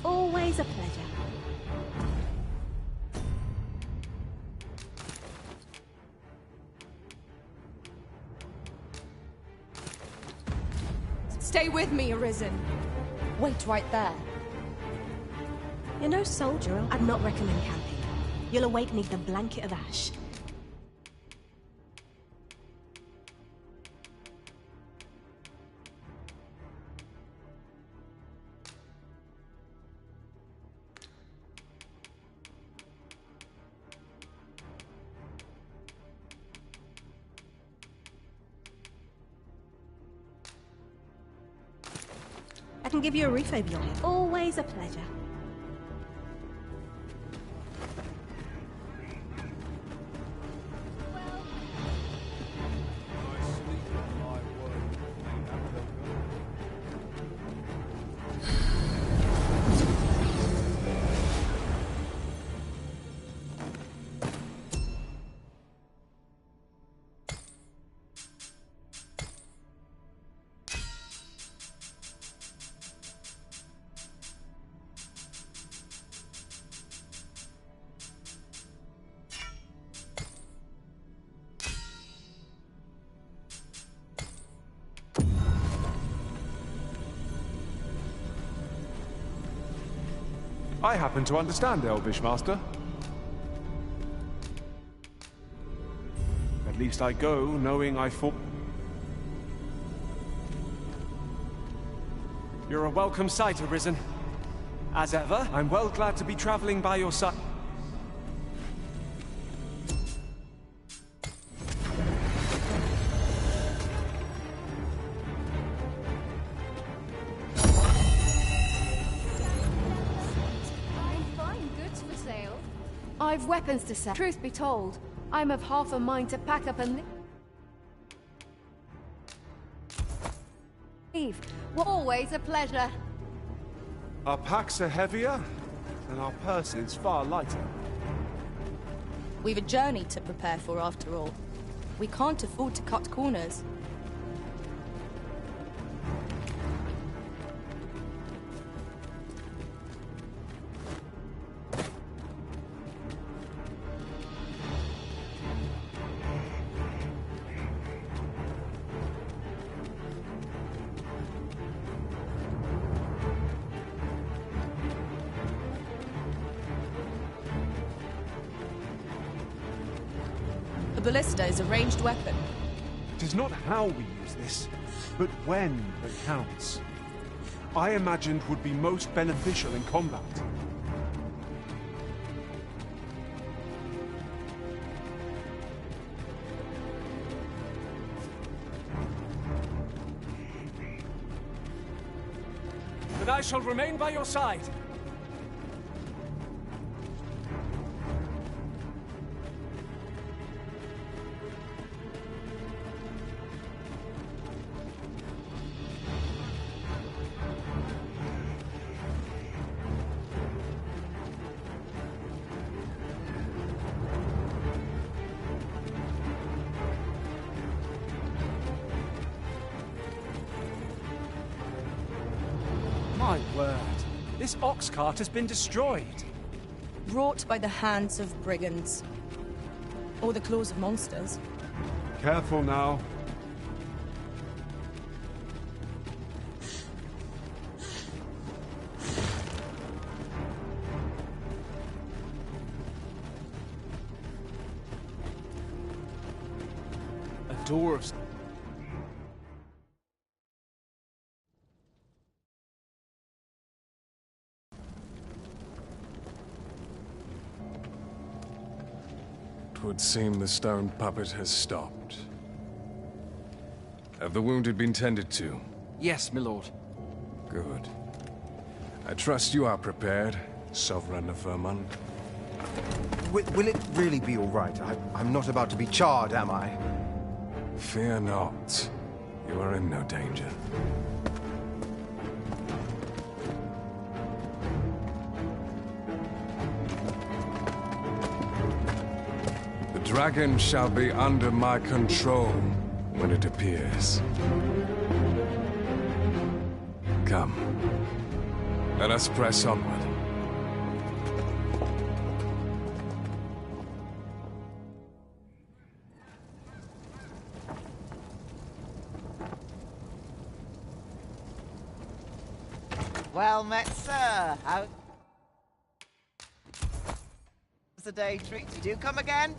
Always a pleasure. Stay with me, Arisen. Wait right there. You're no soldier. I'd not recommend camping. You'll awake neath a blanket of ash. I can give you a roof over your head. Always a pleasure. I happen to understand Elvish, Master. At least I go knowing I fought... You're a welcome sight, Arisen. As ever, I'm well glad to be traveling by your side. I've weapons to sell. Truth be told, I'm of half a mind to pack up and leave. Always a pleasure. Our packs are heavier, and our purses far lighter. We've a journey to prepare for after all. We can't afford to cut corners. The ballista is a ranged weapon. It is not how we use this, but when that counts. I imagined would be most beneficial in combat. But I shall remain by your side. My word, this ox cart has been destroyed. Wrought by the hands of brigands. Or the claws of monsters. Careful now. A door of... It would seem the stone puppet has stopped. Have the wounded been tended to? Yes, my lord. Good. I trust you are prepared, Sovereign of Vermund. Will it really be all right? I'm not about to be charred, am I? Fear not. You are in no danger. The dragon shall be under my control when it appears. Come. Let us press onward. Well met, sir. How's the day treated you? Come again?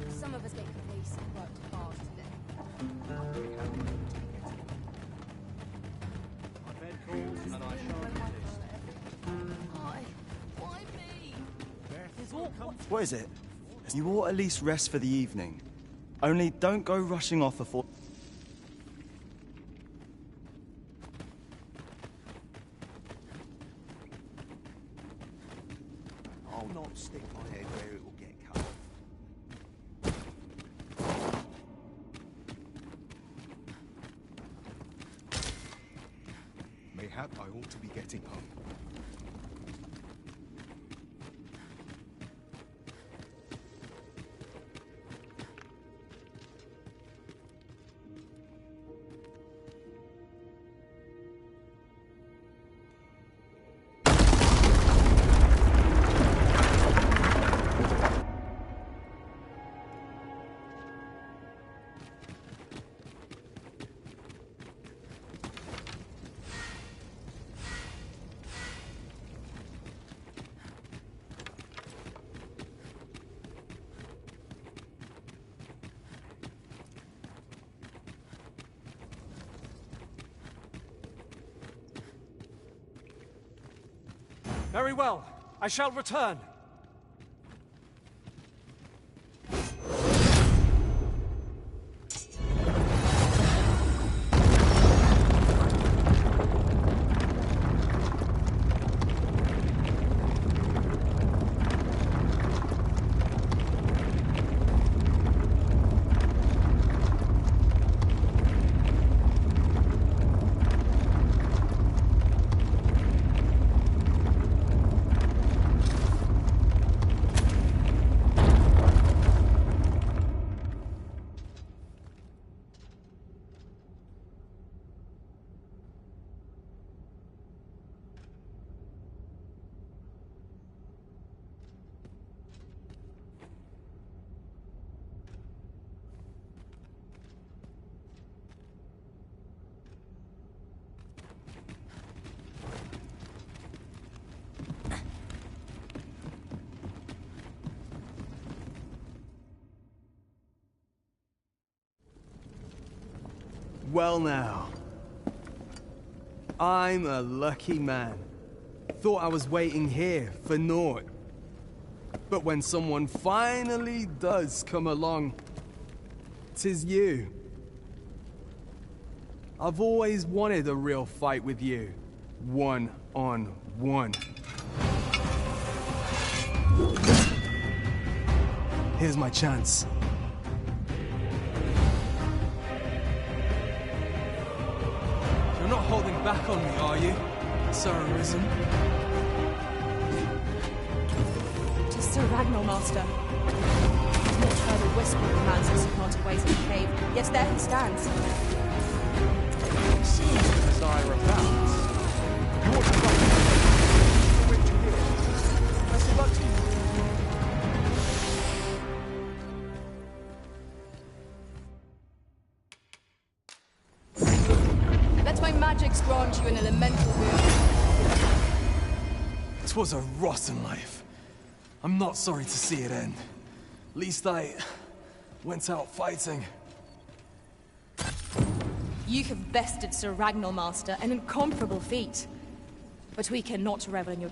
Some of us make the police worked hard today. What is it? You ought at least rest for the evening. Only don't go rushing off before... I'll not stick my head where it will get cut. Mayhap I ought to be getting home. Very well. I shall return. Well now. I'm a lucky man. Thought I was waiting here for naught. But when someone finally does come along, 'tis you. I've always wanted a real fight with you. One-on-one. Here's my chance. You're not holding back on me, are you, Sir Arisen? To Sir Ragnar, Master. He's not heard a whisper of the man's disappointed ways in the cave, yet there he stands. Seems to desire a balance. You ought to fight the witch here. Best of luck to you. Let my magics grant you an elemental boon. Twas a rotten life. I'm not sorry to see it end. Least I went out fighting. You have bested Sir Ragnar, Master, an incomparable feat. But we cannot revel in your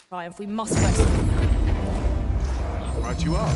triumph. We must rest. Right you are.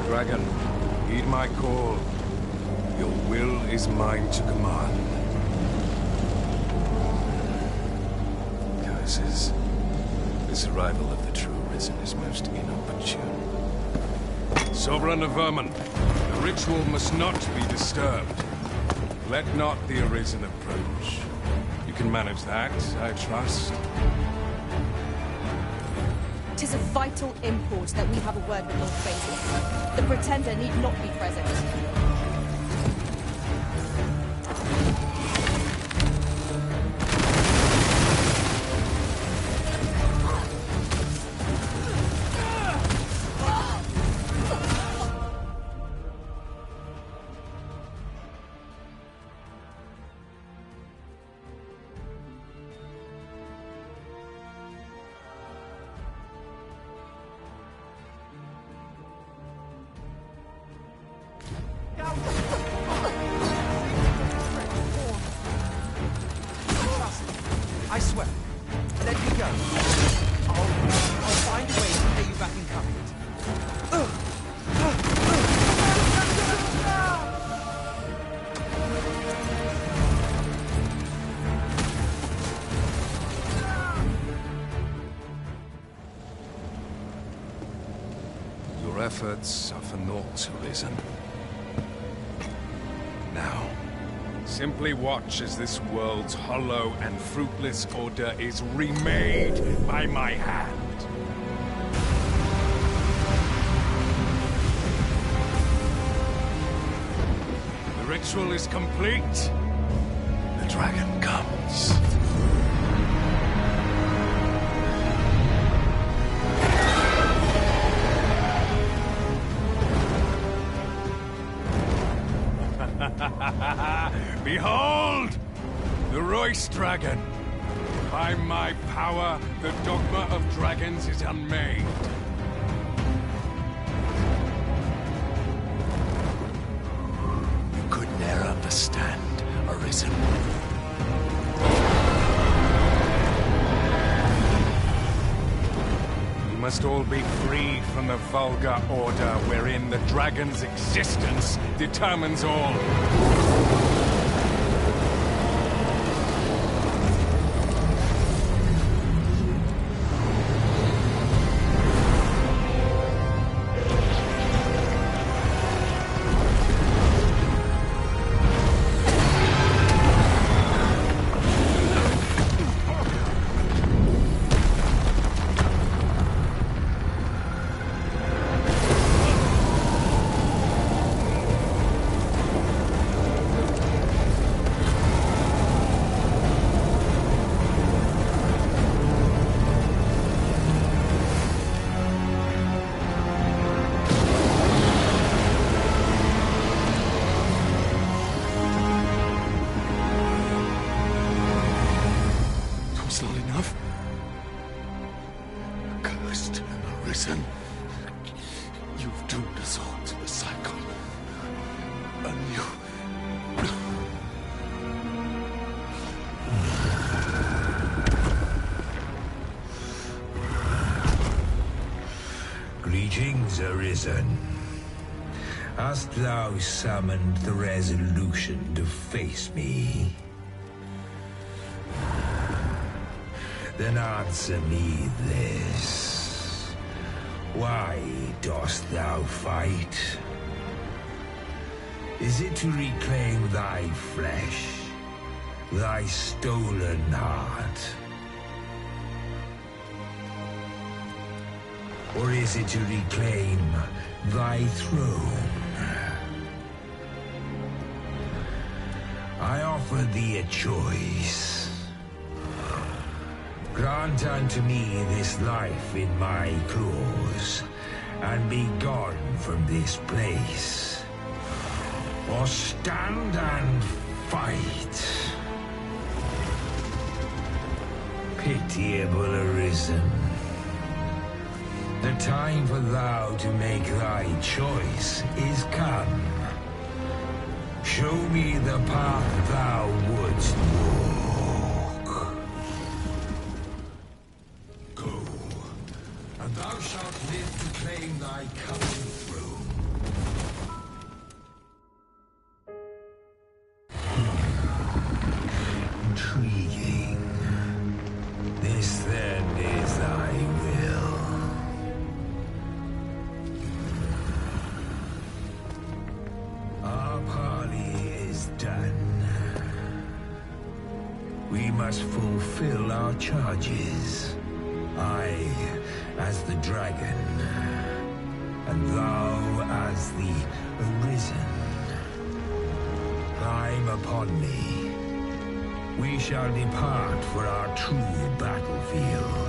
Dragon, heed my call. Your will is mine to command. Curses. This arrival of the true Arisen is most inopportune. Sovereign of Vermin, the ritual must not be disturbed. Let not the Arisen approach. You can manage that, I trust. It is of vital import that we have a word with Lord Faces. The Pretender need not be present. I swear. Let me go. I'll find a way to pay you back in kind. Your efforts are for naught, Arisen. Now, Simply watch as this world's hollow and fruitless order is remade by my hand. The ritual is complete. The dragon comes. Behold! The Royce Dragon! By my power, the dogma of dragons is unmade. You could ne'er understand, Arisen. We must all be freed from the vulgar order wherein the dragon's existence determines all. You've doomed us all to the cycle. Anew. Greetings, Arisen. Hast thou summoned the resolution to face me? Then answer me this. Why dost thou fight? Is it to reclaim thy flesh, thy stolen heart? Or is it to reclaim thy throne? I offer thee a choice. Grant unto me this life in my claws, and be gone from this place. Or stand and fight. Pitiable Arisen. The time for thou to make thy choice is come. Show me the path thou wouldst walk. Go, and thou shalt live to claim thy coming throne. Intriguing. This then is thy will. Our parley is done. We must fulfill our charges. I as the dragon, and thou as the Arisen. Climb upon me. We shall depart for our true battlefield.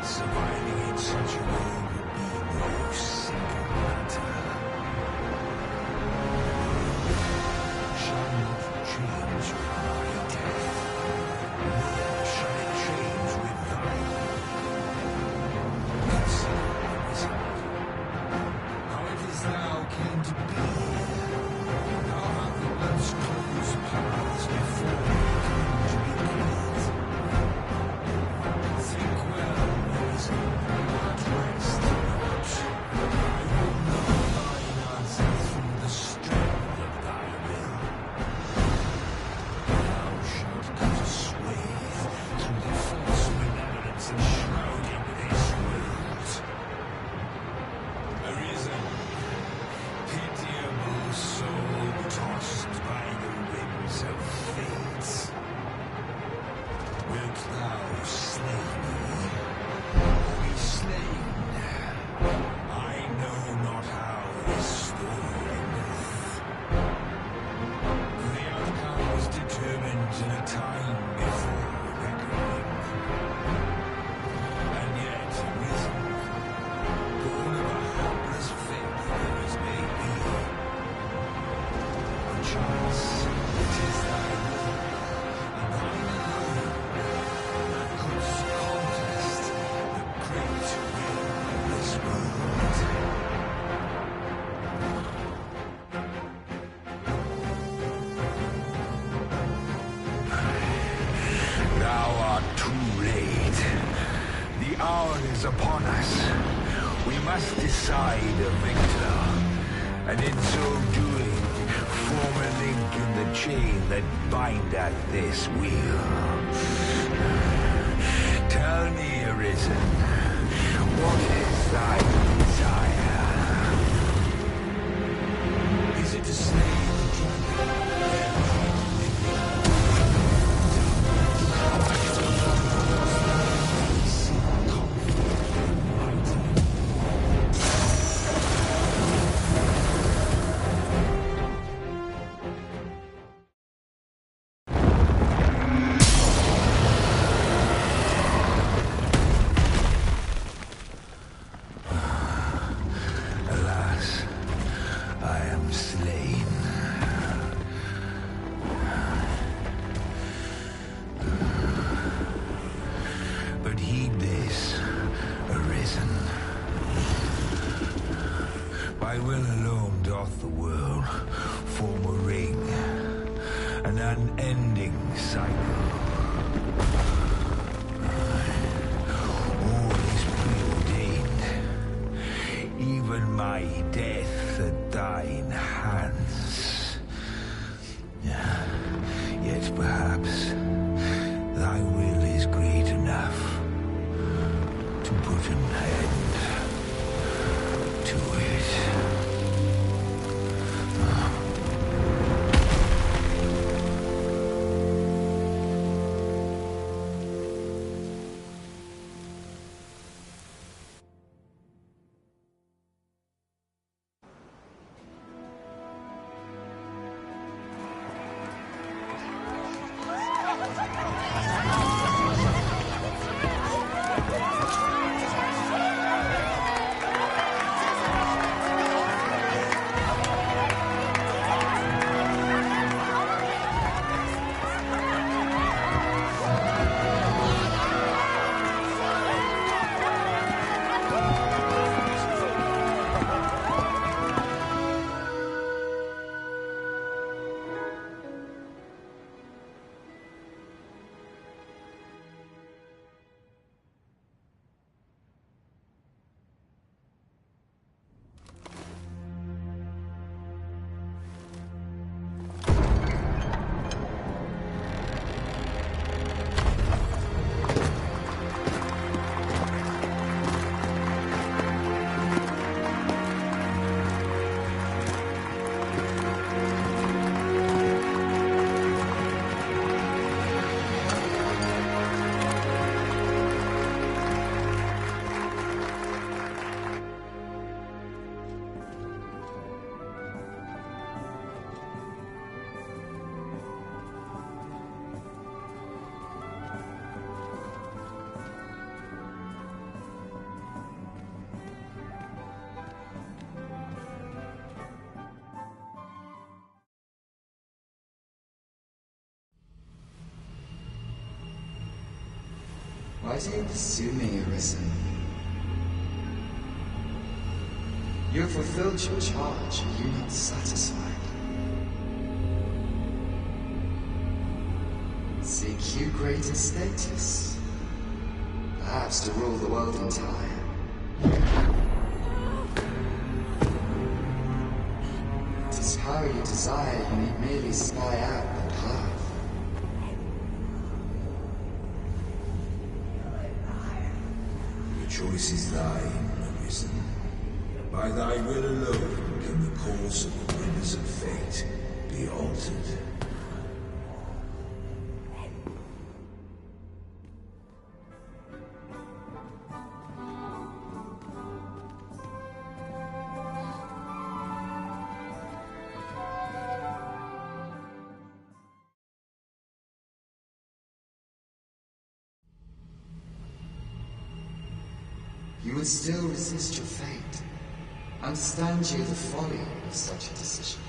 Surviving in such a world would be no thou slay me, be slain? I know not how this story endeth. The outcome was determined in a time before reckoning. And yet, arisen, born of a helpless faith there is made me. Perchance, it is thy will, and thine alone, that couldst contest the great will of this world. Thou art too late. The hour is upon us. We must decide a victor, and in so doing, form a link in the chain that bindeth this wheel. Tell me, Arisen, what is thy desire? Is it to slay the dragon? Alas, I am slain. But heed this, Arisen. By will alone doth the world form a ring, an unending cycle. All is preordained, even my death at thine hands. Yet perhaps thy will is great enough to put an end to it. Why do you pursue me, Arisen? You have fulfilled your charge, are you not satisfied? Seek you greater status? Perhaps to rule the world entire? It is power you desire, you need merely spy out the path. The choice is thine, Arisen. By thy will alone can the course of the rivers of fate be altered. you would still resist your fate. Understand you the folly of such a decision.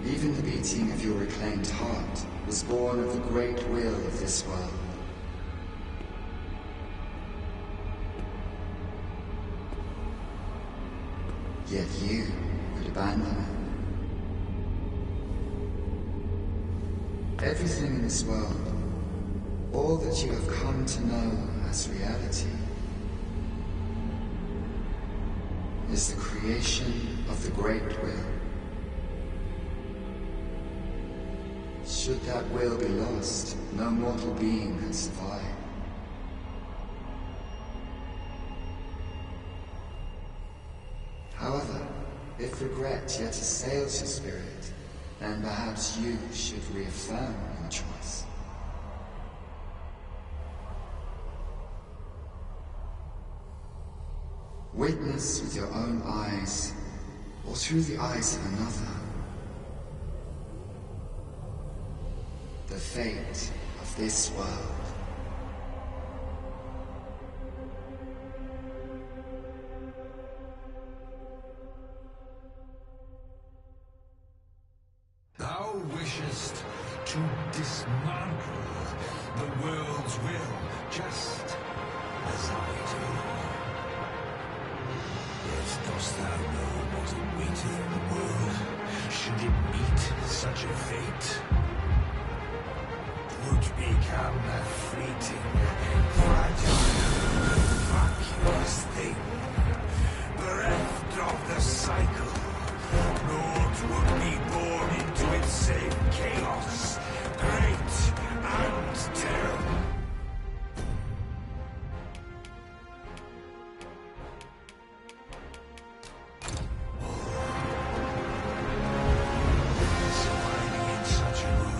Even the beating of your reclaimed heart was born of the great will of this world. Yet you would abandon it. Everything in this world, all that you have come to know as reality, is the creation of the great will. Should that will be lost, no mortal being can survive. However, if regret yet assails your spirit, then perhaps you should reaffirm your choice. Witness with your own eyes, or through the eyes of another, the fate of this world. Thou wishest to dismantle the world's will, just as I do. Yet dost thou know what awaited the world, should it meet such a fate? 'Twould become a fleeting, fragile, vacuous thing, bereft of the cycle. Naught would be born into its same chaos, great and terrible. Surviving in such a world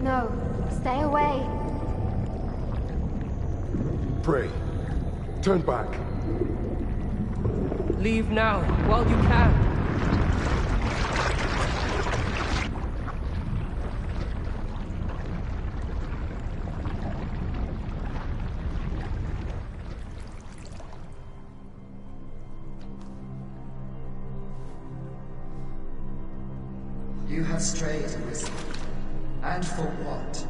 No, stay away. Pray. Turn back. Leave now, while you can. You have strayed, Arisen. And for what?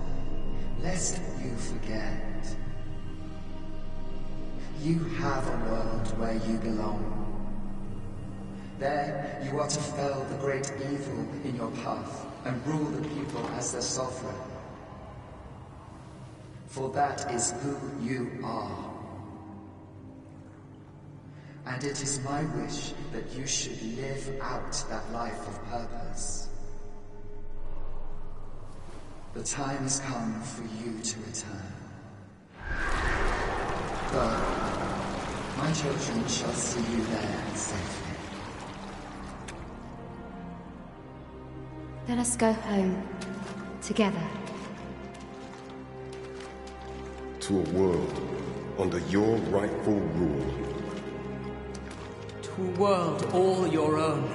Lest you forget. You have a world where you belong. There, you are to fell the great evil in your path and rule the people as their sovereign. For that is who you are. And it is my wish that you should live out that life of purpose. The time has come for you to return. Go. My children shall see you there safely. Let us go home. Together. To a world under your rightful rule. To a world all your own.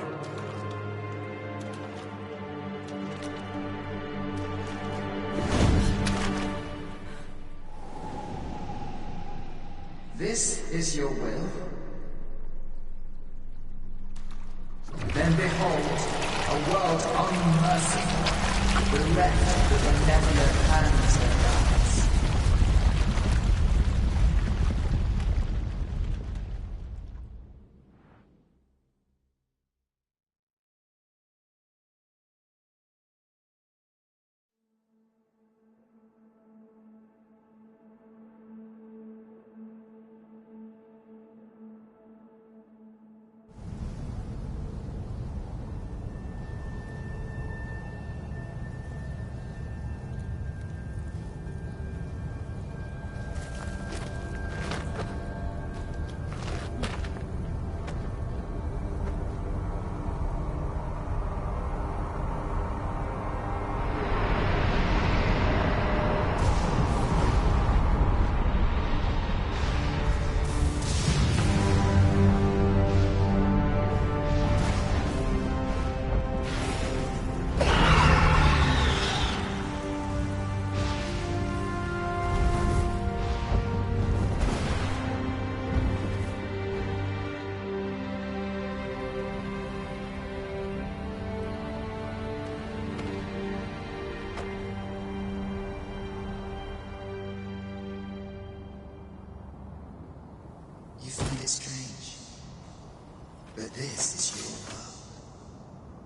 This is your will? Then behold, a world unmerciful, bereft the benevolent hands of gods. You find it strange. But this is your world.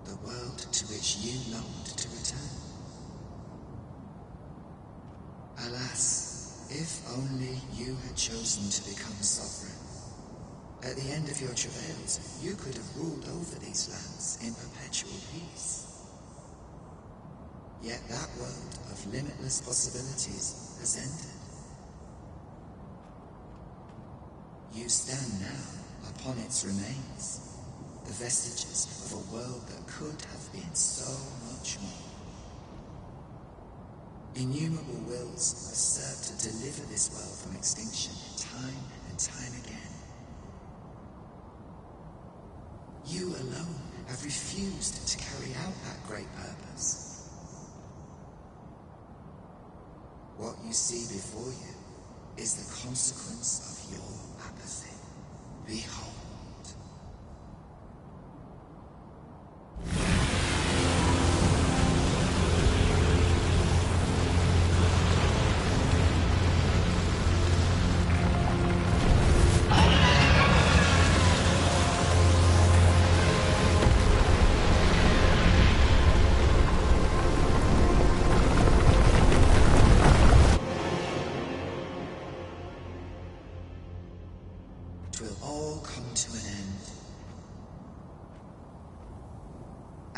The world to which you longed to return. Alas, if only you had chosen to become sovereign. At the end of your travails, you could have ruled over these lands in perpetual peace. Yet that world of limitless possibilities has ended. You stand now upon its remains, the vestiges of a world that could have been so much more. Innumerable wills have served to deliver this world from extinction time and time again. You alone have refused to carry out that great purpose. What you see before you is the consequence of your apathy. Behold.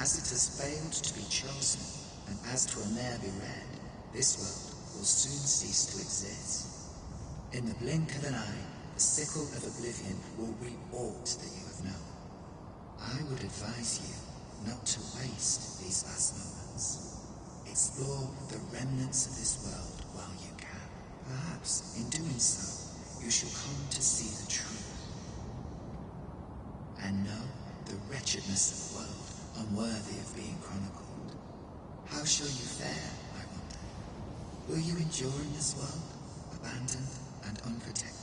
As it has failed to be chosen, and as 'twill ne'er be read, this world will soon cease to exist. In the blink of an eye, the sickle of oblivion will reap aught that you have known. I would advise you not to waste these last moments. Explore the remnants of this world while you can. Perhaps, in doing so, you shall come to see the truth. And know the wretchedness of a world unworthy of being chronicled. How shall you fare, I wonder? Will you endure in this world, abandoned and unprotected?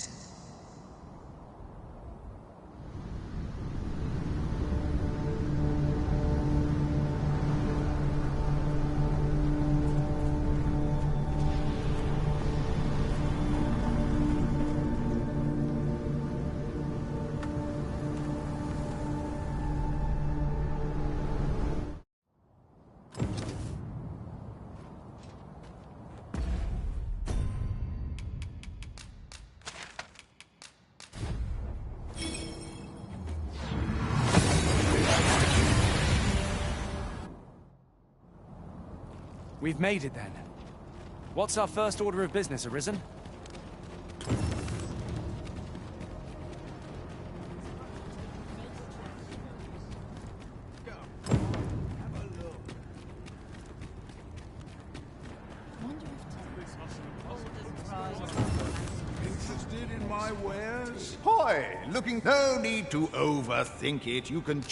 We've made it then. What's our first order of business, Arisen? Interested in my wares? Hoy! Looking... No need to overthink it. You can...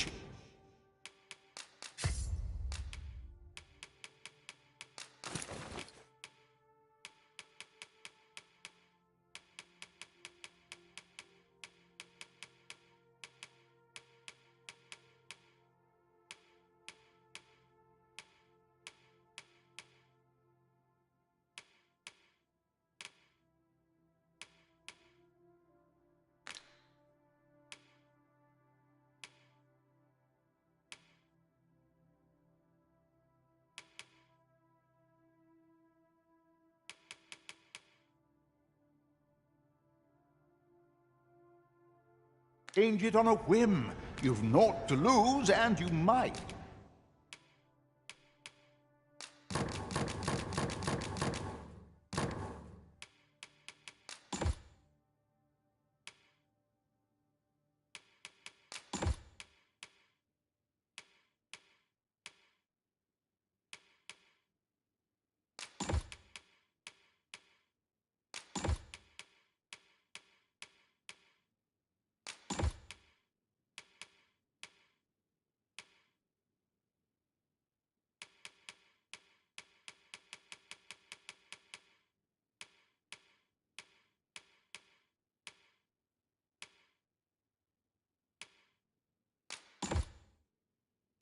Change it on a whim. You've naught to lose, and you might.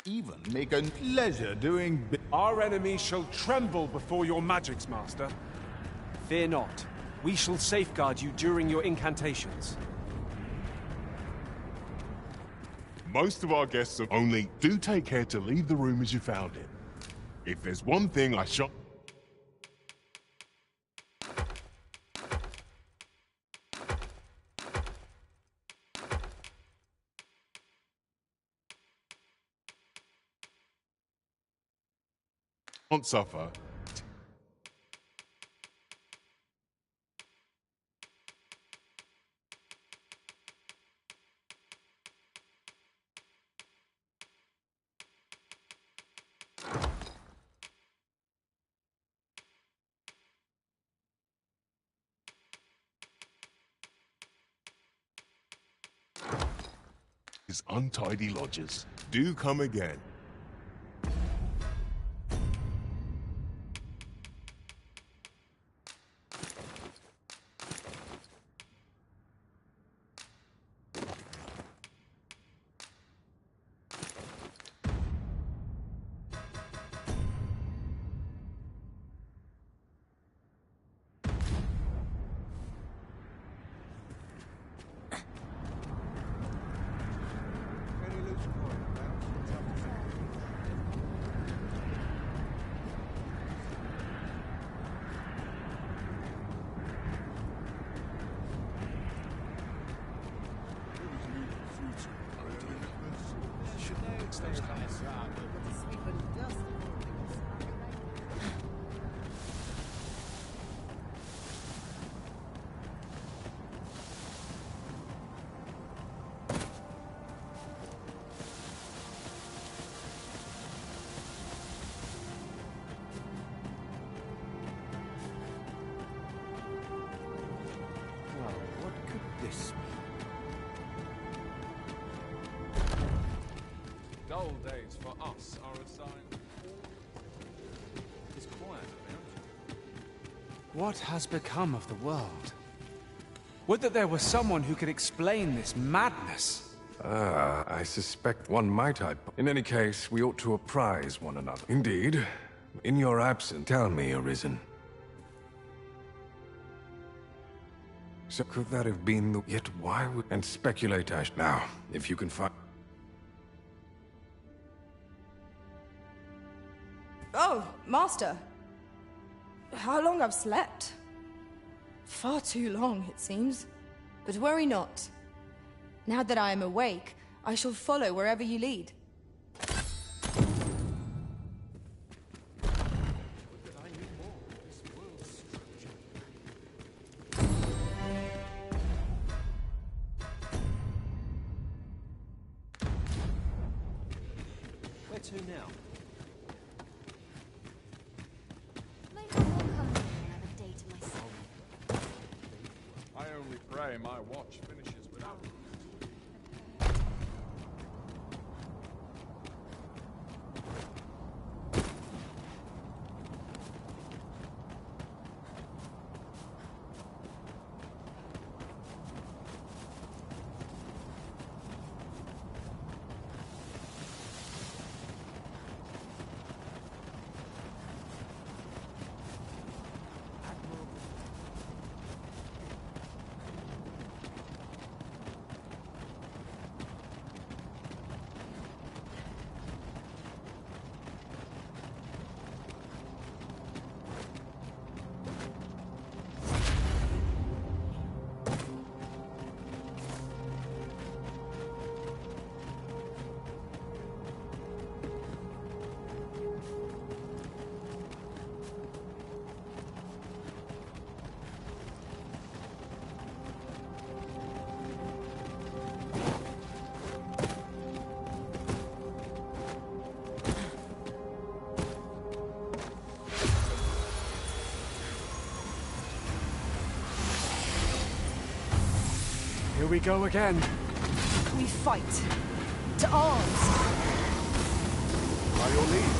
Even make a pleasure doing... Our enemies shall tremble before your magics, Master. Fear not. We shall safeguard you during your incantations. Most of our guests are only do take care to leave the room as you found it. If there's one thing I shot... Won't suffer. His untidy lodgers. Do come again. Dull days for us are a sign. It's quiet around. What has become of the world? Would that there was someone who could explain this madness. I suspect one might. In any case, we ought to apprise one another. Indeed. In your absence, tell me, Arisen. So could that have been the... Yet why would... And speculate, Ash. Now, if you can find... Oh, Master. How long I've slept? Far too long, it seems. But worry not. Now that I am awake, I shall follow wherever you lead. Where to now? I only pray my watch finishes without... Here we go again. We fight. To arms. By your leave.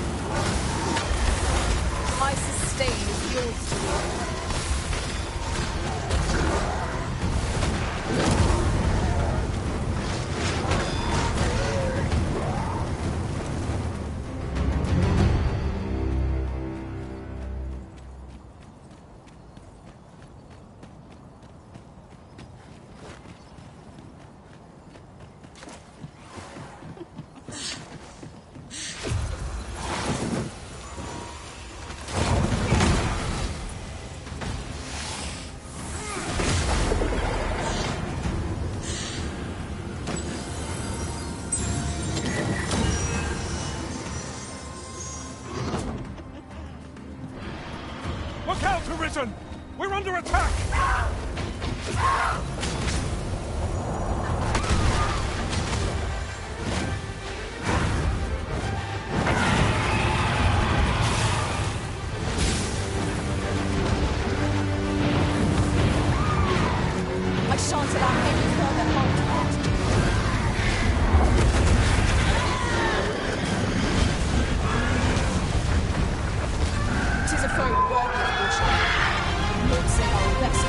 My sustain is yours to wield. Arisen! We're under attack! I shan't allow any further contact. It is a foe worthy of your shadow. Lord say our best.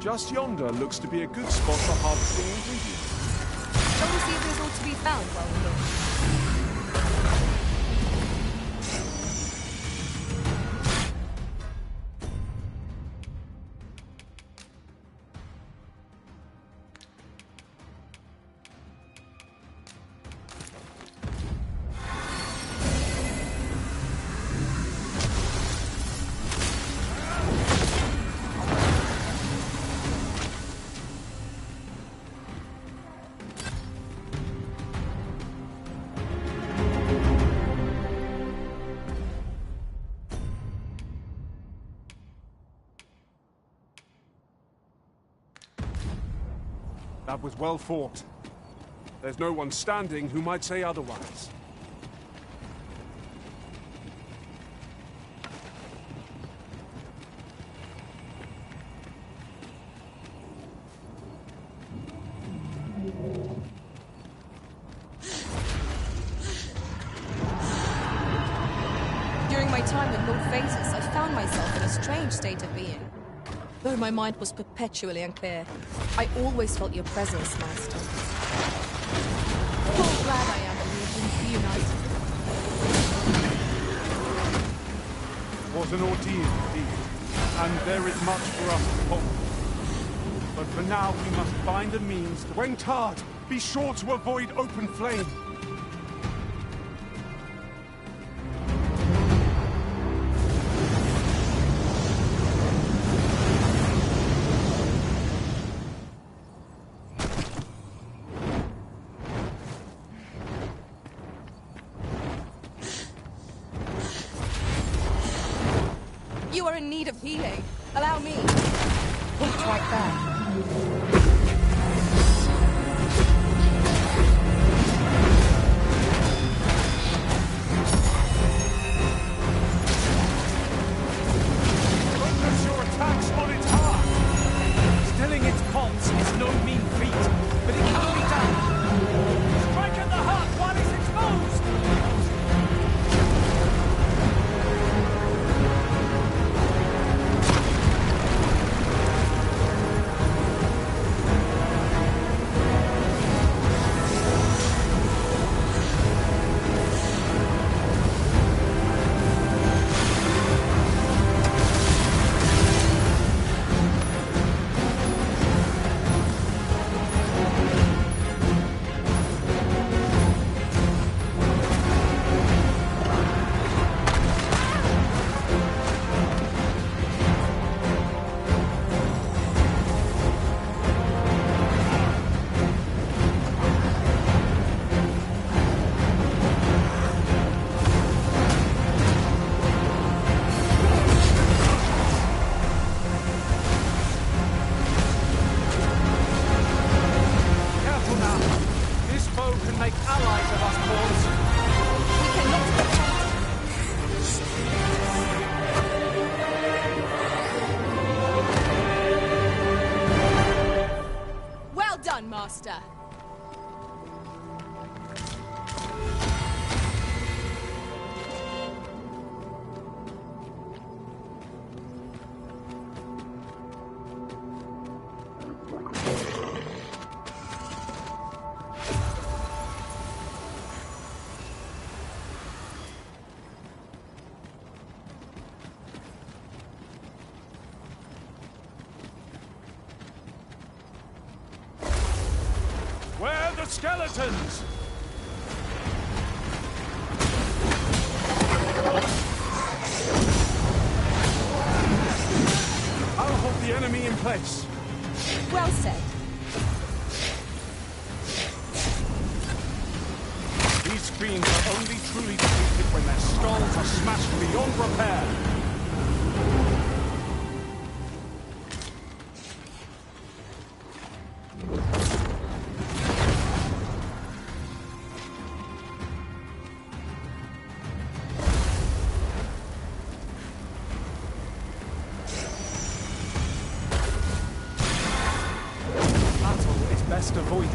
Just yonder looks to be a good spot for harvesting ingredients. Shall we see if there's all to be found while we look? That was well fought. There's no one standing who might say otherwise. During my time with Lord Phaesus, I found myself in a strange state of being. Though my mind was perpetually unclear, I always felt your presence, Master. How glad I am that we have been reunited. It was an ordeal indeed, and there is much for us to hope. But for now, we must find a means to... When tarred, be sure to avoid open flame. You are in need of healing. Allow me. Wait right there. Focus your attacks on its heart! Stilling its pulse is no mean feat, but it can be done. Strike at the heart while it's exposed! Master. Where are the skeletons? I'll hold the enemy in place. Well said. These fiends are only truly defeated when their skulls are smashed beyond repair. Best avoided.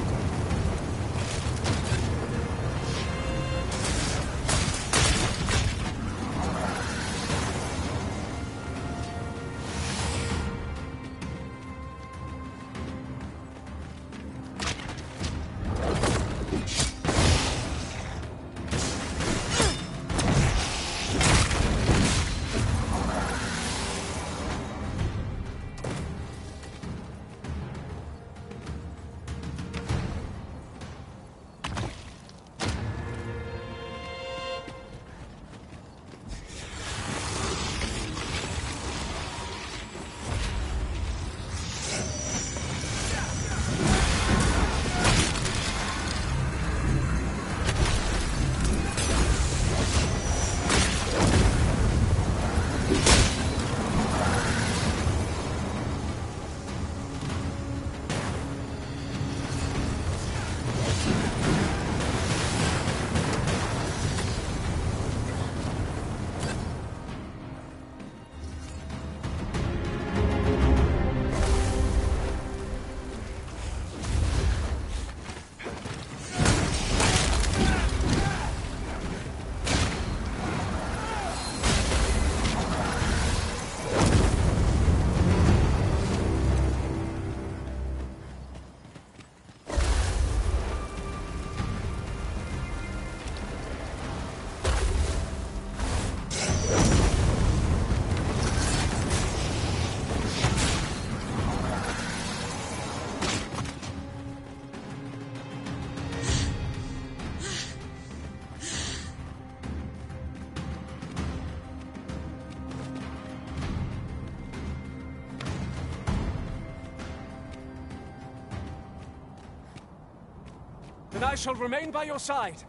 Then I shall remain by your side.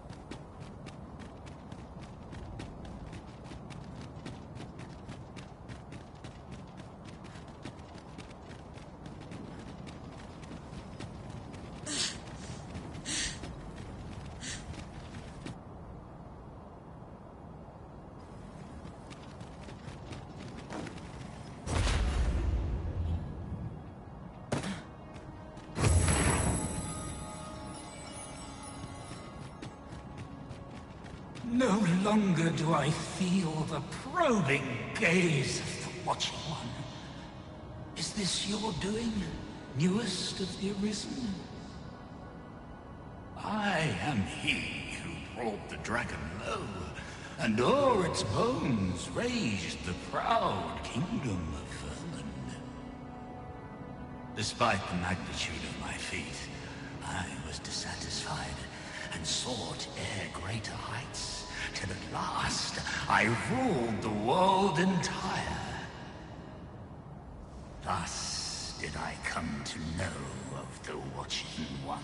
No longer do I feel the probing gaze of the Watching One. Is this your doing, newest of the Arisen? I am he who brought the dragon low, and o'er its bones raised the proud kingdom of vermin. Despite the magnitude of my feat, I was dissatisfied and sought e'er greater heights. Till at last, I ruled the world entire. Thus did I come to know of the Watching One.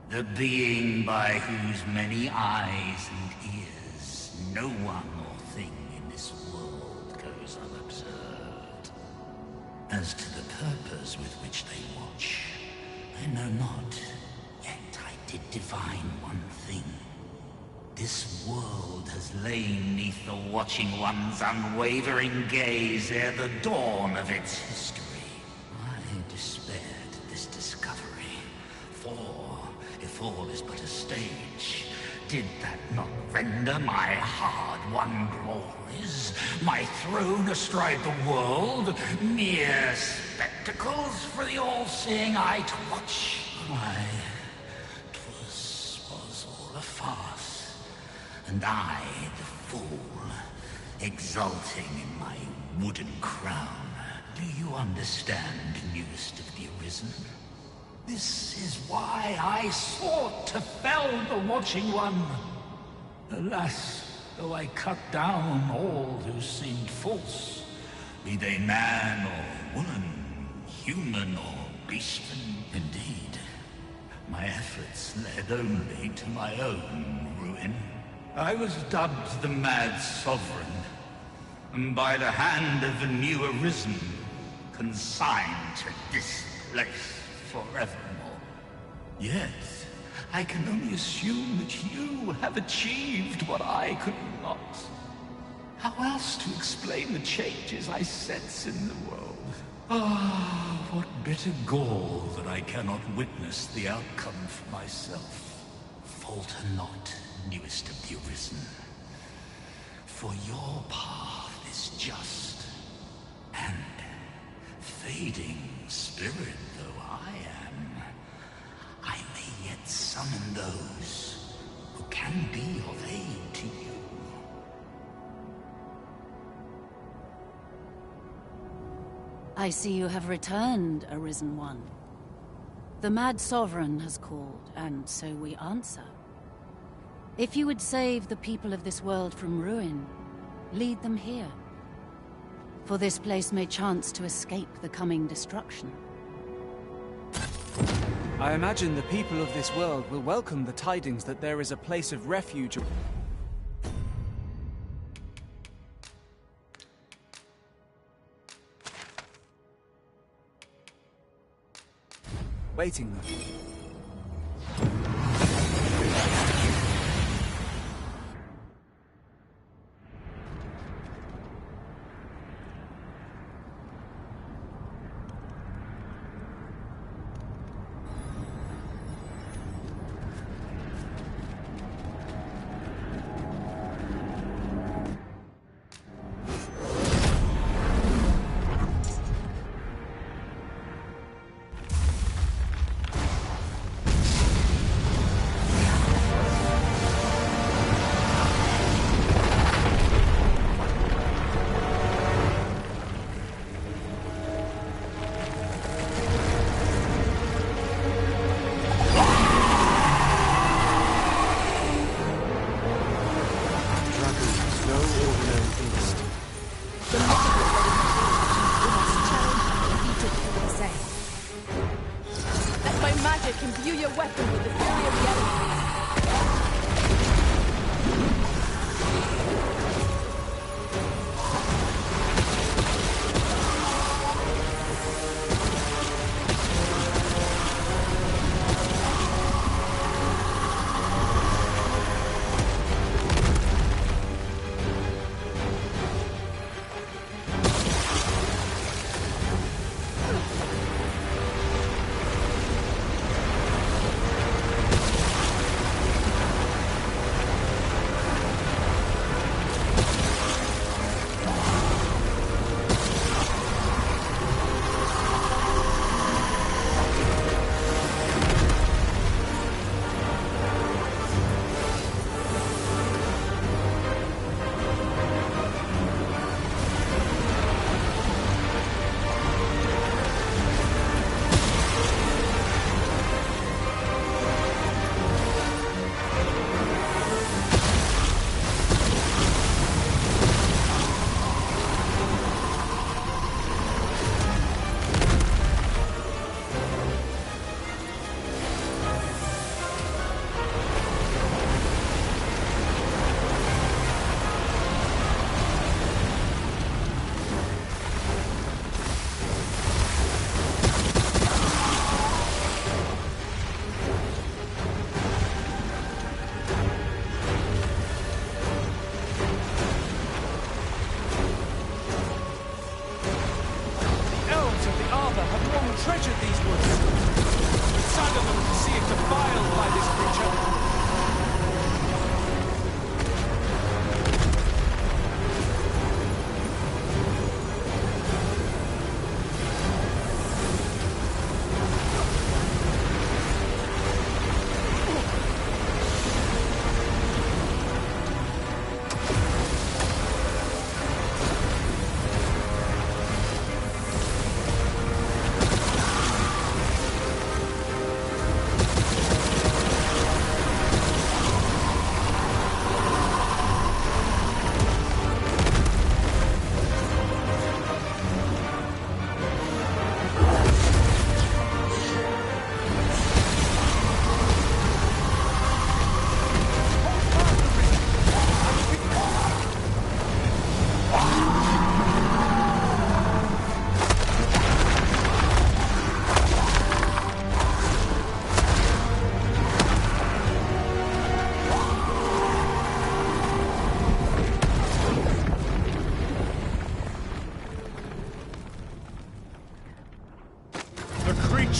The being by whose many eyes and ears no one or thing in this world goes unobserved. As to the purpose with which they watch, I know not. Did divine one thing. This world has lain neath the Watching One's unwavering gaze ere the dawn of its history. I despaired at this discovery, for if all is but a stage, did that not render my hard-won glories, my throne astride the world, mere spectacles for the all-seeing eye to watch? Why, farce, and I, the fool, exulting in my wooden crown. Do you understand, newest of the Arisen? This is why I sought to fell the Watching One. Alas, though I cut down all who seemed false, be they man or woman, human or beastman. Indeed, my efforts led only to my own ruin. I was dubbed the Mad Sovereign, and by the hand of the new arisen, consigned to this place forevermore. Yet, I can only assume that you have achieved what I could not. How else to explain the changes I sense in the world? Ah, what bitter gall that I cannot witness the outcome for myself. Falter not, newest of the arisen. For your path is just, and fading spirit though I am, I may yet summon those who can be of aid to you. I see you have returned, Arisen One. The Mad Sovereign has called, and so we answer. If you would save the people of this world from ruin, lead them here. For this place may chance to escape the coming destruction. I imagine the people of this world will welcome the tidings that there is a place of refuge. Waiting them.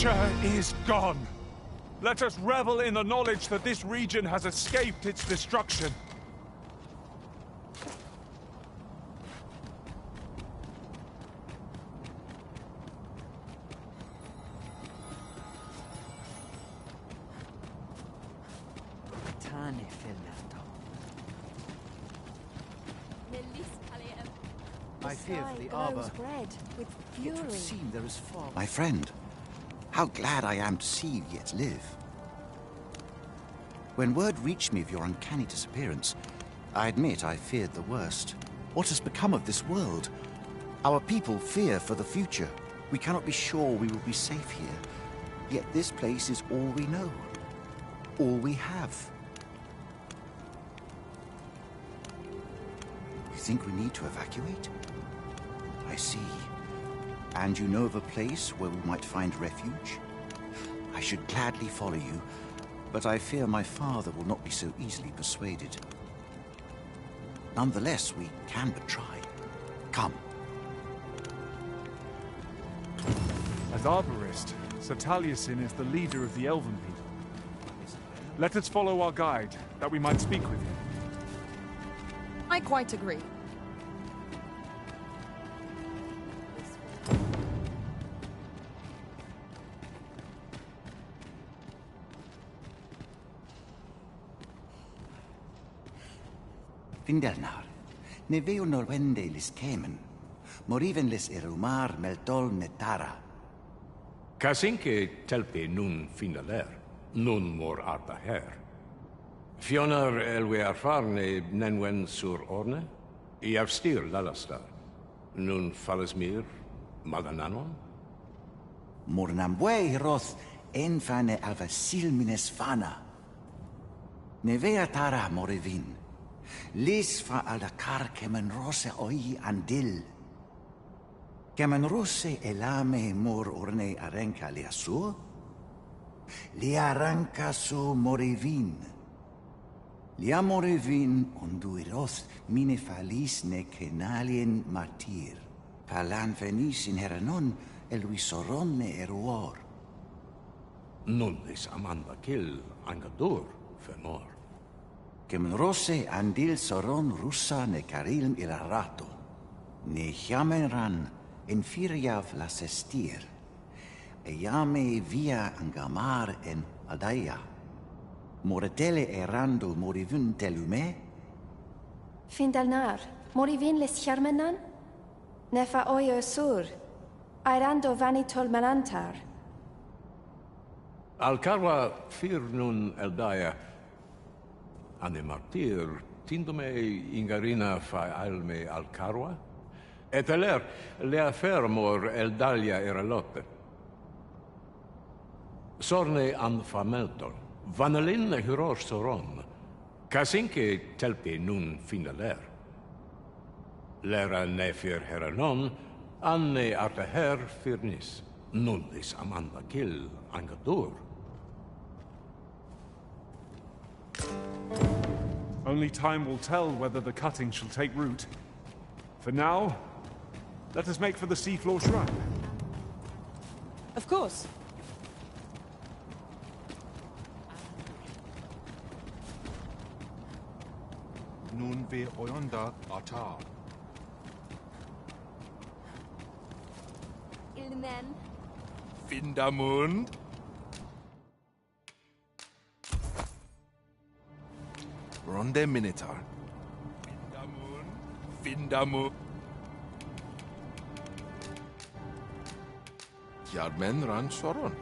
future is gone. Let us revel in the knowledge that this region has escaped its destruction. I fear for the arbor. Red with fury. It would seem there is far. My friend, how glad I am to see you yet live. When word reached me of your uncanny disappearance, I admit I feared the worst. What has become of this world? Our people fear for the future. We cannot be sure we will be safe here. Yet this place is all we know. All we have. You think we need to evacuate? I see. And you know of a place where we might find refuge? I should gladly follow you, but I fear my father will not be so easily persuaded. Nonetheless, we can but try. Come. As arborist, Sir Taliesin is the leader of the Elven people. Let us follow our guide, that we might speak with him. I quite agree. Findelnar, ne veo norwende lis kemen, moriven lis erumar meltol metara. Kasinke telpe nun finaler, nun mor arta her. Fionar elwe arfarne nenwen sur orne, I avstir lalastar, nun falasmir malananon? Mornambue roth enfane alvasilmines fana. Nevea tara morevin. Lis fa alakar kemen rose oi andil. Kemen rose elame mor orne arenca liasu? Li arranca su morevin. Lia morevin onduiroth mine falis ne kenalien martir. Palan venis in heranon elvisoron ne eruor. Nun is amanda kill angadur fenor. Kemen rose andil soron russa ne karilm ilarato. Ne chiamenran en firiav la sestir. E jame via angamar en aldaia. Moretele erando morivun telume? Findalnar, morivin les charmenan? Nefa oio sur. Airando vanitol manantar. Alcarwa fir nun eldaya. Ane martir, tindome ingarina fa alme alcarwa? Et aler, lea fermor eldalia eralotte. Sorne an fameltol. Vanalin hyror soron. Kasinke telpe nun finaler. Lera nefir heranon, anne arta her firnis. Nun is amanda kill angadur. Only time will tell whether the cutting shall take root. For now, let us make for the seafloor shrine. Of course. Nun ve oyonda ata. Ilmen. Vindamund. Ronde Minotaur. Vindamund. Jarmen ran soron.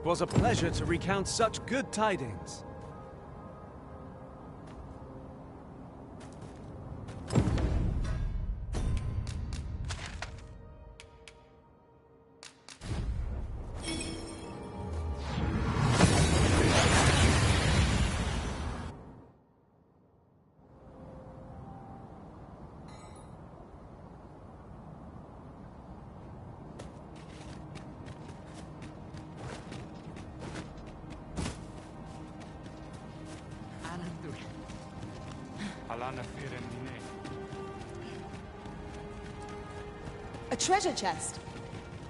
'Twas a pleasure to recount such good tidings. A treasure chest.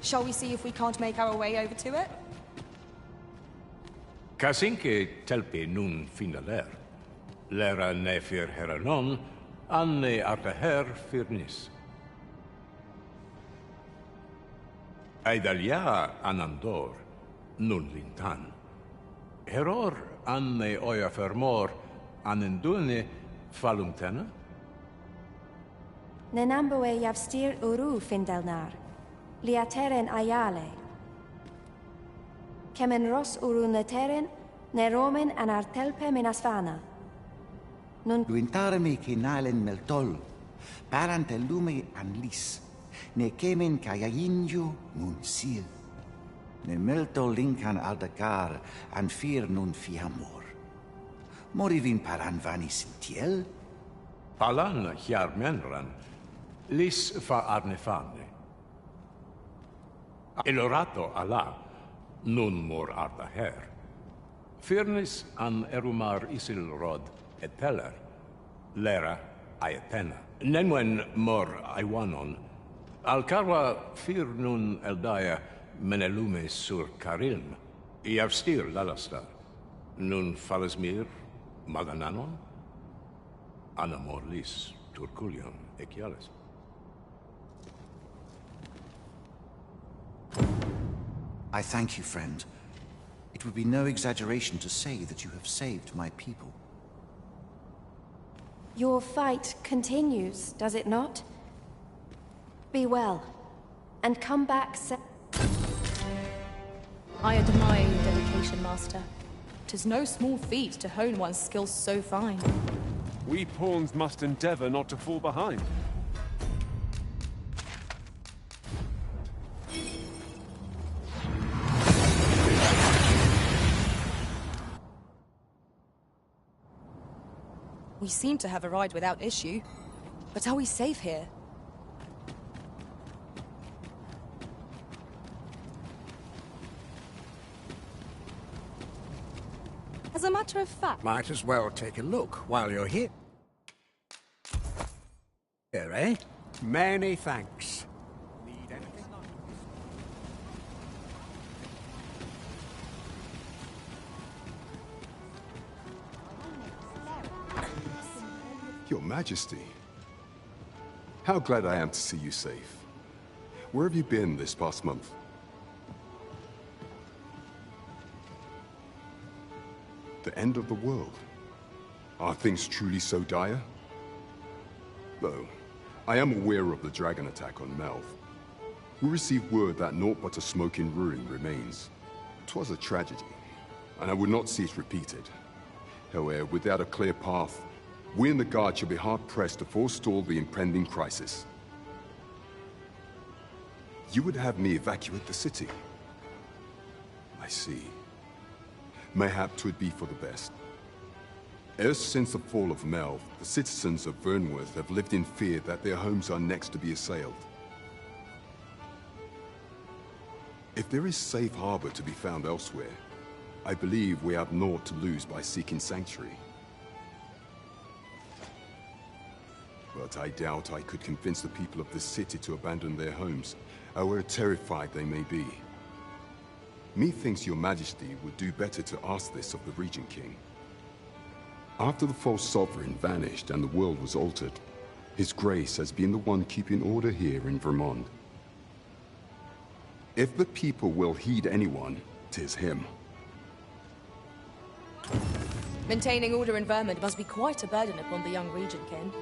Shall we see if we can't make our way over to it? Casinque telpi nun finaler. Lera ne fir heranon, anne arta her firnis. Aidalia anandor, nun lintan. Heror anne oia fermor, anendune falumtena? Nenamboe javstir uru findelnar, liateren ayale. Kemen ros uru neteren, neromen anartelpe minasfana. Nun Luintarme che nalen meltol, parante lume anlis, ne kemen kayainju nun sil. Ne meltol linkan aldacar, an fir nun fiamor. Morivin paran vanis tiel? Palan hiar menran, lis fa arnefane. Elorato ala, nun mor arda her. Firnis an erumar isil rod et peller, lera aetena. Nenwen mor aiwanon, alcarwa fir nun eldaya menelume sur carilm, iavstir lalastar, nun falasmir magananon, anamor lis turculion eciales. I thank you, friend. It would be no exaggeration to say that you have saved my people. your fight continues, does it not? Be well, and come back I admire your dedication, Master. 'Tis no small feat to hone one's skills so fine. We pawns must endeavor not to fall behind. We seem to have arrived without issue. But are we safe here? As a matter of fact... Might as well take a look while you're here. Here, eh? Many thanks. Need anything? Your Majesty, how glad I am to see you safe. Where have you been this past month? The end of the world? Are things truly so dire? Though, I am aware of the dragon attack on Melv. We received word that naught but a smoking ruin remains. 'Twas a tragedy, and I would not see it repeated. However, without a clear path, we and the Guard shall be hard-pressed to forestall the impending crisis. You would have me evacuate the city? I see. Mayhap 'twould be for the best. Ever since the fall of Melv, the citizens of Vernworth have lived in fear that their homes are next to be assailed. If there is safe harbor to be found elsewhere, I believe we have naught to lose by seeking sanctuary. But I doubt I could convince the people of this city to abandon their homes, however terrified they may be. Methinks your Majesty would do better to ask this of the Regent King. After the false sovereign vanished and the world was altered, His Grace has been the one keeping order here in Vermont. If the people will heed anyone, 'tis him. Maintaining order in Vermont must be quite a burden upon the young Regent King.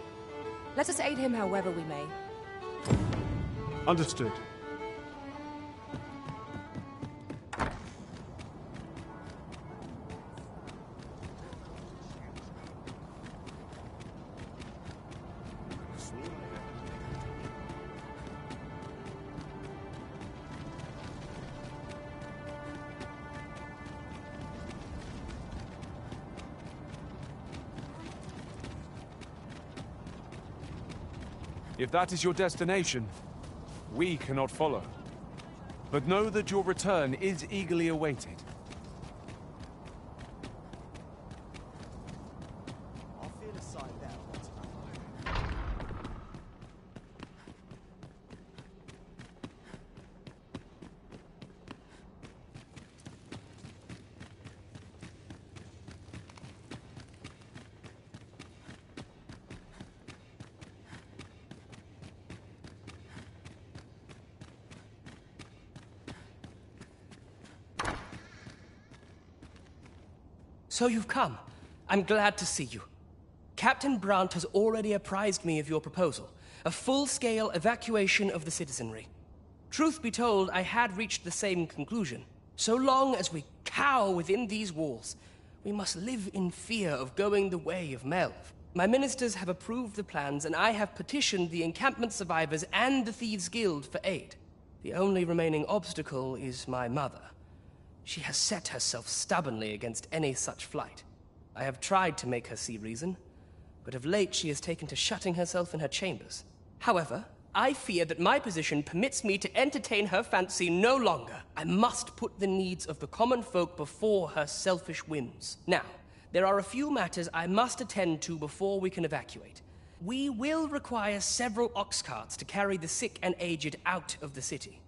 Let us aid him however we may. Understood. If that is your destination, we cannot follow. But know that your return is eagerly awaited. I'll feel a side there. So you've come. I'm glad to see you. Captain Brandt has already apprised me of your proposal, a full-scale evacuation of the citizenry. Truth be told, I had reached the same conclusion. So long as we cower within these walls, we must live in fear of going the way of Melv. My ministers have approved the plans, and I have petitioned the encampment survivors and the Thieves' Guild for aid. The only remaining obstacle is my mother. She has set herself stubbornly against any such flight. I have tried to make her see reason, but of late she has taken to shutting herself in her chambers. However, I fear that my position permits me to entertain her fancy no longer. I must put the needs of the common folk before her selfish whims. Now, there are a few matters I must attend to before we can evacuate. We will require several ox carts to carry the sick and aged out of the city.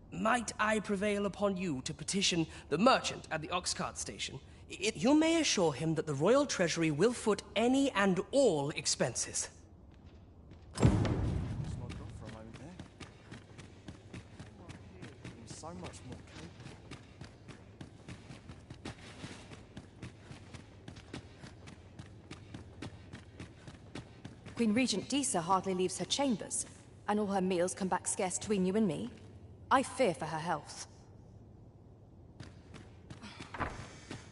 Might I prevail upon you to petition the merchant at the ox cart station? You may assure him that the royal treasury will foot any and all expenses. So much more. Queen Regent Disa hardly leaves her chambers, and all her meals come back scarce between you and me. I fear for her health.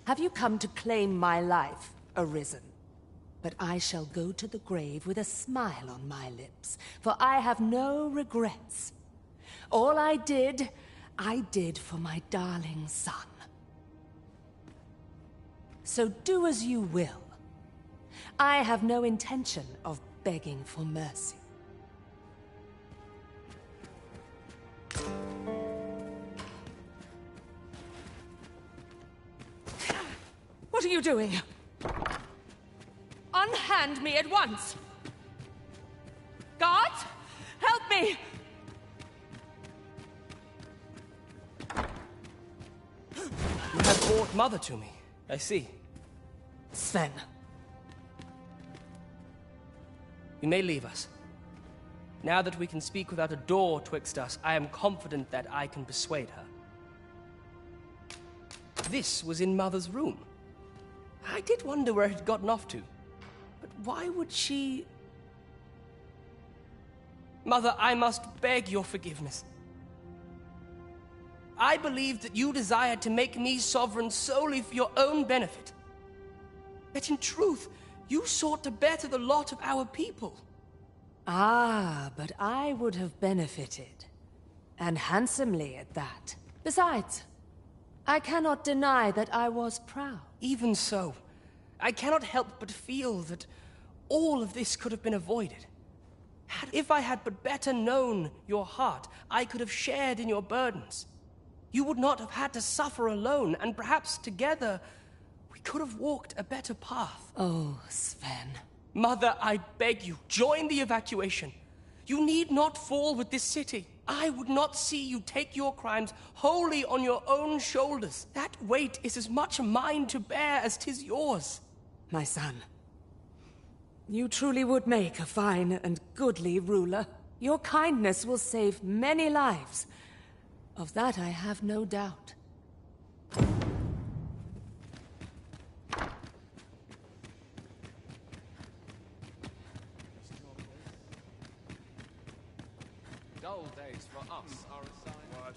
Have you come to claim my life, Arisen? But I shall go to the grave with a smile on my lips, for I have no regrets. All I did for my darling son. So do as you will. I have no intention of begging for mercy. What are you doing? Unhand me at once! Guards! Help me! You have brought Mother to me. I see. Sven. You may leave us. Now that we can speak without a door twixt us, I am confident that I can persuade her. This was in Mother's room. I did wonder where it had gotten off to. But why would she... Mother, I must beg your forgiveness. I believed that you desired to make me sovereign solely for your own benefit. Yet in truth, you sought to better the lot of our people. Ah, but I would have benefited. And handsomely at that. Besides, I cannot deny that I was proud. Even so, I cannot help but feel that all of this could have been avoided. If I had but better known your heart, I could have shared in your burdens. You would not have had to suffer alone, and perhaps together, we could have walked a better path. Oh, Sven. Mother, I beg you, join the evacuation. You need not fall with this city. I would not see you take your crimes wholly on your own shoulders. That weight is as much mine to bear as 'tis yours. My son, you truly would make a fine and goodly ruler. Your kindness will save many lives. Of that I have no doubt. Dull days for us are a sign of us.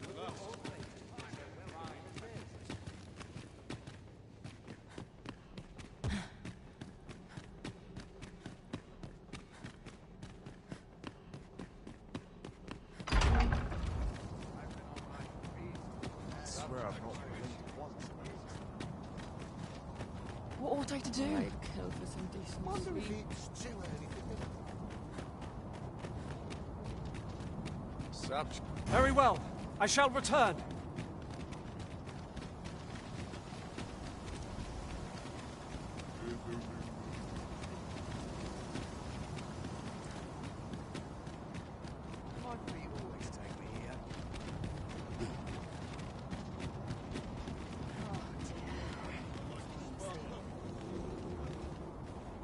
What ought I to do? I'd kill for some decent sleep. Very well. I shall return.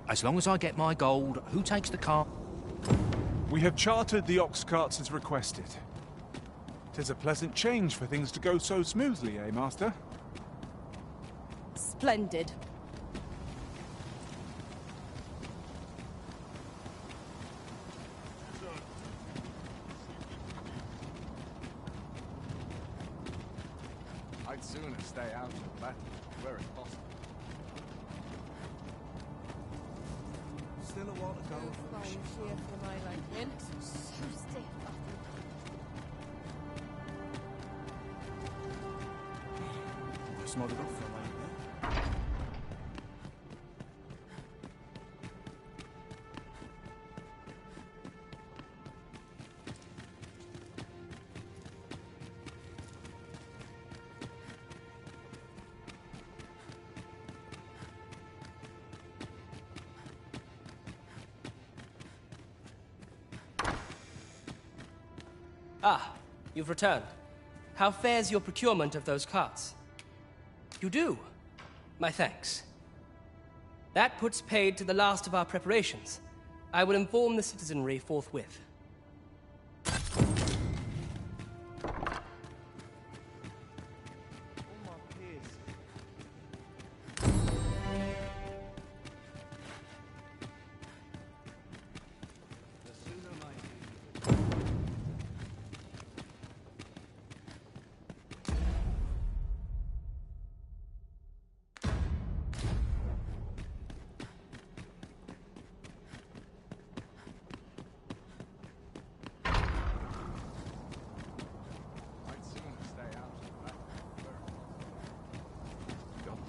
As long as I get my gold, who takes the car? We have chartered the ox carts as requested. 'Tis a pleasant change for things to go so smoothly, eh, Master? Splendid. I'd sooner stay out of battle where it's possible. Still a while to go. Here for my liking. So stiff. Just nodded off for a moment. Ah, you've returned. How fares your procurement of those carts? You do? My thanks. That puts paid to the last of our preparations. I will inform the citizenry forthwith.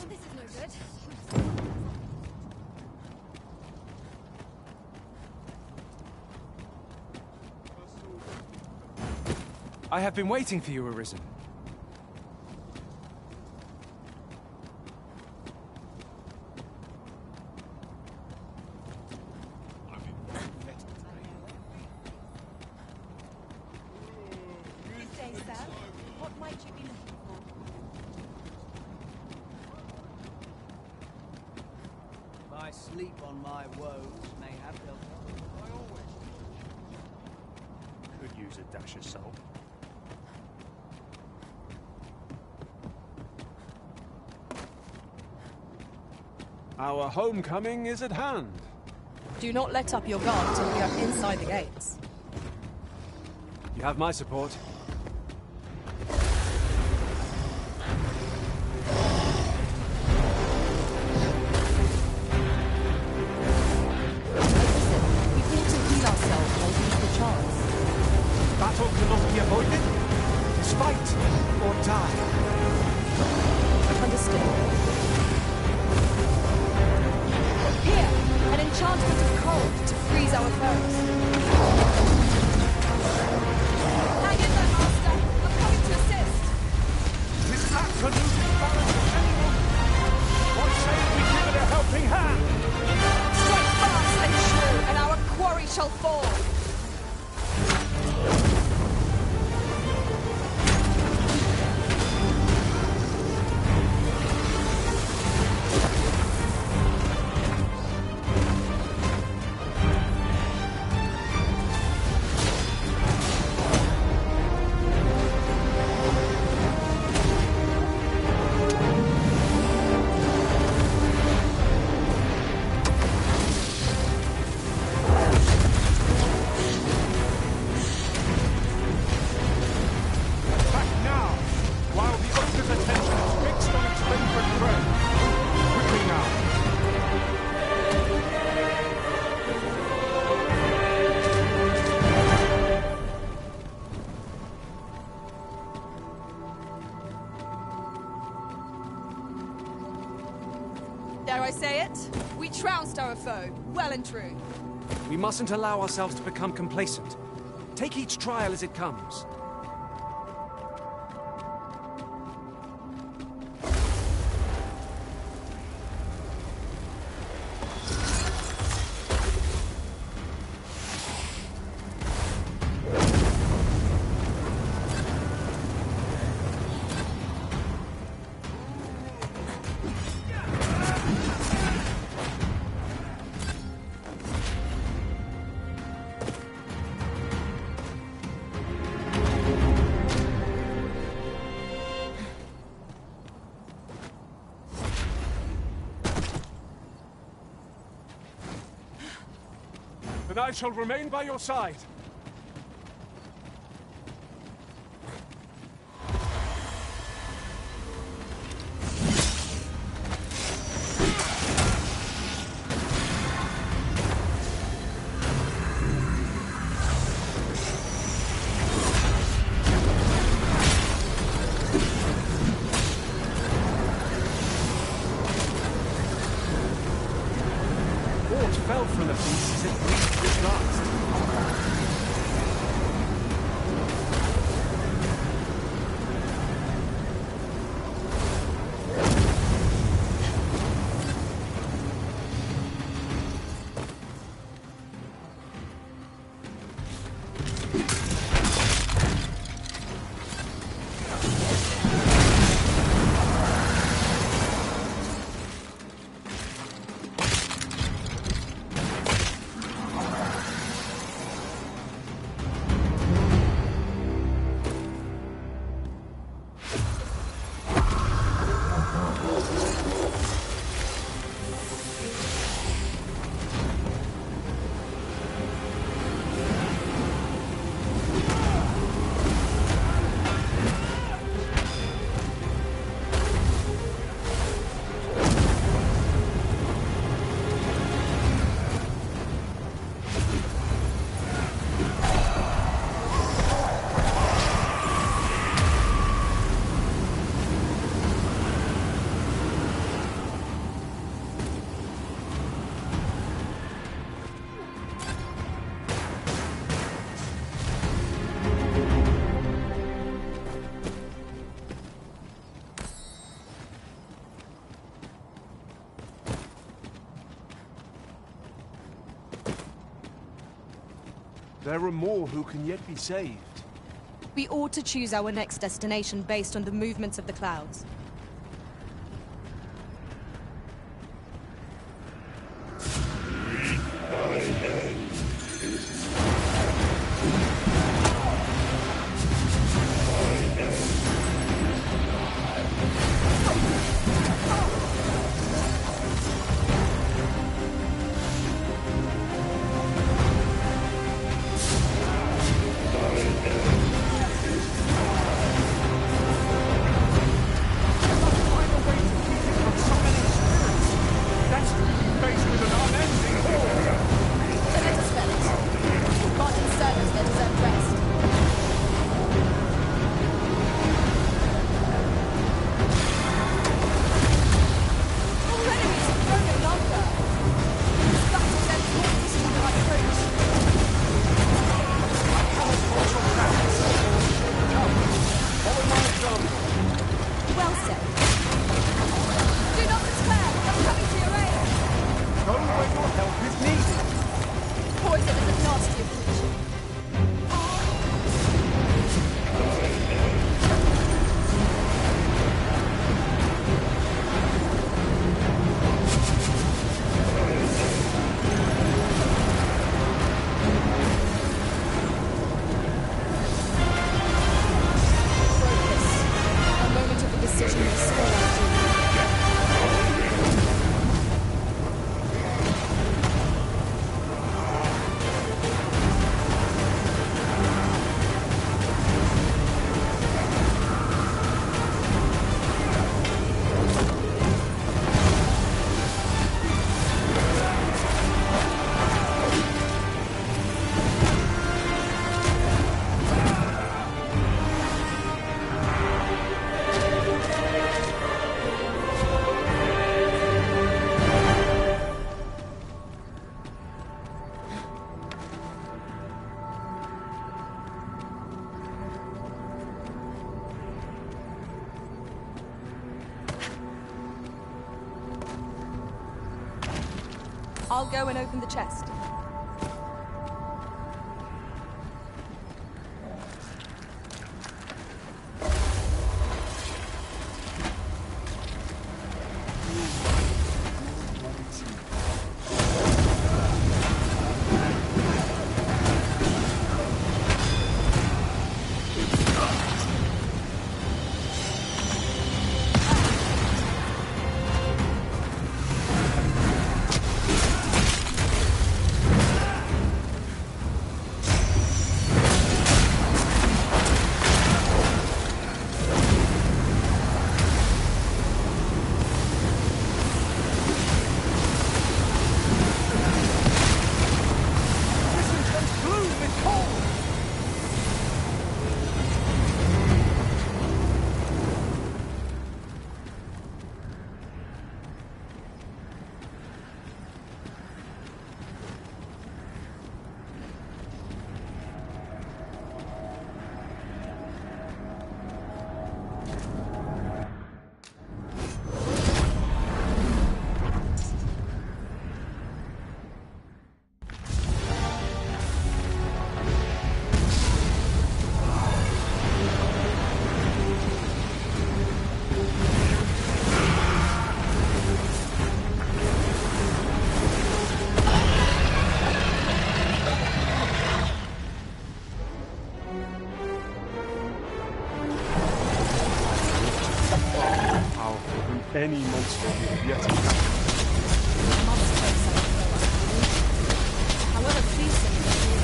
This is no good. I have been waiting for you, Arisen. Good day, sir. What might you be looking for? My sleep on my woes may have helped. I always Could use a dash of salt. Our homecoming is at hand. Do not let up your guard till we are inside the gates. You have my support. We need to heal ourselves or lose the chance. Battle cannot be avoided. It's fight or die. Understood. Here, an enchantment of cold to freeze our foes. Hang in there, Master. I'm coming to assist. This absolutely balances anyone. What say we give it a helping hand? Strike fast and true, and our quarry shall fall. Dare I say it? We trounced our foe, well and true. We mustn't allow ourselves to become complacent. Take each trial as it comes. Then I shall remain by your side. Fell from the beast as it reached its last. There are more who can yet be saved. We ought to choose our next destination based on the movements of the clouds. I'll go and open the chest. Any monster we have yet encountered. However pleasing it is.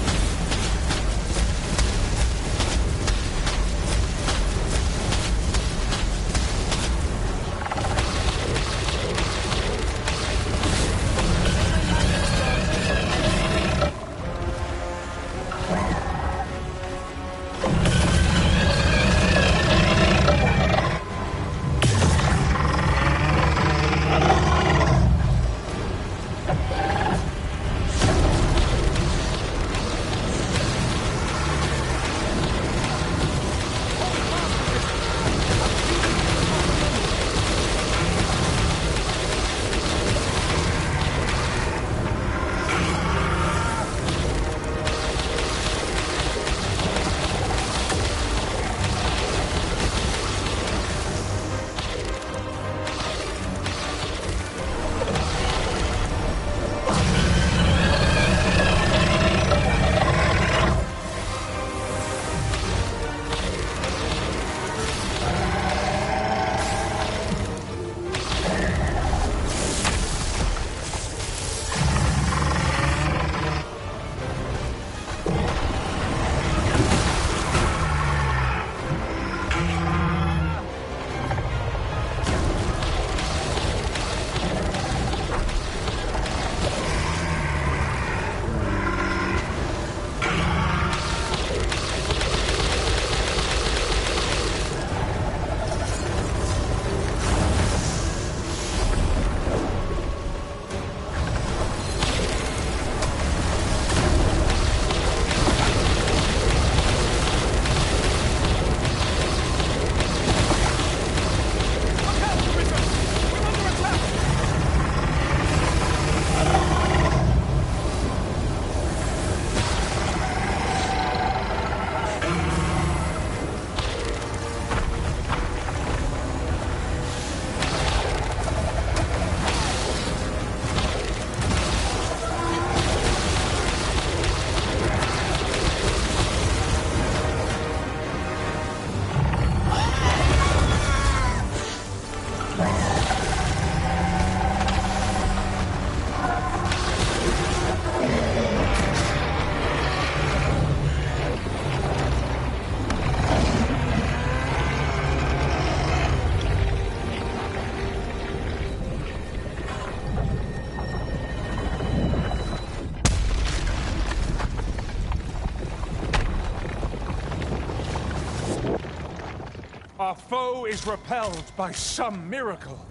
Our foe is repelled by some miracle.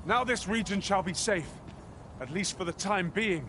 Now this region shall be safe, at least for the time being.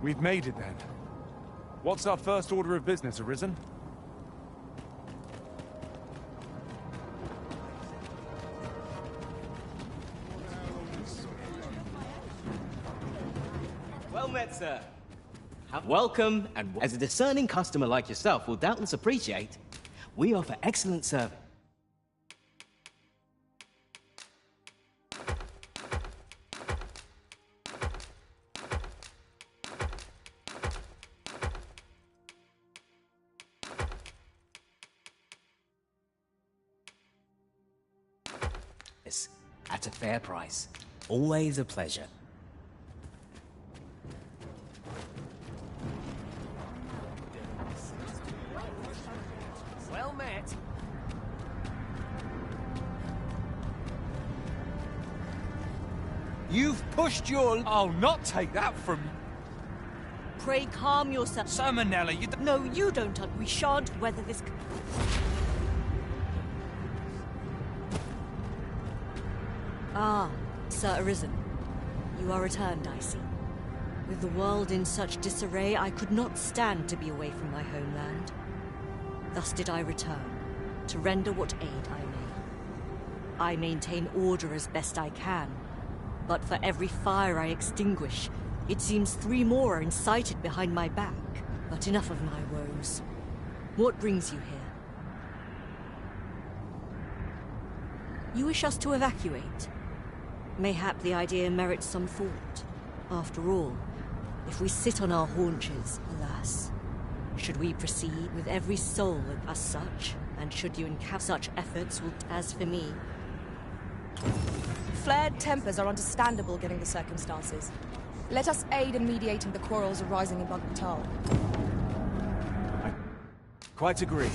We've made it then. What's our first order of business, Arisen? Well met, sir. Welcome, and as a discerning customer like yourself will doubtless appreciate, we offer excellent service. At a fair price. Always a pleasure. Well met. You've pushed your... I'll not take that from you. Pray calm yourself. Salmonella, you... No, you don't. We shan't weather this... Ah, Sir Arisen. You are returned, I see. With the world in such disarray, I could not stand to be away from my homeland. Thus did I return, to render what aid I may. I maintain order as best I can, but for every fire I extinguish, it seems 3 more are incited behind my back. But enough of my woes. What brings you here? You wish us to evacuate? Mayhap the idea merits some thought. After all, if we sit on our haunches, alas, should we proceed with every soul as such, and should you encounter such efforts, as for me... Flared tempers are understandable given the circumstances. Let us aid in mediating the quarrels arising in Bagbatal. I quite agree.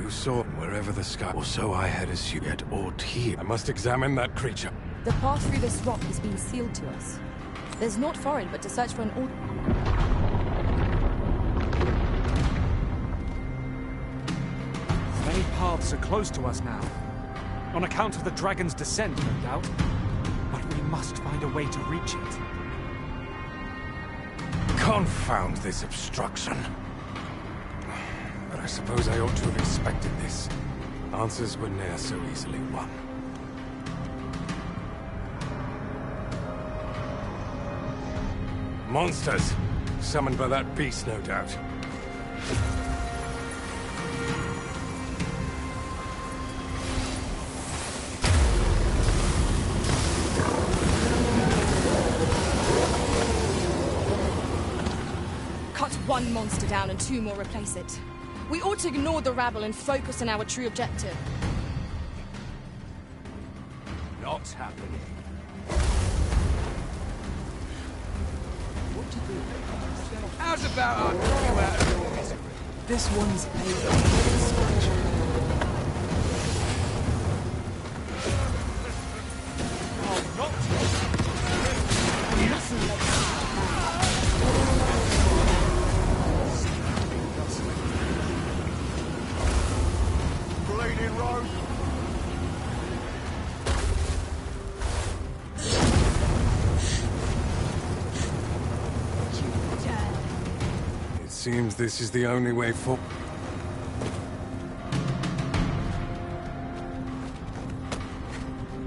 Saw wherever the sky, or so I had assumed, yet ought here. I must examine that creature. The path through this rock has been sealed to us. There's naught foreign but to search for an order. Many paths are close to us now. On account of the dragon's descent, no doubt. But we must find a way to reach it. Confound this obstruction. But I suppose I ought to have expected this. Answers were ne'er so easily won. Monsters! Summoned by that beast, no doubt. Cut one monster down and 2 more replace it. We ought to ignore the rabble and focus on our true objective. Not happening. What do you think? How's about I kick you out of your misery? This one's Seems this is the only way forward.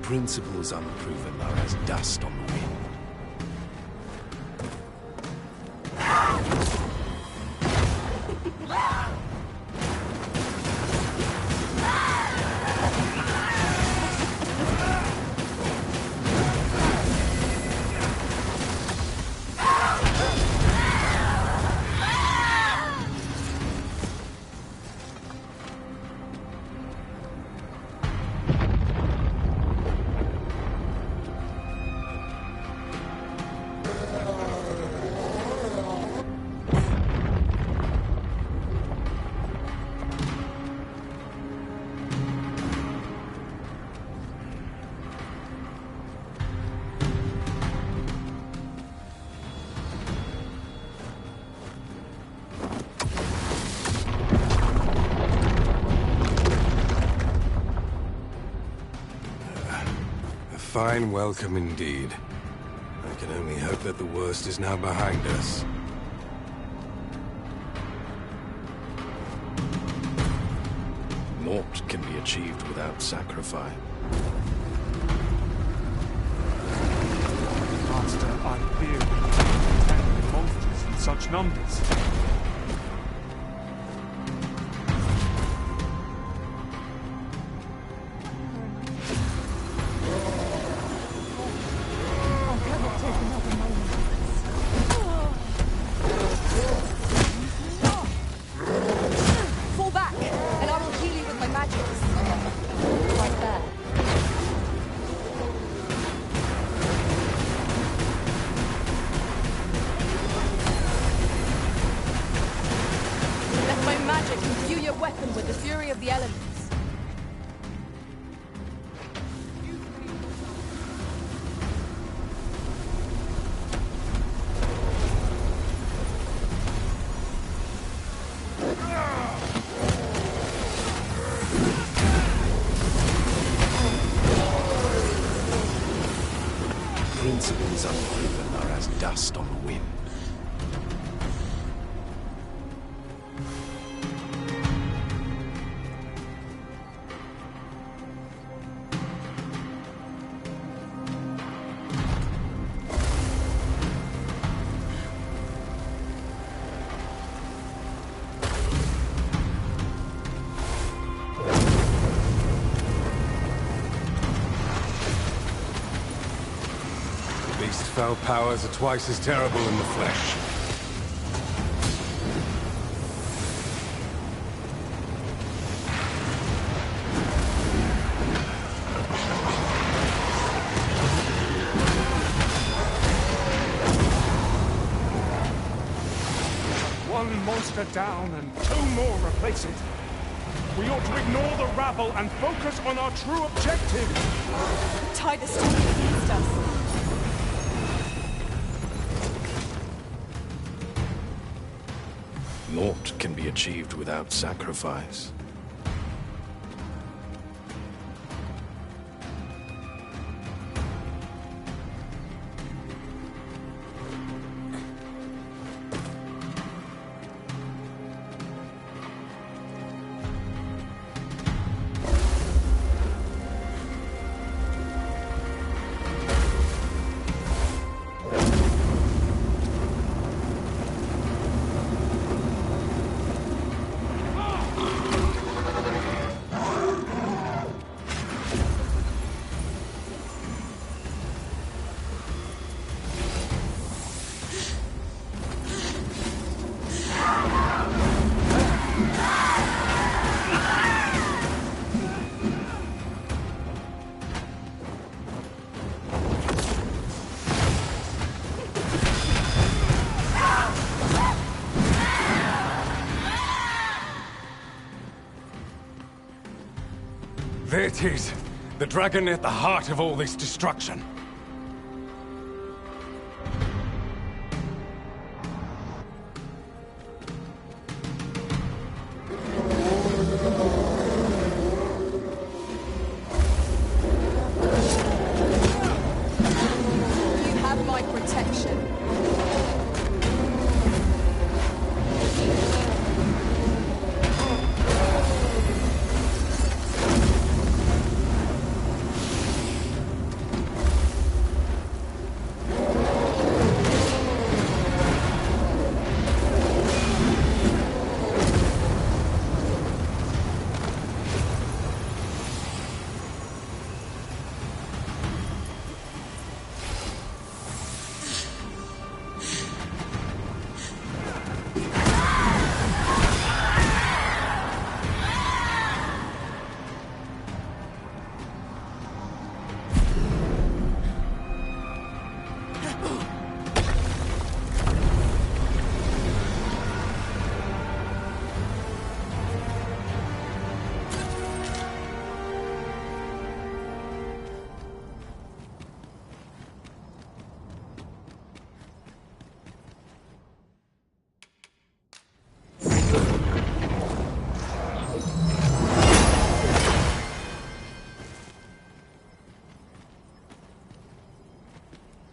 Principles unproven are as dust on the wind. fine welcome indeed. I can only hope that the worst is now behind us. Naught can be achieved without sacrifice. Master, I fear we cannot contend with monsters in such numbers. Fall back, and I will heal you with my magics. Right there. Let my magic imbue your weapon with the fury of the elements. Principles unproven are as dust on the wind. Beast-foul powers are twice as terrible in the flesh. One monster down and two more replace it. We ought to ignore the rabble and focus on our true objective. Tie the storm against us. Naught can be achieved without sacrifice. There it is! The dragon at the heart of all this destruction. You have my protection.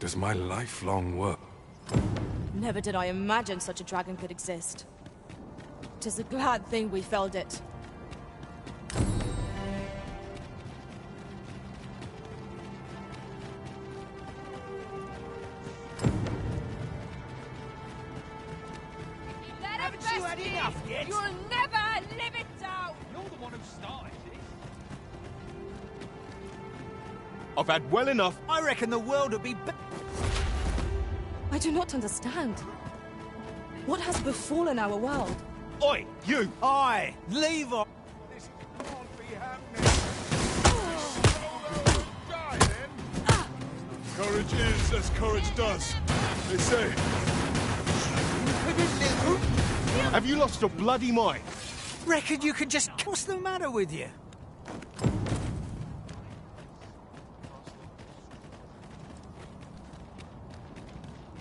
does my lifelong work... Never did I imagine such a dragon could exist. 'Tis a glad thing we felled it. Haven't you had enough yet? You'll never live it down! You're the one who started this. I've had well enough. I reckon the world would be... I do not understand. What has befallen our world? Oi, you! Aye, leave off! This can't be happening. Courage is as courage does, they say. Have you lost your bloody mind? Reckon you could just... What's the matter with you?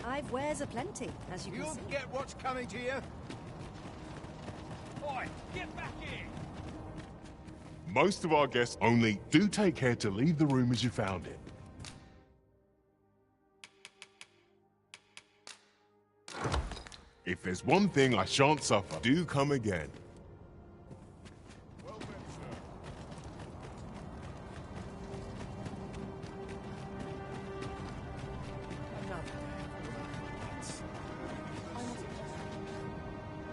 I've wares aplenty, as you can You'll see. get what's coming to you. Oi, get back here! Most of our guests only do take care to leave the room as you found it. If there's one thing I shan't suffer, do come again.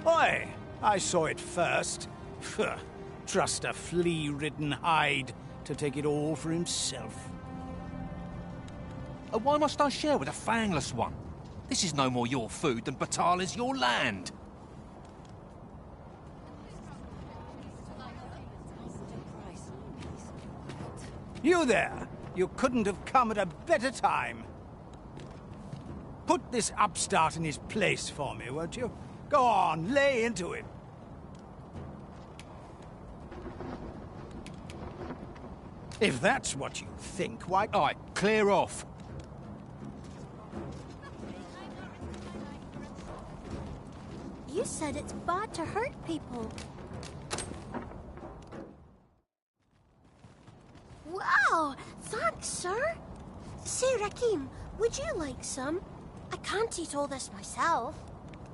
Oi, I saw it first. Phuh, trust a flea-ridden hide to take it all for himself. Why must I share with a fangless one? This is no more your food than Batal is your land. You there! You couldn't have come at a better time. Put this upstart in his place for me, won't you? Go on, lay into him. If that's what you think, why... Aye, clear off. You said it's bad to hurt people. Wow! Thanks, sir. Say, Rakim, would you like some? I can't eat all this myself.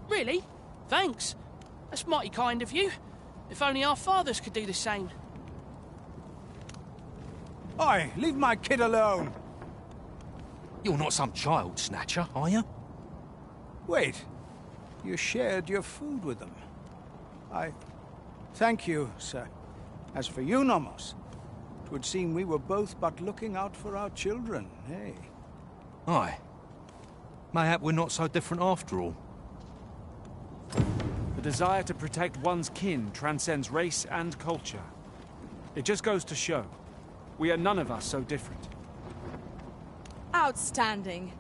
Really? Thanks. That's mighty kind of you. If only our fathers could do the same. Oi, leave my kid alone. You're not some child snatcher, are you? Wait. You shared your food with them. Thank you, sir. As for you, Nomos, it would seem we were both but looking out for our children, eh? Aye. Mayhap we're not so different after all. The desire to protect one's kin transcends race and culture. It just goes to show, we are none of us so different. Outstanding.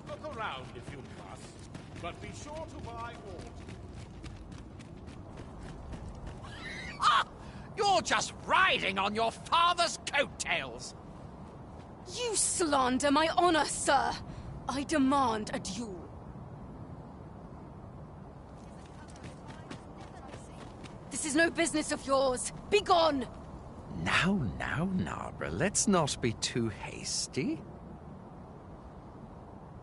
Look around if you must, but be sure to buy water. Ah! You're just riding on your father's coattails! You slander my honor, sir! I demand a duel. This is no business of yours. Be gone! Now, Narborough, let's not be too hasty.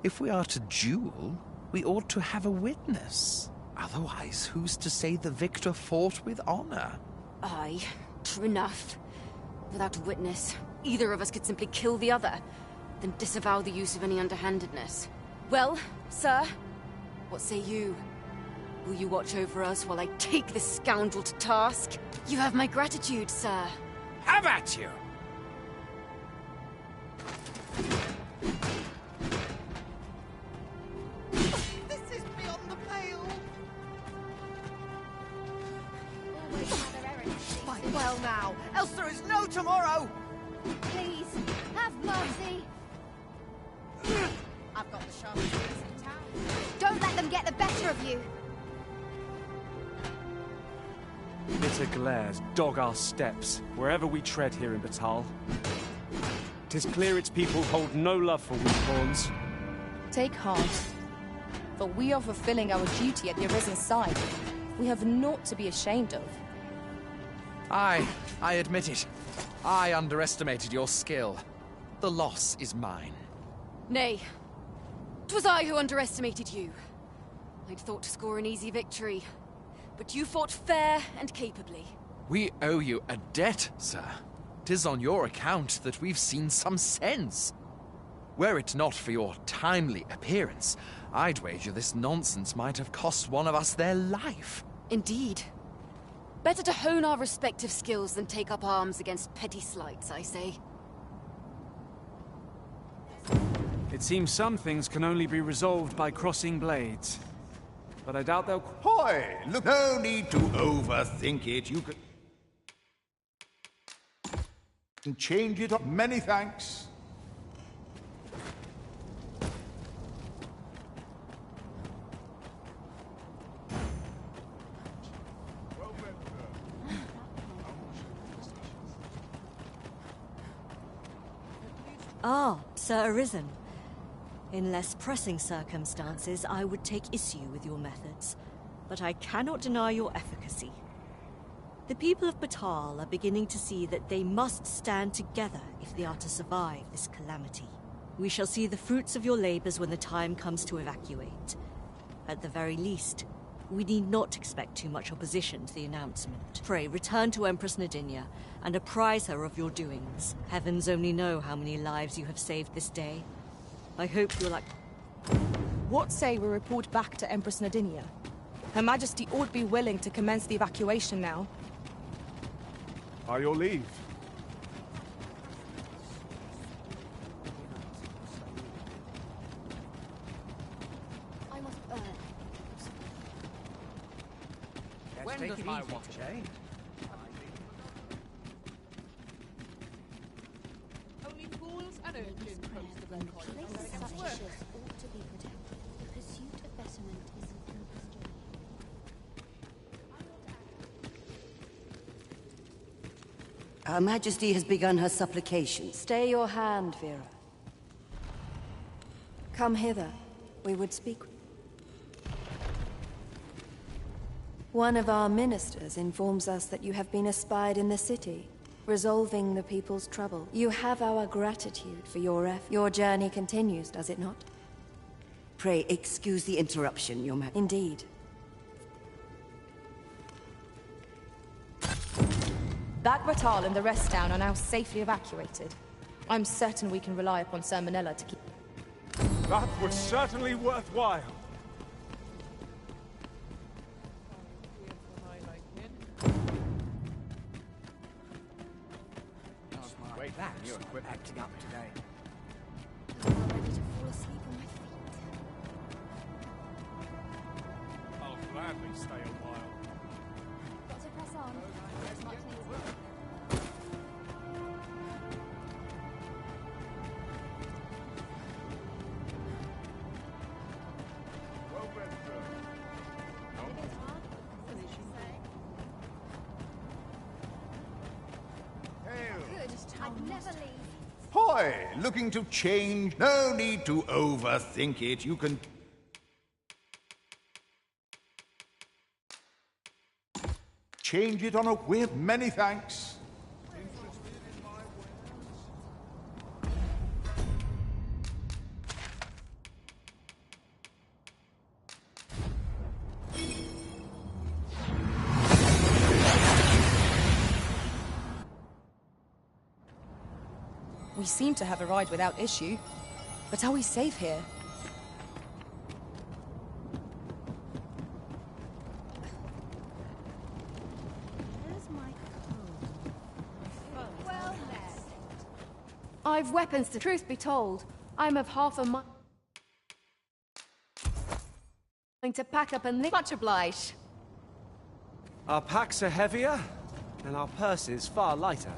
If we are to duel, we ought to have a witness. Otherwise, who's to say the victor fought with honor? Aye, true enough. Without a witness, either of us could simply kill the other, then disavow the use of any underhandedness. Well, sir, what say you? Will you watch over us while I take this scoundrel to task? You have my gratitude, sir. Have at you! This is beyond the pale! Fight well now, else there is no tomorrow! Please, have mercy! I've got the sharpest wits in town. Don't let them get the better of you! bitter glares dog our steps wherever we tread here in Batal. 'Tis clear its people hold no love for weak pawns. Take heart, for we are fulfilling our duty at the Arisen's side. We have naught to be ashamed of. I admit it. I underestimated your skill. The loss is mine. Nay. 'Twas I who underestimated you. I'd thought to score an easy victory, but you fought fair and capably. We owe you a debt, sir. 'Tis on your account that we've seen some sense. Were it not for your timely appearance, I'd wager this nonsense might have cost one of us their life. Indeed. Better to hone our respective skills than take up arms against petty slights, I say. It seems some things can only be resolved by crossing blades. But I doubt they'll... Hoy! Look, no need to overthink it. You can change it up. Many thanks. Ah, Sir Arisen. In less pressing circumstances, I would take issue with your methods, but I cannot deny your efficacy. The people of Batal are beginning to see that they must stand together if they are to survive this calamity. We shall see the fruits of your labors when the time comes to evacuate. At the very least, we need not expect too much opposition to the announcement. Pray, return to Empress Nadinia and apprise her of your doings. Heavens only know how many lives you have saved this day. I hope you're like... What say we report back to Empress Nadinia? Her Majesty ought be willing to commence the evacuation now. By your leave. When does my watch change? Only fools and urchins post the red coin. Places such as this ought to be protected. The pursuit of betterment is an endless journey. Her Majesty has begun her supplications. Stay your hand, Vera. Come hither. We would speak. One of our ministers informs us that you have been espied in the city, resolving the people's trouble. You have our gratitude for your effort. Your journey continues, does it not? Pray excuse the interruption, Your Majesty. Indeed. That Batal and the rest down are now safely evacuated. I'm certain we can rely upon Sir Manella to keep... That was certainly worthwhile. Wait, that you're acting up today. I'm now ready to fall asleep on my feet. I'll gladly stay a while. Got to press on. There's much needed. I'd never leave. Hoy! Looking to change? No need to overthink it. You can... change it on a whim. Many thanks. We seem to have arrived without issue. But are we safe here? Where's my coat? Well met. I've weapons to... Truth be told, I'm of half a mind to pack up and leave. Much obliged. Our packs are heavier, and our purses far lighter.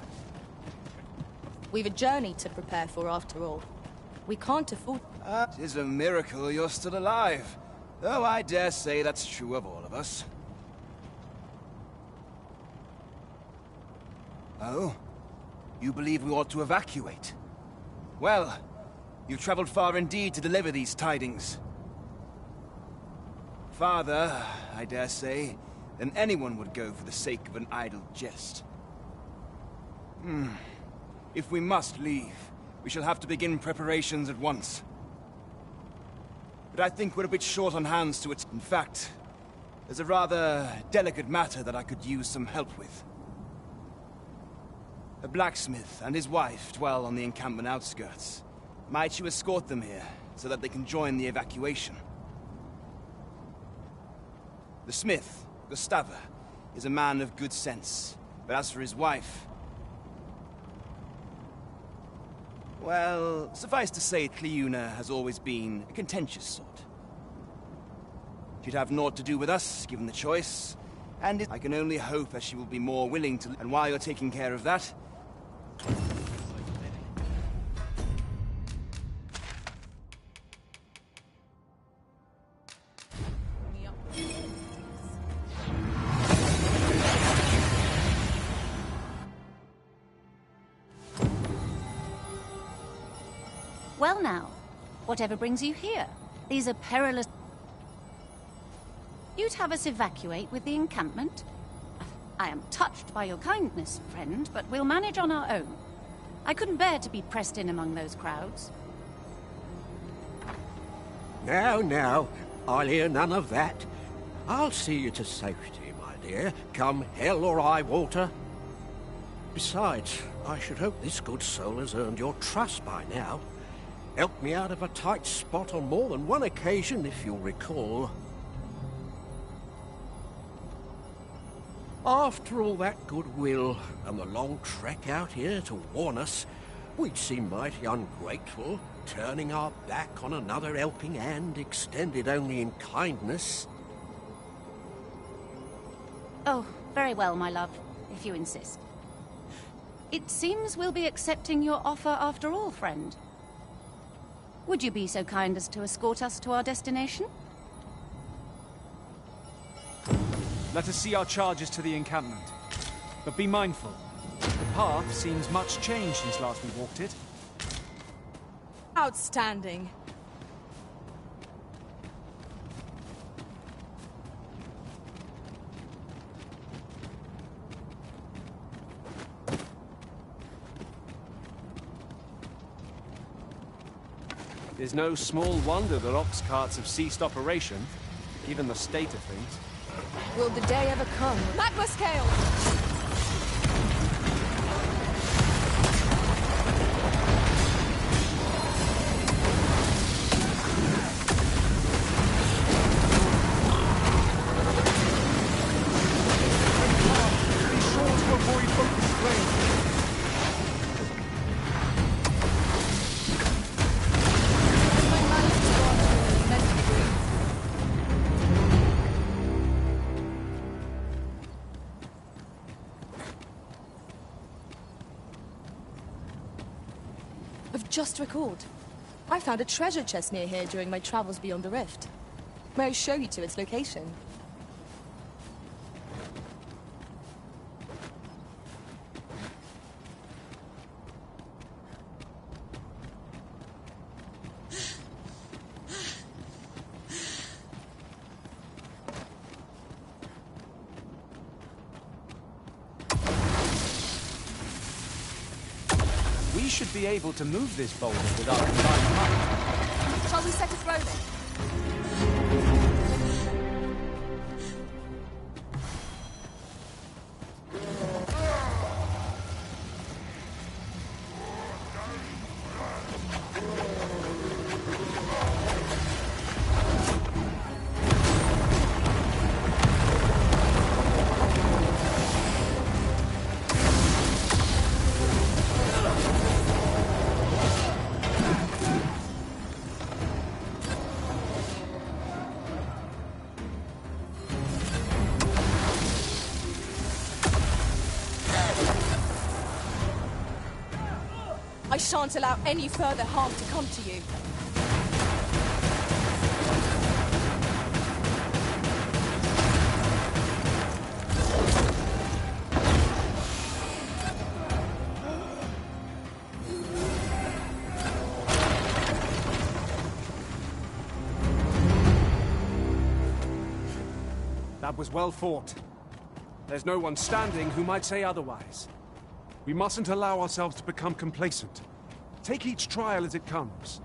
We've a journey to prepare for after all. We can't afford... Tis a miracle you're still alive. Though I dare say that's true of all of us. Oh? You believe we ought to evacuate? Well, you've traveled far indeed to deliver these tidings. Farther, I dare say, than anyone would go for the sake of an idle jest. If we must leave, we shall have to begin preparations at once. But I think we're a bit short on hands to it. In fact, there's a rather delicate matter that I could use some help with. A blacksmith and his wife dwell on the encampment outskirts. Might you escort them here, so that they can join the evacuation? The smith, Gustava, is a man of good sense. But as for his wife... well, suffice to say, Cleuna has always been a contentious sort. She'd have naught to do with us, given the choice. And I can only hope that she will be more willing to... And while you're taking care of that... Well now, whatever brings you here? These are perilous... You'd have us evacuate with the encampment? I am touched by your kindness, friend, but we'll manage on our own. I couldn't bear to be pressed in among those crowds. Now, I'll hear none of that. I'll see you to safety, my dear, come hell or high water. Besides, I should hope this good soul has earned your trust by now. Helped me out of a tight spot on more than one occasion, if you'll recall. After all that goodwill and the long trek out here to warn us, we'd seem mighty ungrateful, turning our back on another helping hand extended only in kindness. Oh, very well, my love, if you insist. It seems we'll be accepting your offer after all, friend. Would you be so kind as to escort us to our destination? Let us see our charges to the encampment. But be mindful. The path seems much changed since last we walked it. Outstanding. There's no small wonder that ox carts have ceased operation, given the state of things. Will the day ever come? Magma scale! Be sure to avoid open flames. Just recalled. I found a treasure chest near here during my travels beyond the rift. May I show you to its location? We should be able to move this boulder with our combined might. Shall we set it rolling? I shan't allow any further harm to come to you. That was well fought. There's no one standing who might say otherwise. We mustn't allow ourselves to become complacent. Take each trial as it comes.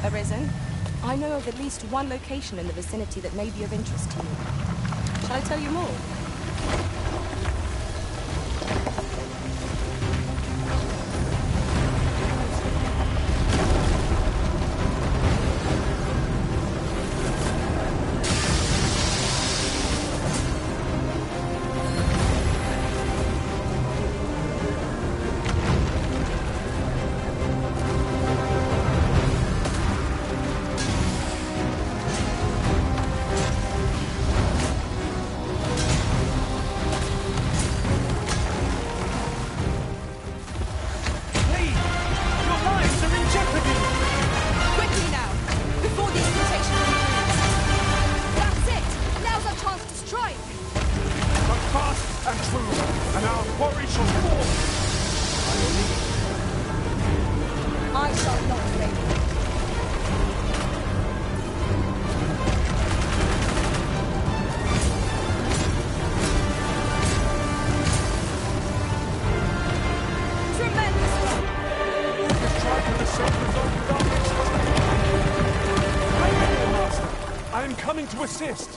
Arisen, I know of at least one location in the vicinity that may be of interest to you. Shall I tell you more? To assist.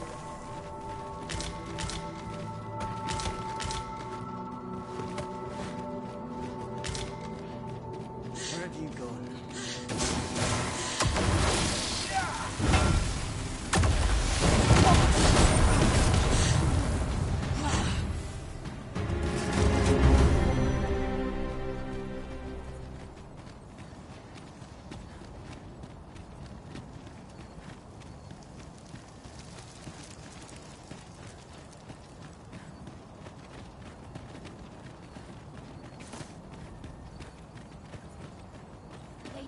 Where have you gone?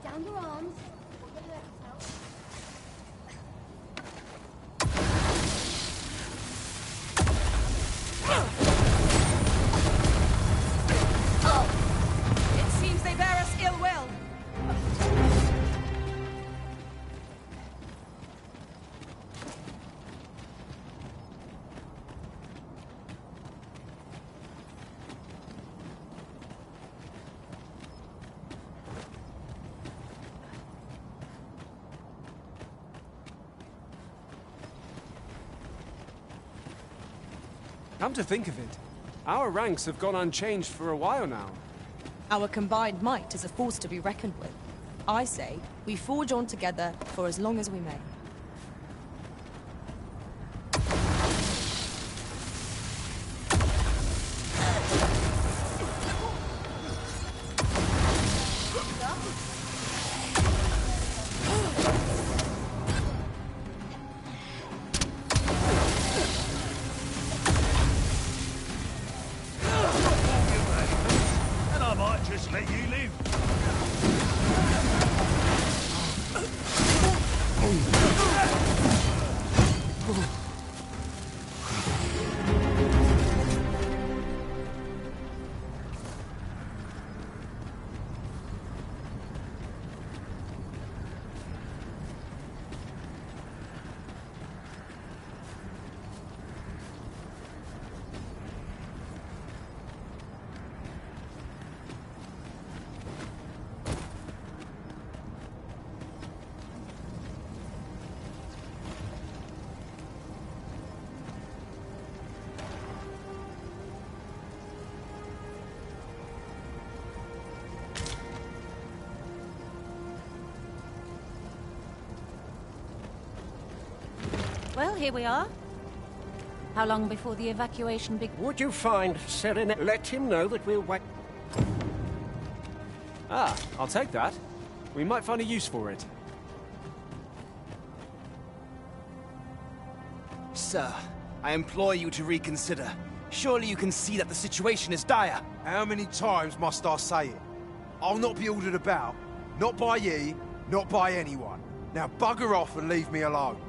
Down your arms. It seems they bear us ill will. Come to think of it, our ranks have gone unchanged for a while now. Our combined might is a force to be reckoned with. I say, we forge on together for as long as we may. Well, here we are. How long before the evacuation begins? Would you find Serenade? Let him know that we'll wait. Ah, I'll take that. We might find a use for it. Sir, I implore you to reconsider. Surely you can see that the situation is dire. How many times must I say it? I'll not be ordered about. Not by ye, not by anyone. Now bugger off and leave me alone.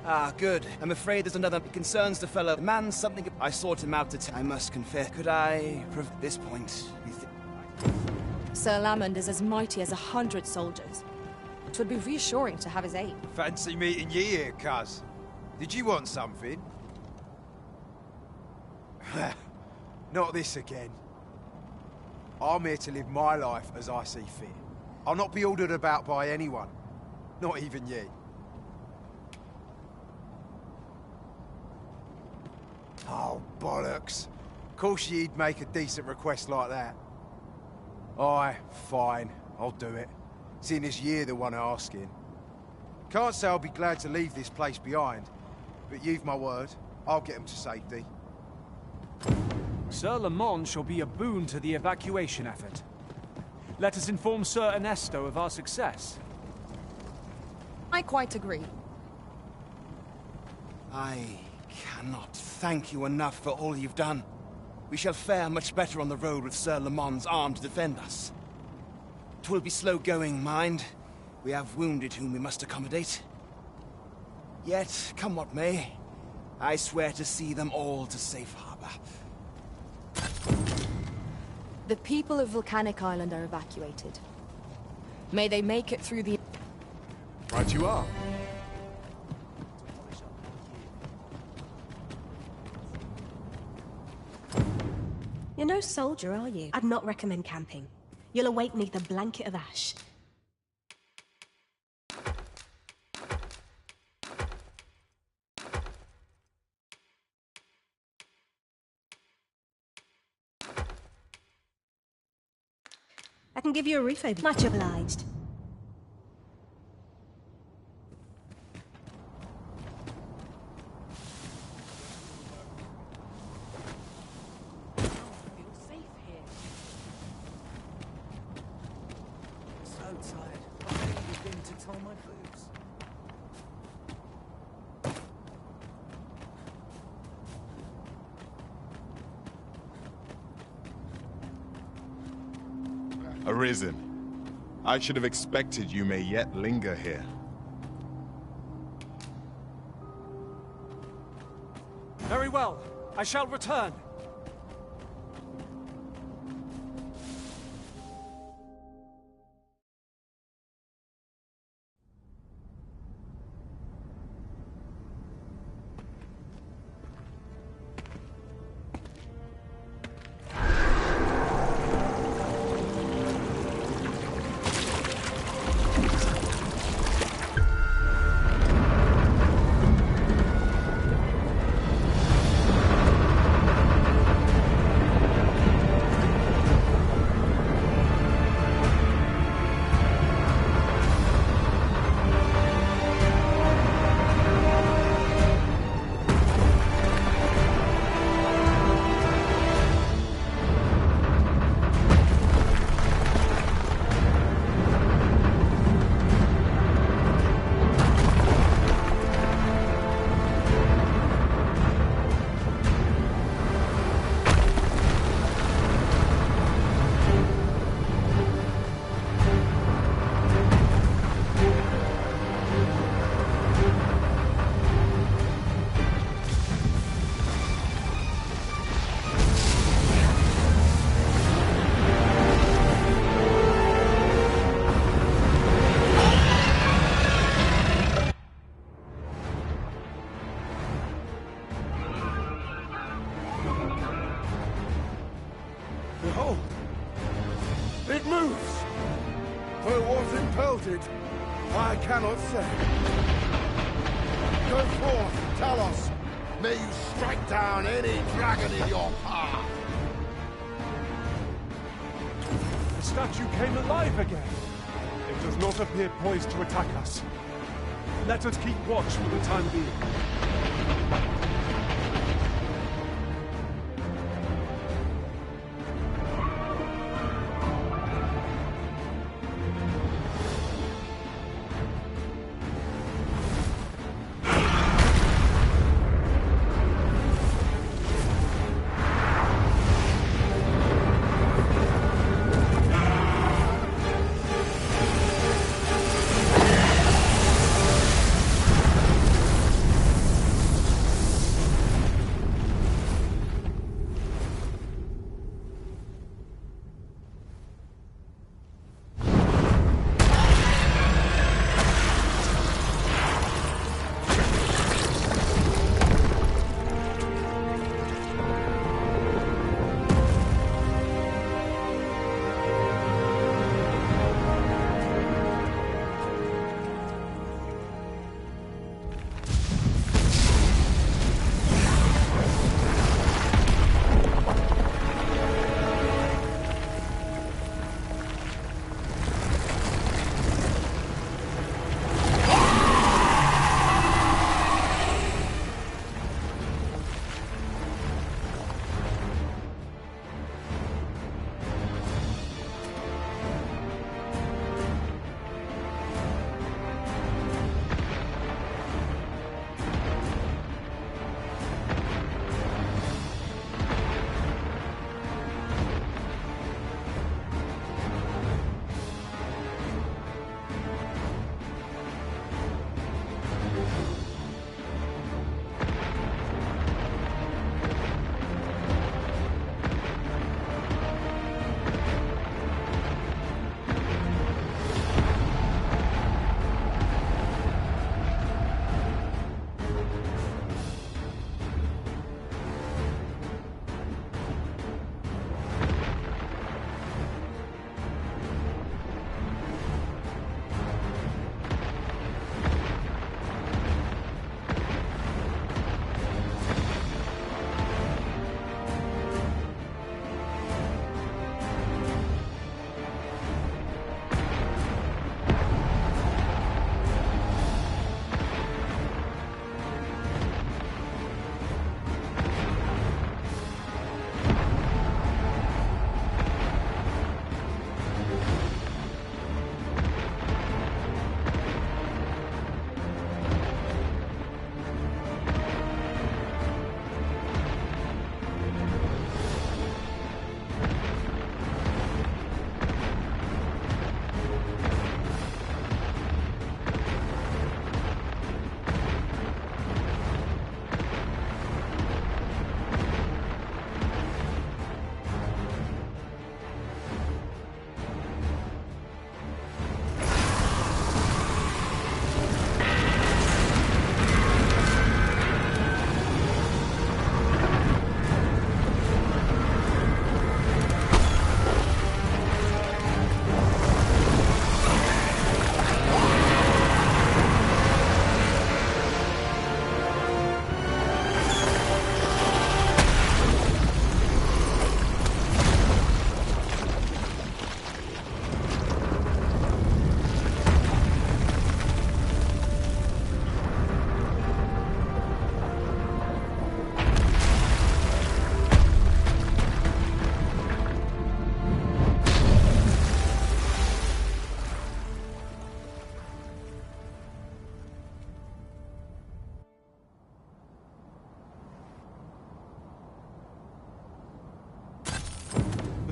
Ah, good. I'm afraid there's another. It concerns the fellow. The man's something. I sought him out I must confess. Could I, at this point, Sir Lamond is as mighty as 100 soldiers. It would be reassuring to have his aid. Fancy meeting ye here, cuz. Did you want something? Not this again. I'm here to live my life as I see fit. I'll not be ordered about by anyone. Not even ye. Oh, bollocks. Of course you'd make a decent request like that. Aye, fine. I'll do it. Seeing as you're the one asking. Can't say I'll be glad to leave this place behind, but you've my word. I'll get them to safety. Sir Lamont shall be a boon to the evacuation effort. Let us inform Sir Ernesto of our success. I quite agree. I cannot thank you enough for all you've done. We shall fare much better on the road with Sir Lamont's arm to defend us. 'Twill be slow going, mind. We have wounded whom we must accommodate. Yet, come what may, I swear to see them all to safe harbor. The people of Volcanic Island are evacuated. May they make it through the... Right you are. You're no soldier, are you? I'd not recommend camping. You'll awake neath a blanket of ash. I can give you a refave. Much obliged. Arisen. I should have expected you may yet linger here. Very well. I shall return. Behold! It moves! For what impelled it, I cannot say. Go forth, tell us. May you strike down any dragon in your path. The statue came alive again. It does not appear poised to attack us. Let us keep watch for the time being.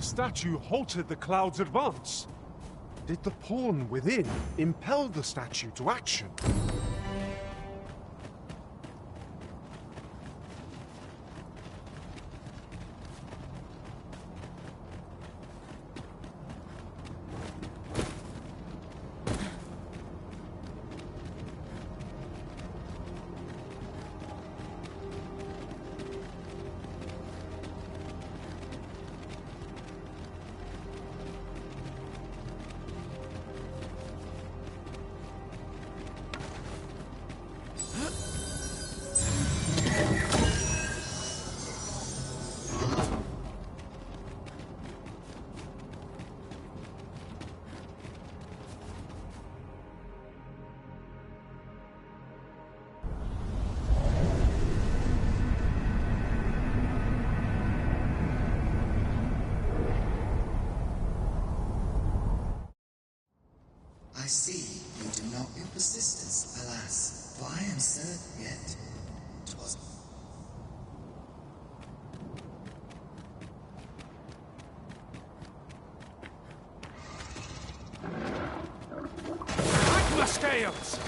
statue halted the cloud's advance. Did the pawn within impel the statue to action? I see you do not in persistence, alas, for I am certain yet 'twas. Magma scales!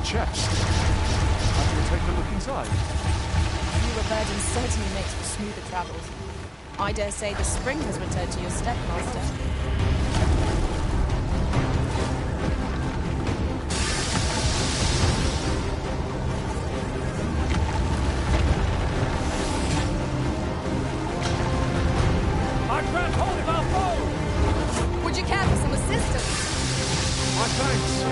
Chest. Have you take a look inside? Fewer burdens certainly makes for smoother travels. I dare say the spring has returned to your step, Master. I grabbed hold of our foe! Would you care for some assistance? My thanks.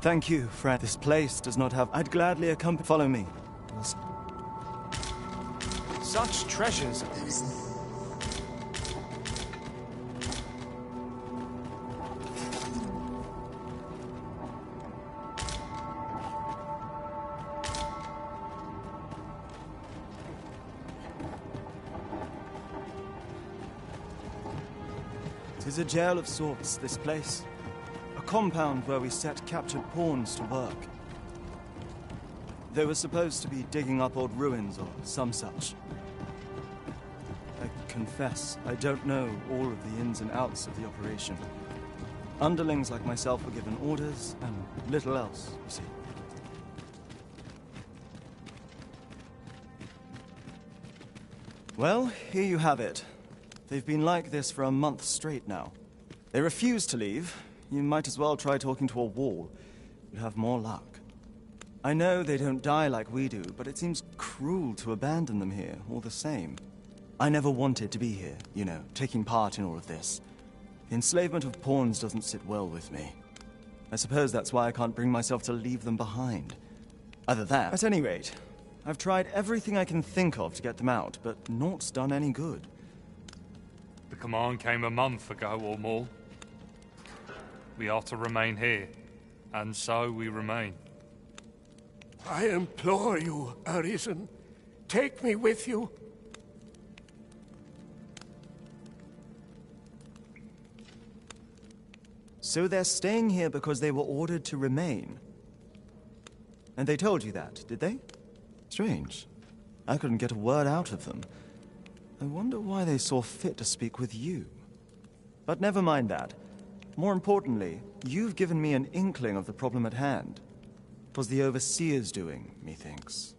Thank you, friend. This place does not have... I'd gladly accompany... Follow me. Such treasures. Tis a jail of sorts, this place. A compound where we set captured pawns to work. They were supposed to be digging up old ruins or some such. I confess, I don't know all of the ins and outs of the operation. Underlings like myself were given orders, and little else, you see. Well, here you have it. They've been like this for a month straight now. They refuse to leave. You might as well try talking to a wall. You'd have more luck. I know they don't die like we do, but it seems cruel to abandon them here, all the same. I never wanted to be here, you know, taking part in all of this. The enslavement of pawns doesn't sit well with me. I suppose that's why I can't bring myself to leave them behind. Either that, at any rate, I've tried everything I can think of to get them out, but naught's done any good. The command came a month ago or more. We are to remain here, and so we remain. I implore you, Arisen, take me with you. So they're staying here because they were ordered to remain. And they told you that, did they? Strange. I couldn't get a word out of them. I wonder why they saw fit to speak with you. But never mind that. More importantly, you've given me an inkling of the problem at hand. 'Twas the Overseer's doing, methinks.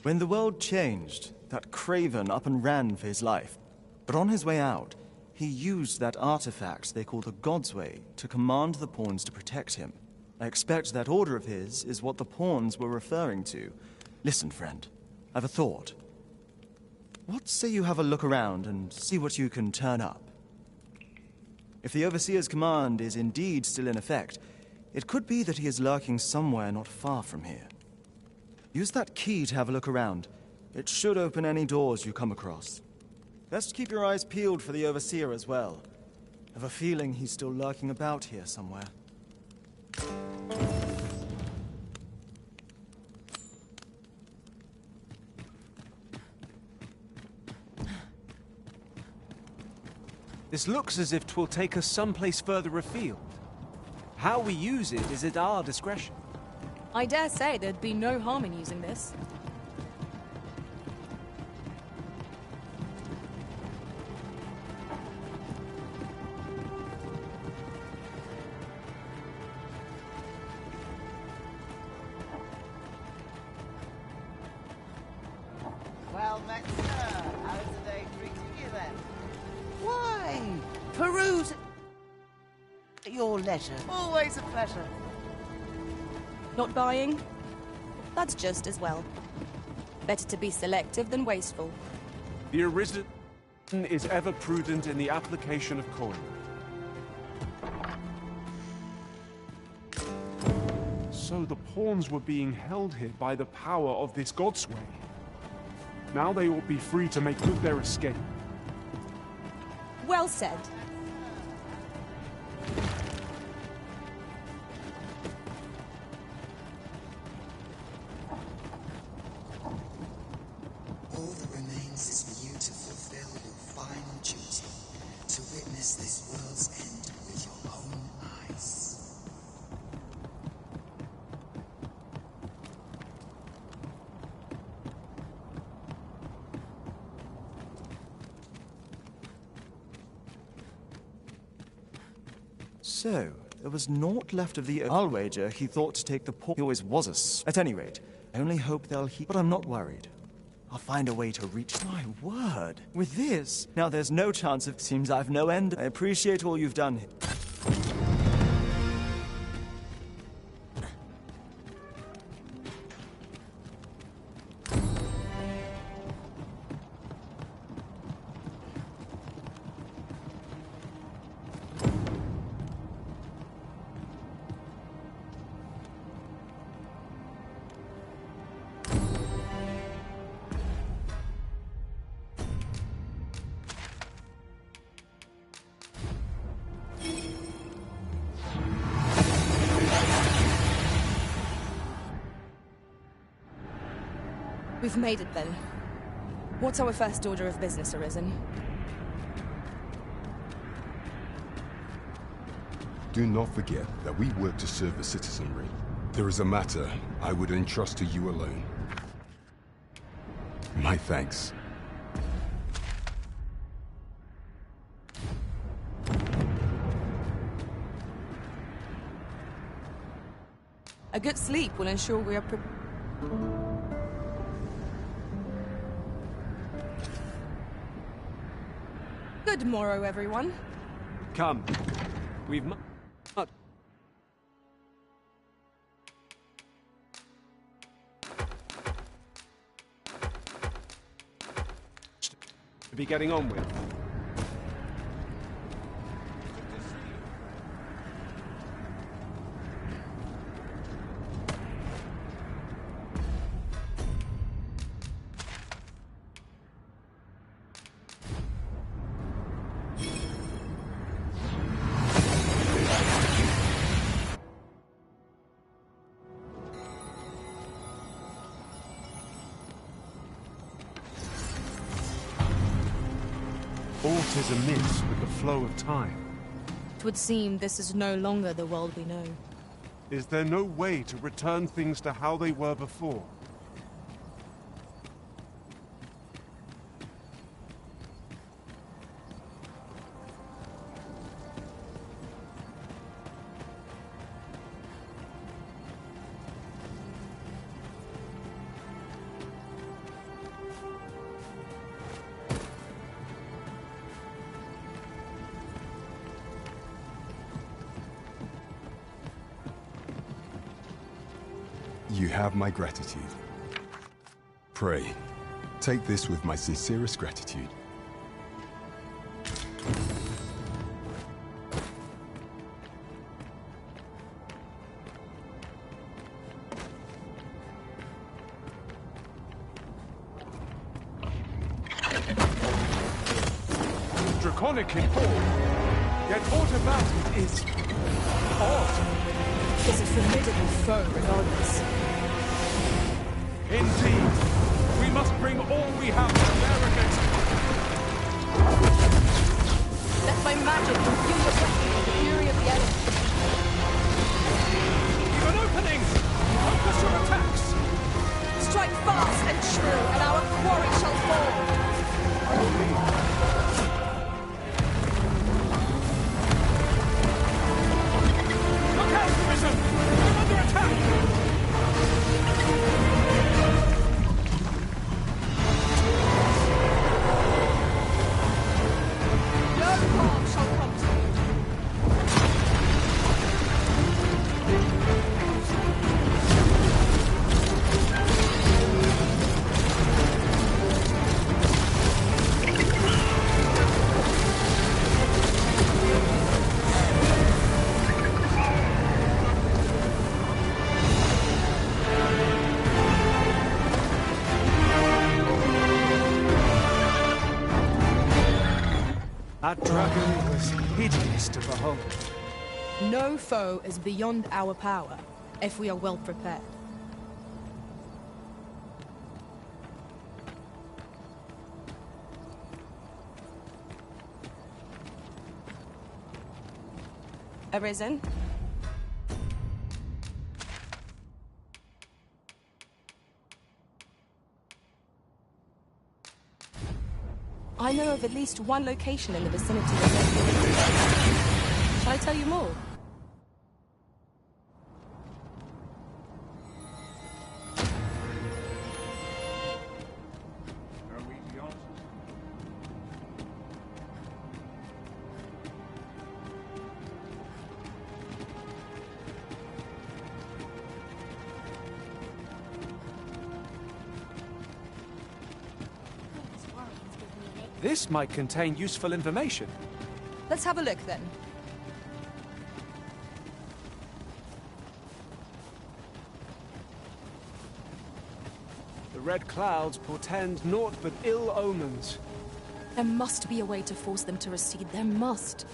When the world changed, that craven up and ran for his life. But on his way out, he used that artifact they call the God's Way to command the pawns to protect him. I expect that order of his is what the pawns were referring to. Listen, friend, I've a thought. What say you have a look around and see what you can turn up? If the Overseer's command is indeed still in effect, it could be that he is lurking somewhere not far from here. Use that key to have a look around. It should open any doors you come across. Best keep your eyes peeled for the Overseer as well. I have a feeling he's still lurking about here somewhere. This looks as if 'twill take us someplace further afield. How we use it is at our discretion. I dare say there'd be no harm in using this. Well met, sir. How's the day treating you then? Why, peruse at your leisure. Always a pleasure. Not buying? That's just as well. Better to be selective than wasteful. The arisen is ever prudent in the application of coin. So the pawns were being held here by the power of this God's Way. Now they ought be free to make good their escape. Well said. All that remains is for you to fulfill your final duty, to witness this world's end with your own eyes. So, there was naught left of the... I'll wager he thought to take the pawn. He always was At any rate, I only hope they'll heed... But I'm not worried. I'll find a way to reach... My word! With this, now there's no chance of... Seems I've no end. I appreciate all you've done. We've made it then. What's our first order of business, Arisen? Do not forget that we work to serve the citizenry. There is a matter I would entrust to you alone. My thanks. A good sleep will ensure we are Good morrow, everyone. Come. We've to be getting on with. Aught is amiss with the flow of time. 'Twould seem this is no longer the world we know. Is there no way to return things to how they were before? You have my gratitude. Pray, take this with my sincerest gratitude. Draconic in form, yet aught about it is odd. Is a formidable foe regardless. Indeed. We must bring all we have to bear against it. Let my magic infuse your weapon with the fury of the elements. Give an opening! Focus your attacks! Strike fast and true, and our quarry shall fall. Look out, Arisen! We're under attack! That dragon was hideous to behold. No foe is beyond our power, if we are well prepared. Arisen? I know of at least one location in the vicinity of Shall I tell you more? This might contain useful information. Let's have a look then. The red clouds portend naught but ill omens. There must be a way to force them to recede. There must.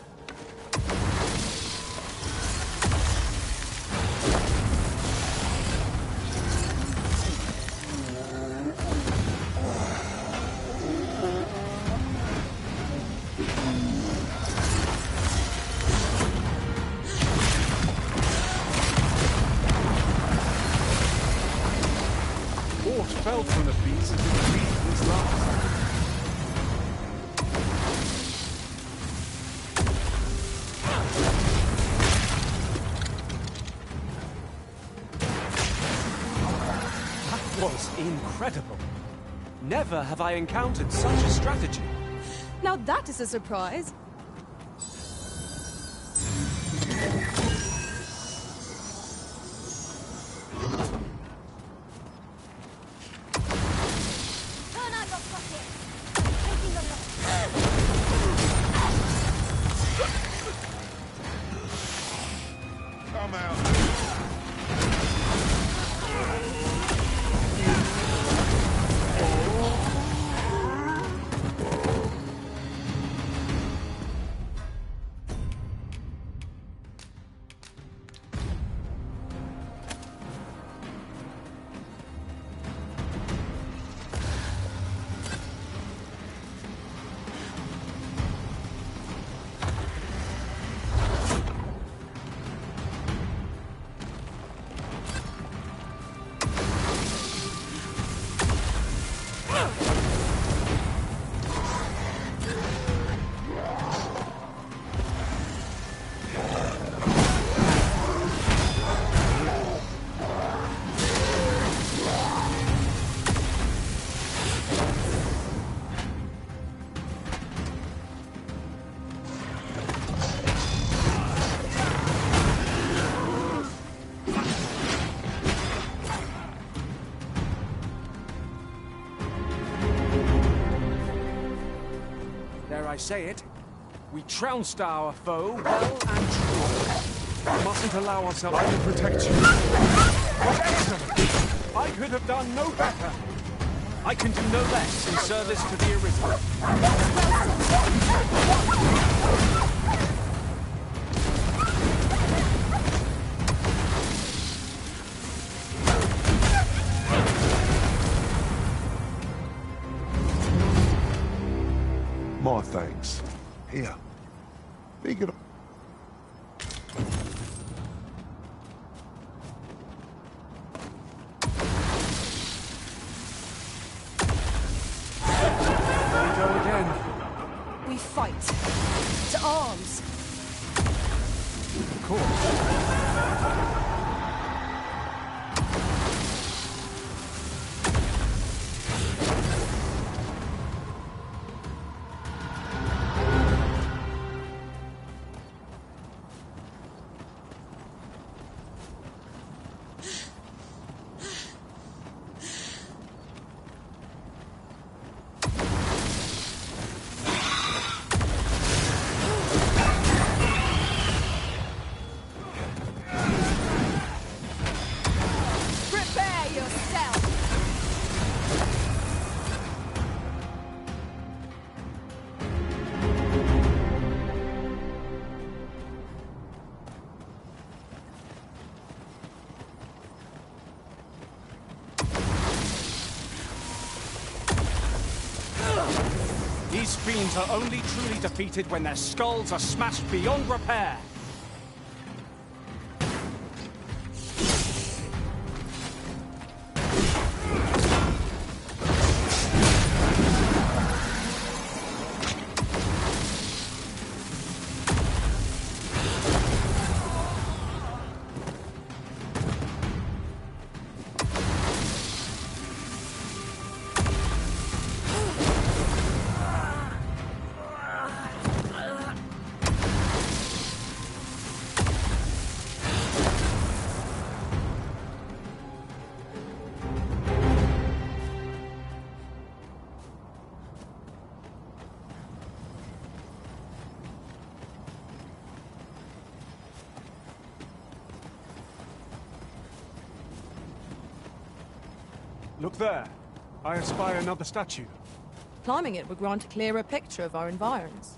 Fell from the beast as it breathed his last. That was incredible. Never have I encountered such a strategy. Now that is a surprise. I say it. We trounced our foe well and truly. We mustn't allow ourselves to protect you. Your Excellency, I could have done no better. I can do no less in service to the arisen. My thanks. Here. Be good. We fight. To arms. Of course. These fiends are only truly defeated when their skulls are smashed beyond repair. Look there. I espy another statue. Climbing it would grant a clearer picture of our environs.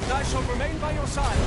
I shall remain by your side.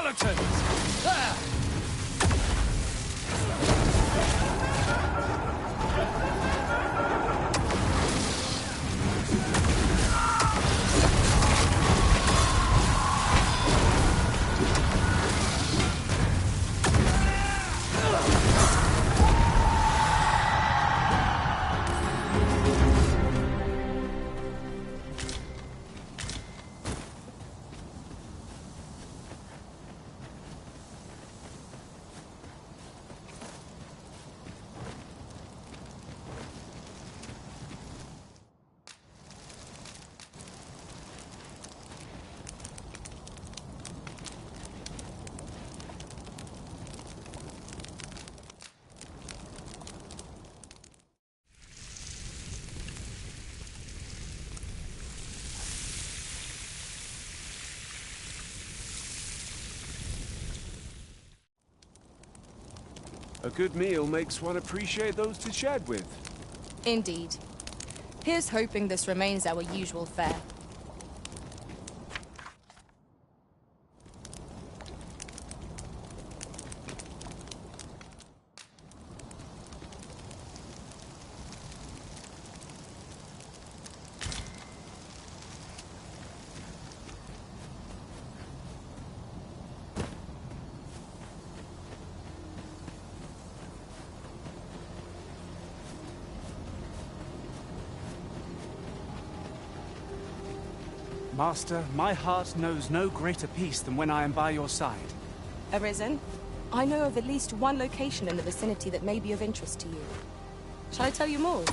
skeletons! There! A good meal makes one appreciate those to shed with. Indeed. Here's hoping this remains our usual fare. Master, my heart knows no greater peace than when I am by your side. Arisen, I know of at least one location in the vicinity that may be of interest to you. Shall I tell you more?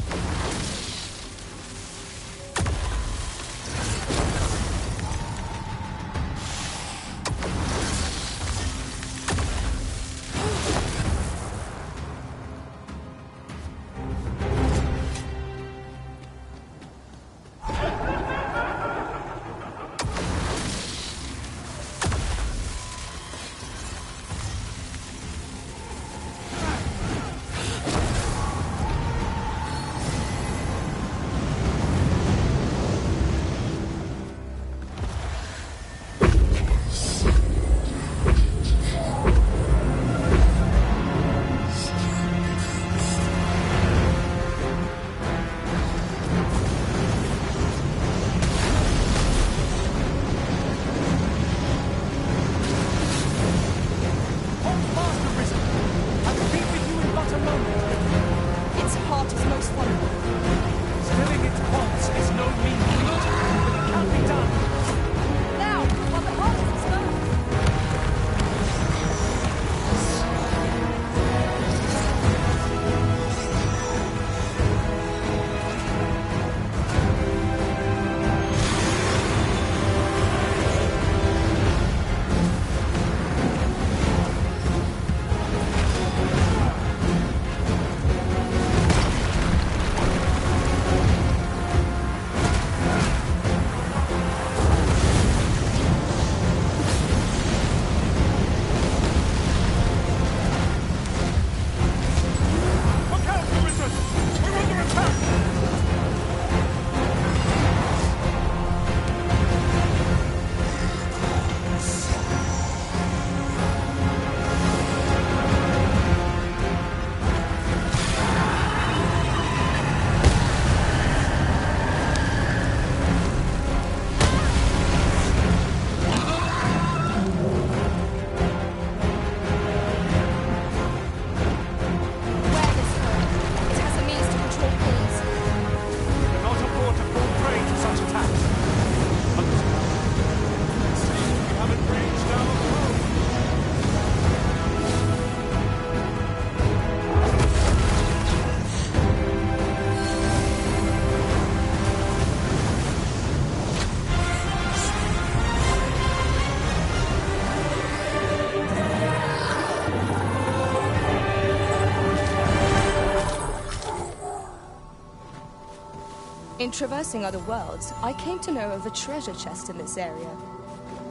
In traversing other worlds, I came to know of a treasure chest in this area.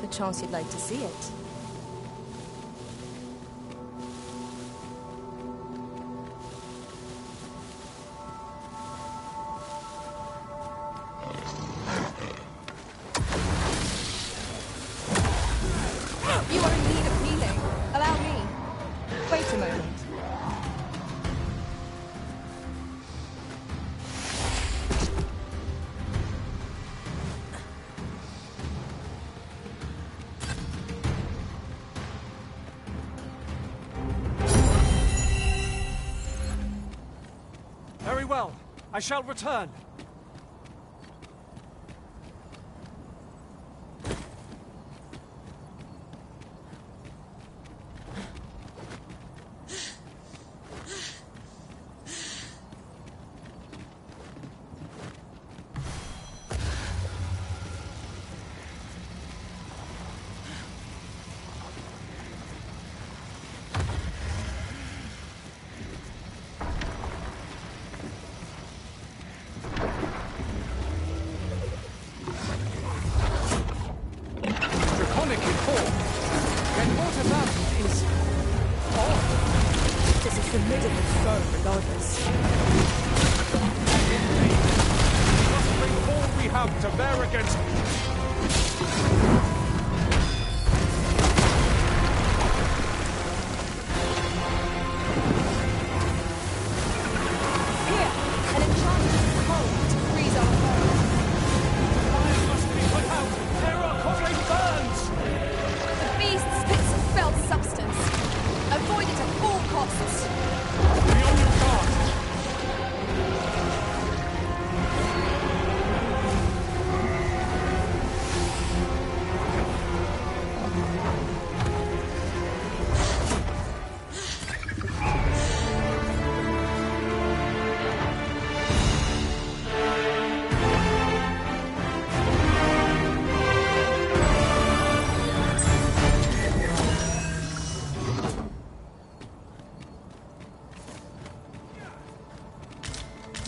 Perchance you'd like to see it. You are in need of healing. Allow me. Wait a moment. Very well. I shall return.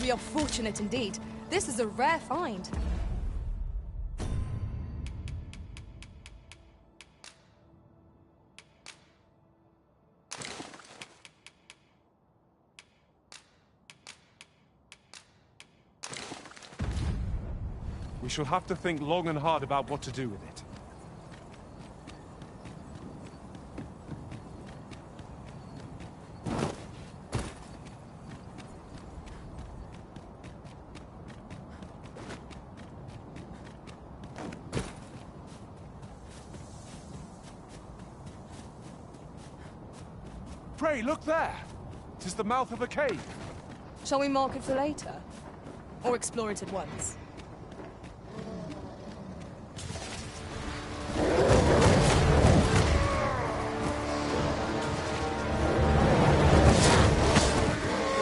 We are fortunate indeed. This is a rare find. We shall have to think long and hard about what to do with it. Pray, look there! 'Tis the mouth of a cave. Shall we mark it for later? Or explore it at once?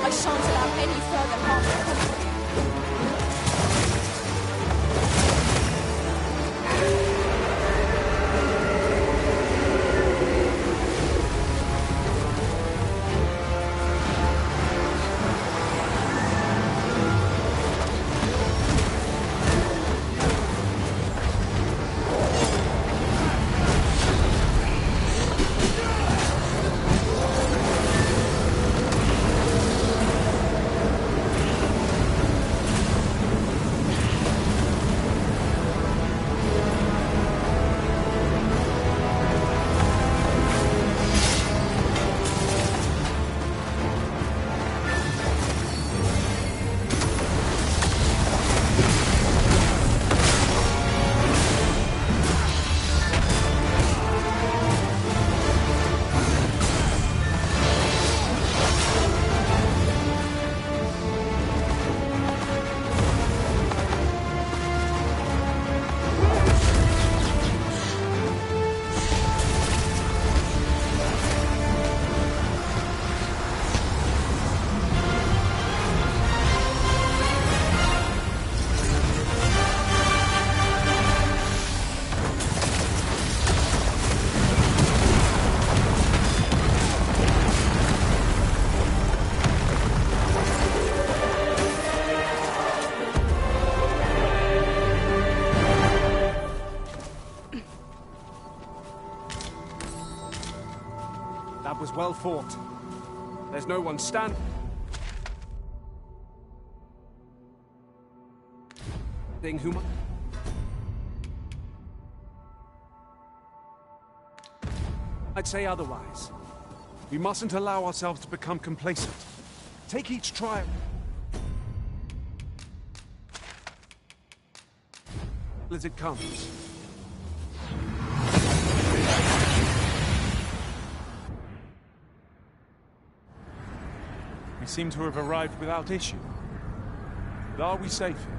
I shan't allow any further harm to come from you. That was well fought. There's no one standing who might... I'd say otherwise. We mustn't allow ourselves to become complacent. Take each trial as it comes. We seem to have arrived without issue. But are we safe here?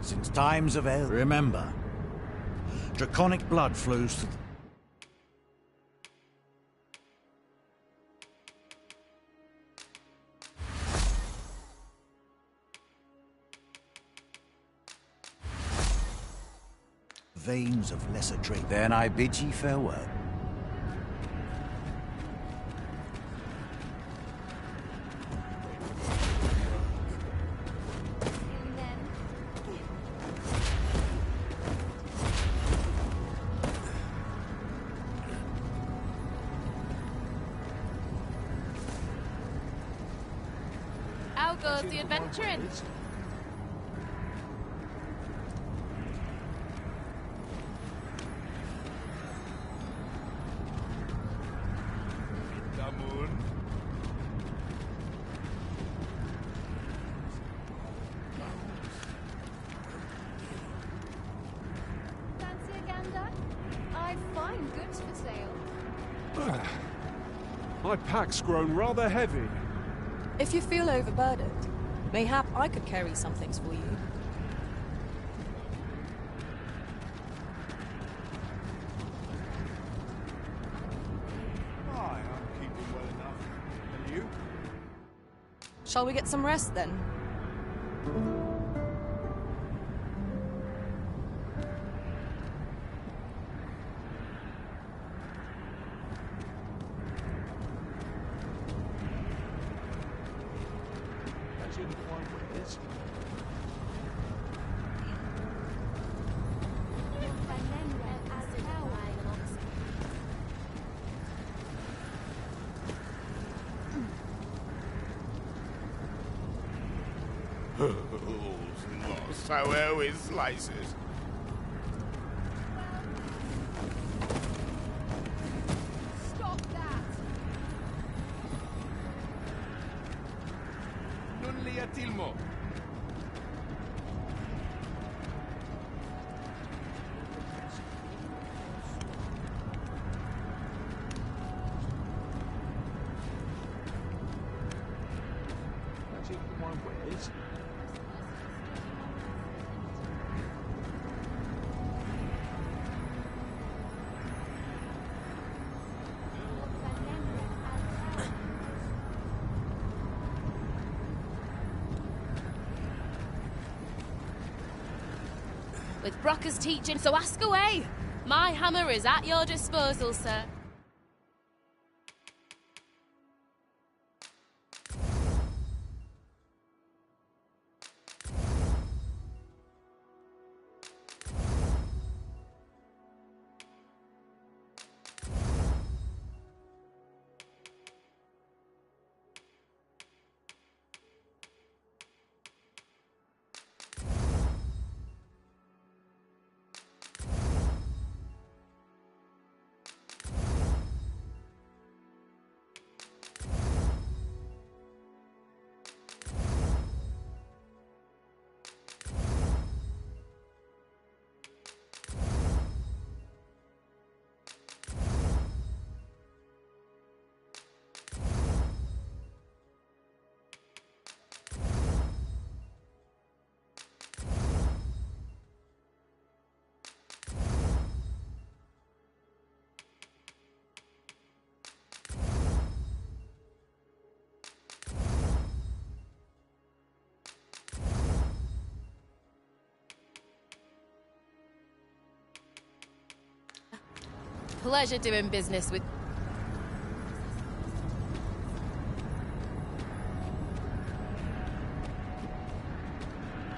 Since times of eld. Remember, draconic blood flows through the veins of lesser drink. Then I bid ye farewell. How goes the adventuring? goods for sale. My pack's grown rather heavy. If you feel overburdened, mayhap I could carry some things for you. Aye, I'm keeping well enough. And you? Shall we get some rest then? So always slices. Stop that! Non li attilmo. With Brocker's teaching, so ask away. My hammer is at your disposal, sir. Pleasure doing business with...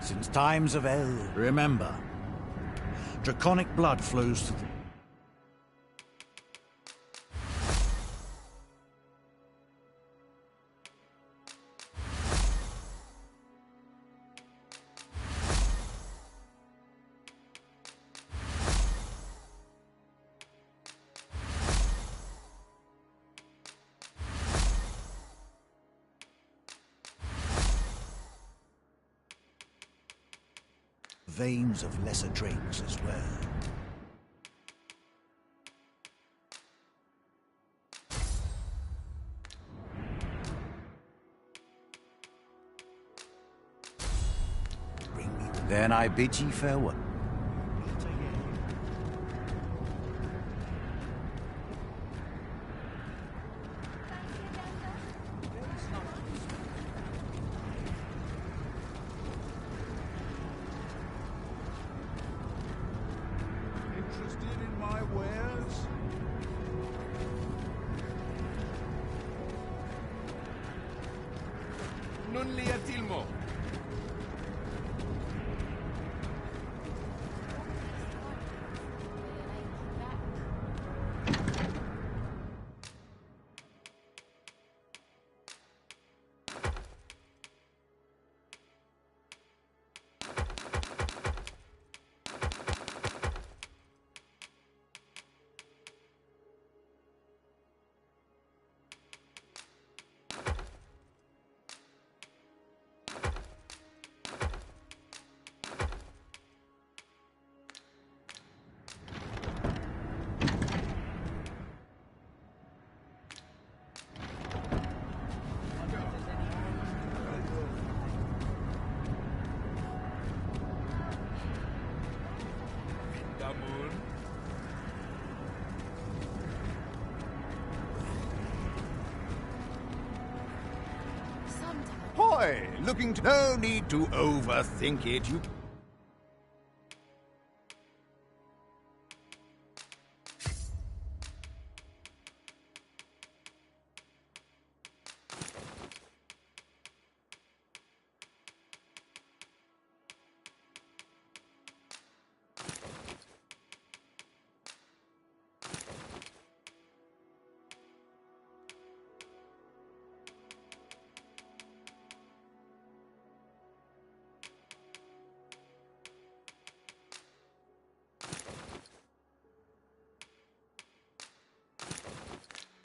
Since times of eld, remember, draconic blood flows through the... veins of lesser drakes as well. Bring me the... Then I bid ye farewell. Interested in my wares? Non li attilmo. Hoy! Looking to... No need to overthink it. You...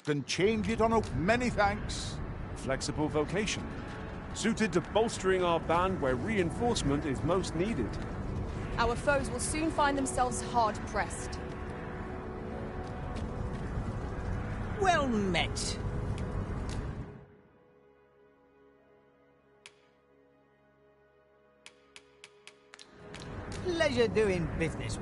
Can change it on a... Many thanks. Flexible vocation. Suited to bolstering our band where reinforcement is most needed. Our foes will soon find themselves hard-pressed. Well met. Pleasure doing business.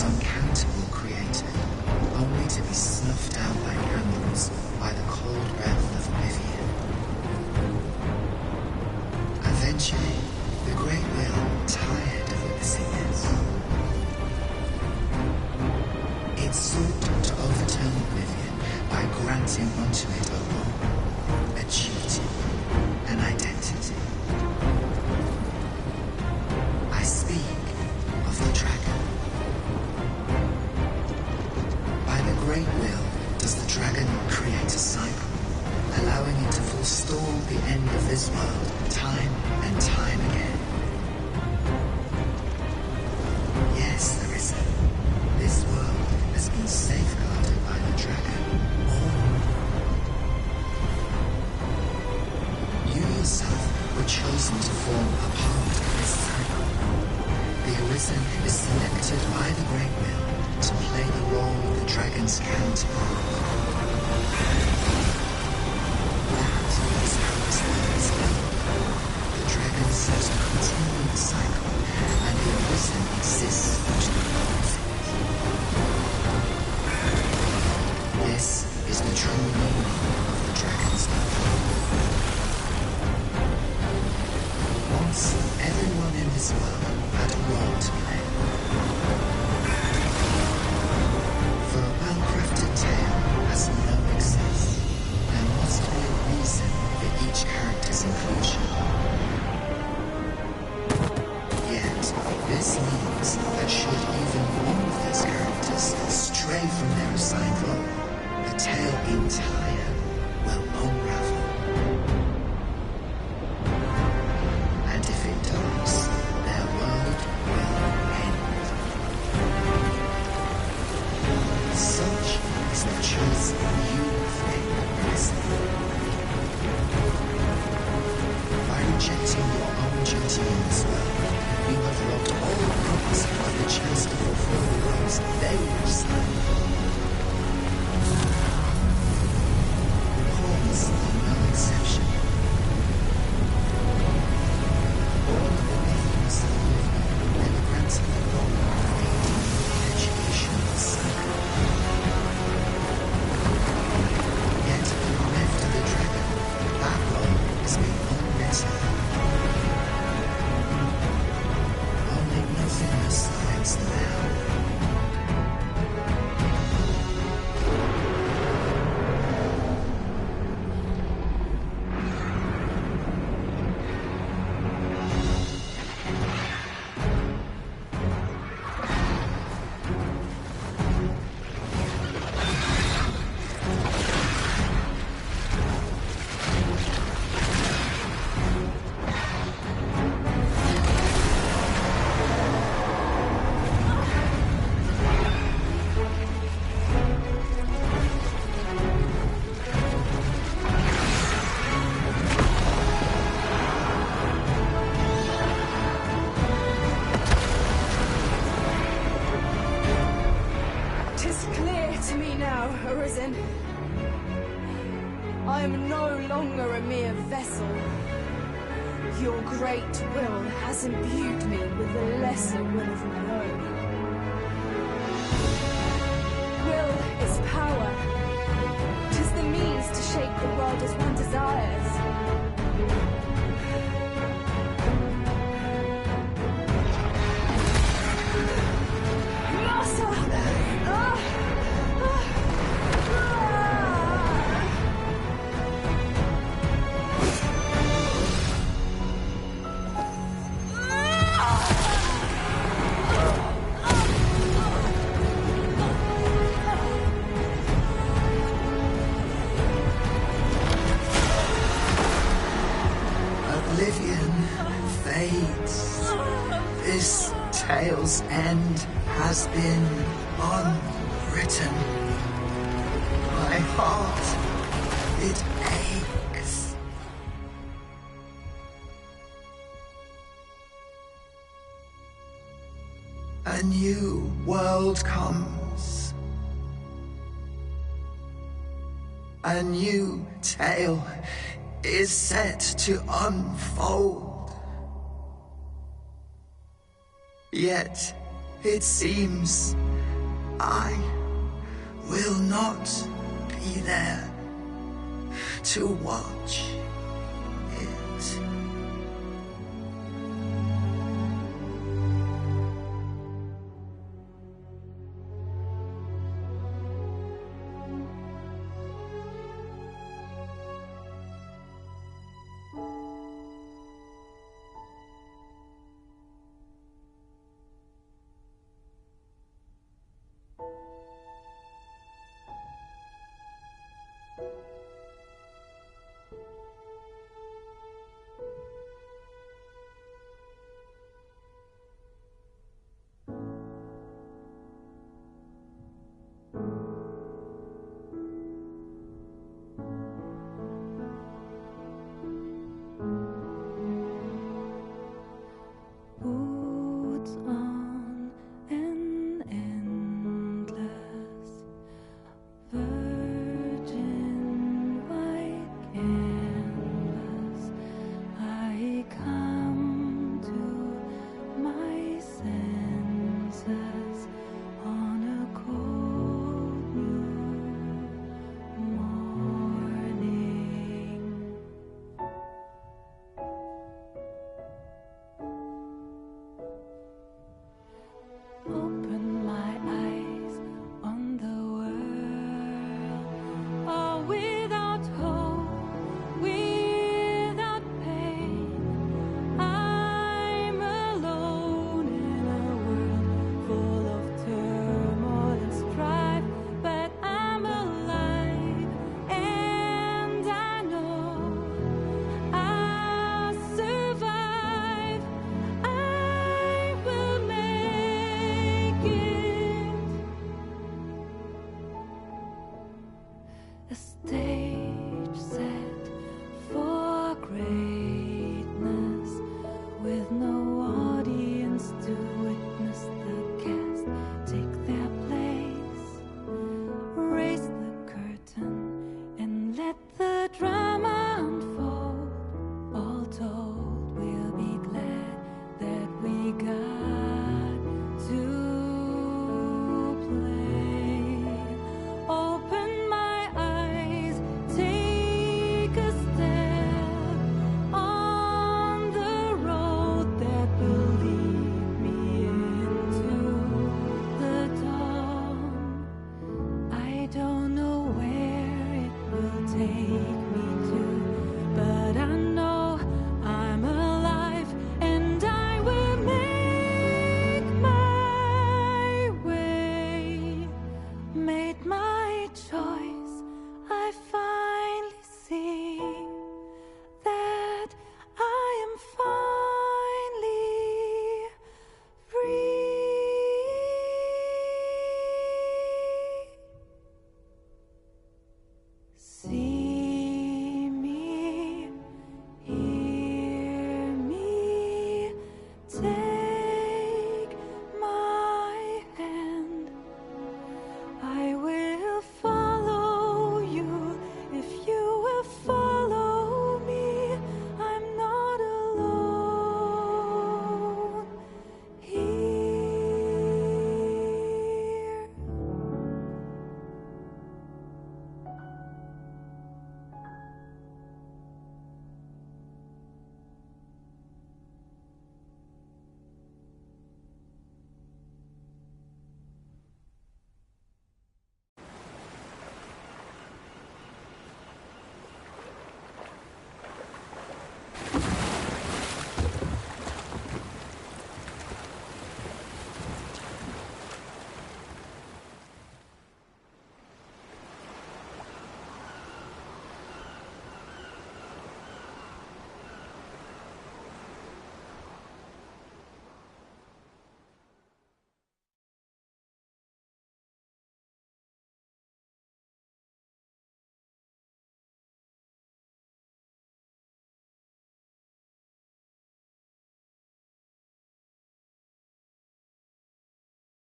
uncountable created, only to be snuffed out by candles by the cold breath of oblivion. Eventually, the Great Will tired of witnessing this. It sought to overturn oblivion by granting unto it a role, a duty, an identity. I speak of the dragon. By the Great Will does the dragon create a cycle, allowing it to forestall the end of this world time and time again. Yes, arisen. This world has been safeguarded by the dragon. You yourself were chosen to form a part of this cycle. The arisen is selected by the Great Will to play the role of the dragon's counterpart. That is how this world is built. The dragon sets a continuing cycle, and the arisen exists to close it. This is the true meaning of the dragon's life. Once this world had a role to play. For a well-crafted tale has no excess. There must be a reason for each character's inclusion. Yet, this means that should even one of those characters stray from their assigned role, the tale entire will unravel. And if it does, their world will end. Such is the choice you make, Arisen. By rejecting your own duty in this world, you have robbed all others of the chance to fulfill the roles they were assigned. Pawns are no exception. All of the names are living, and the grants of the law of aiding education is sacred. Yet, bereft of the dragon, that role is made unwritten. Only nothingness awaits them now. Tis clear to me now, Arisen. I am no longer a mere vessel. Your great will has imbued me with a lesser will of my own. Will is power. 'Tis the means to shape the world as one desires. Master! Oblivion fades. This tale's end has been unwritten. My heart, it aches. A new world comes. A new tale is set to unfold. Yet, it seems I will not be there to watch.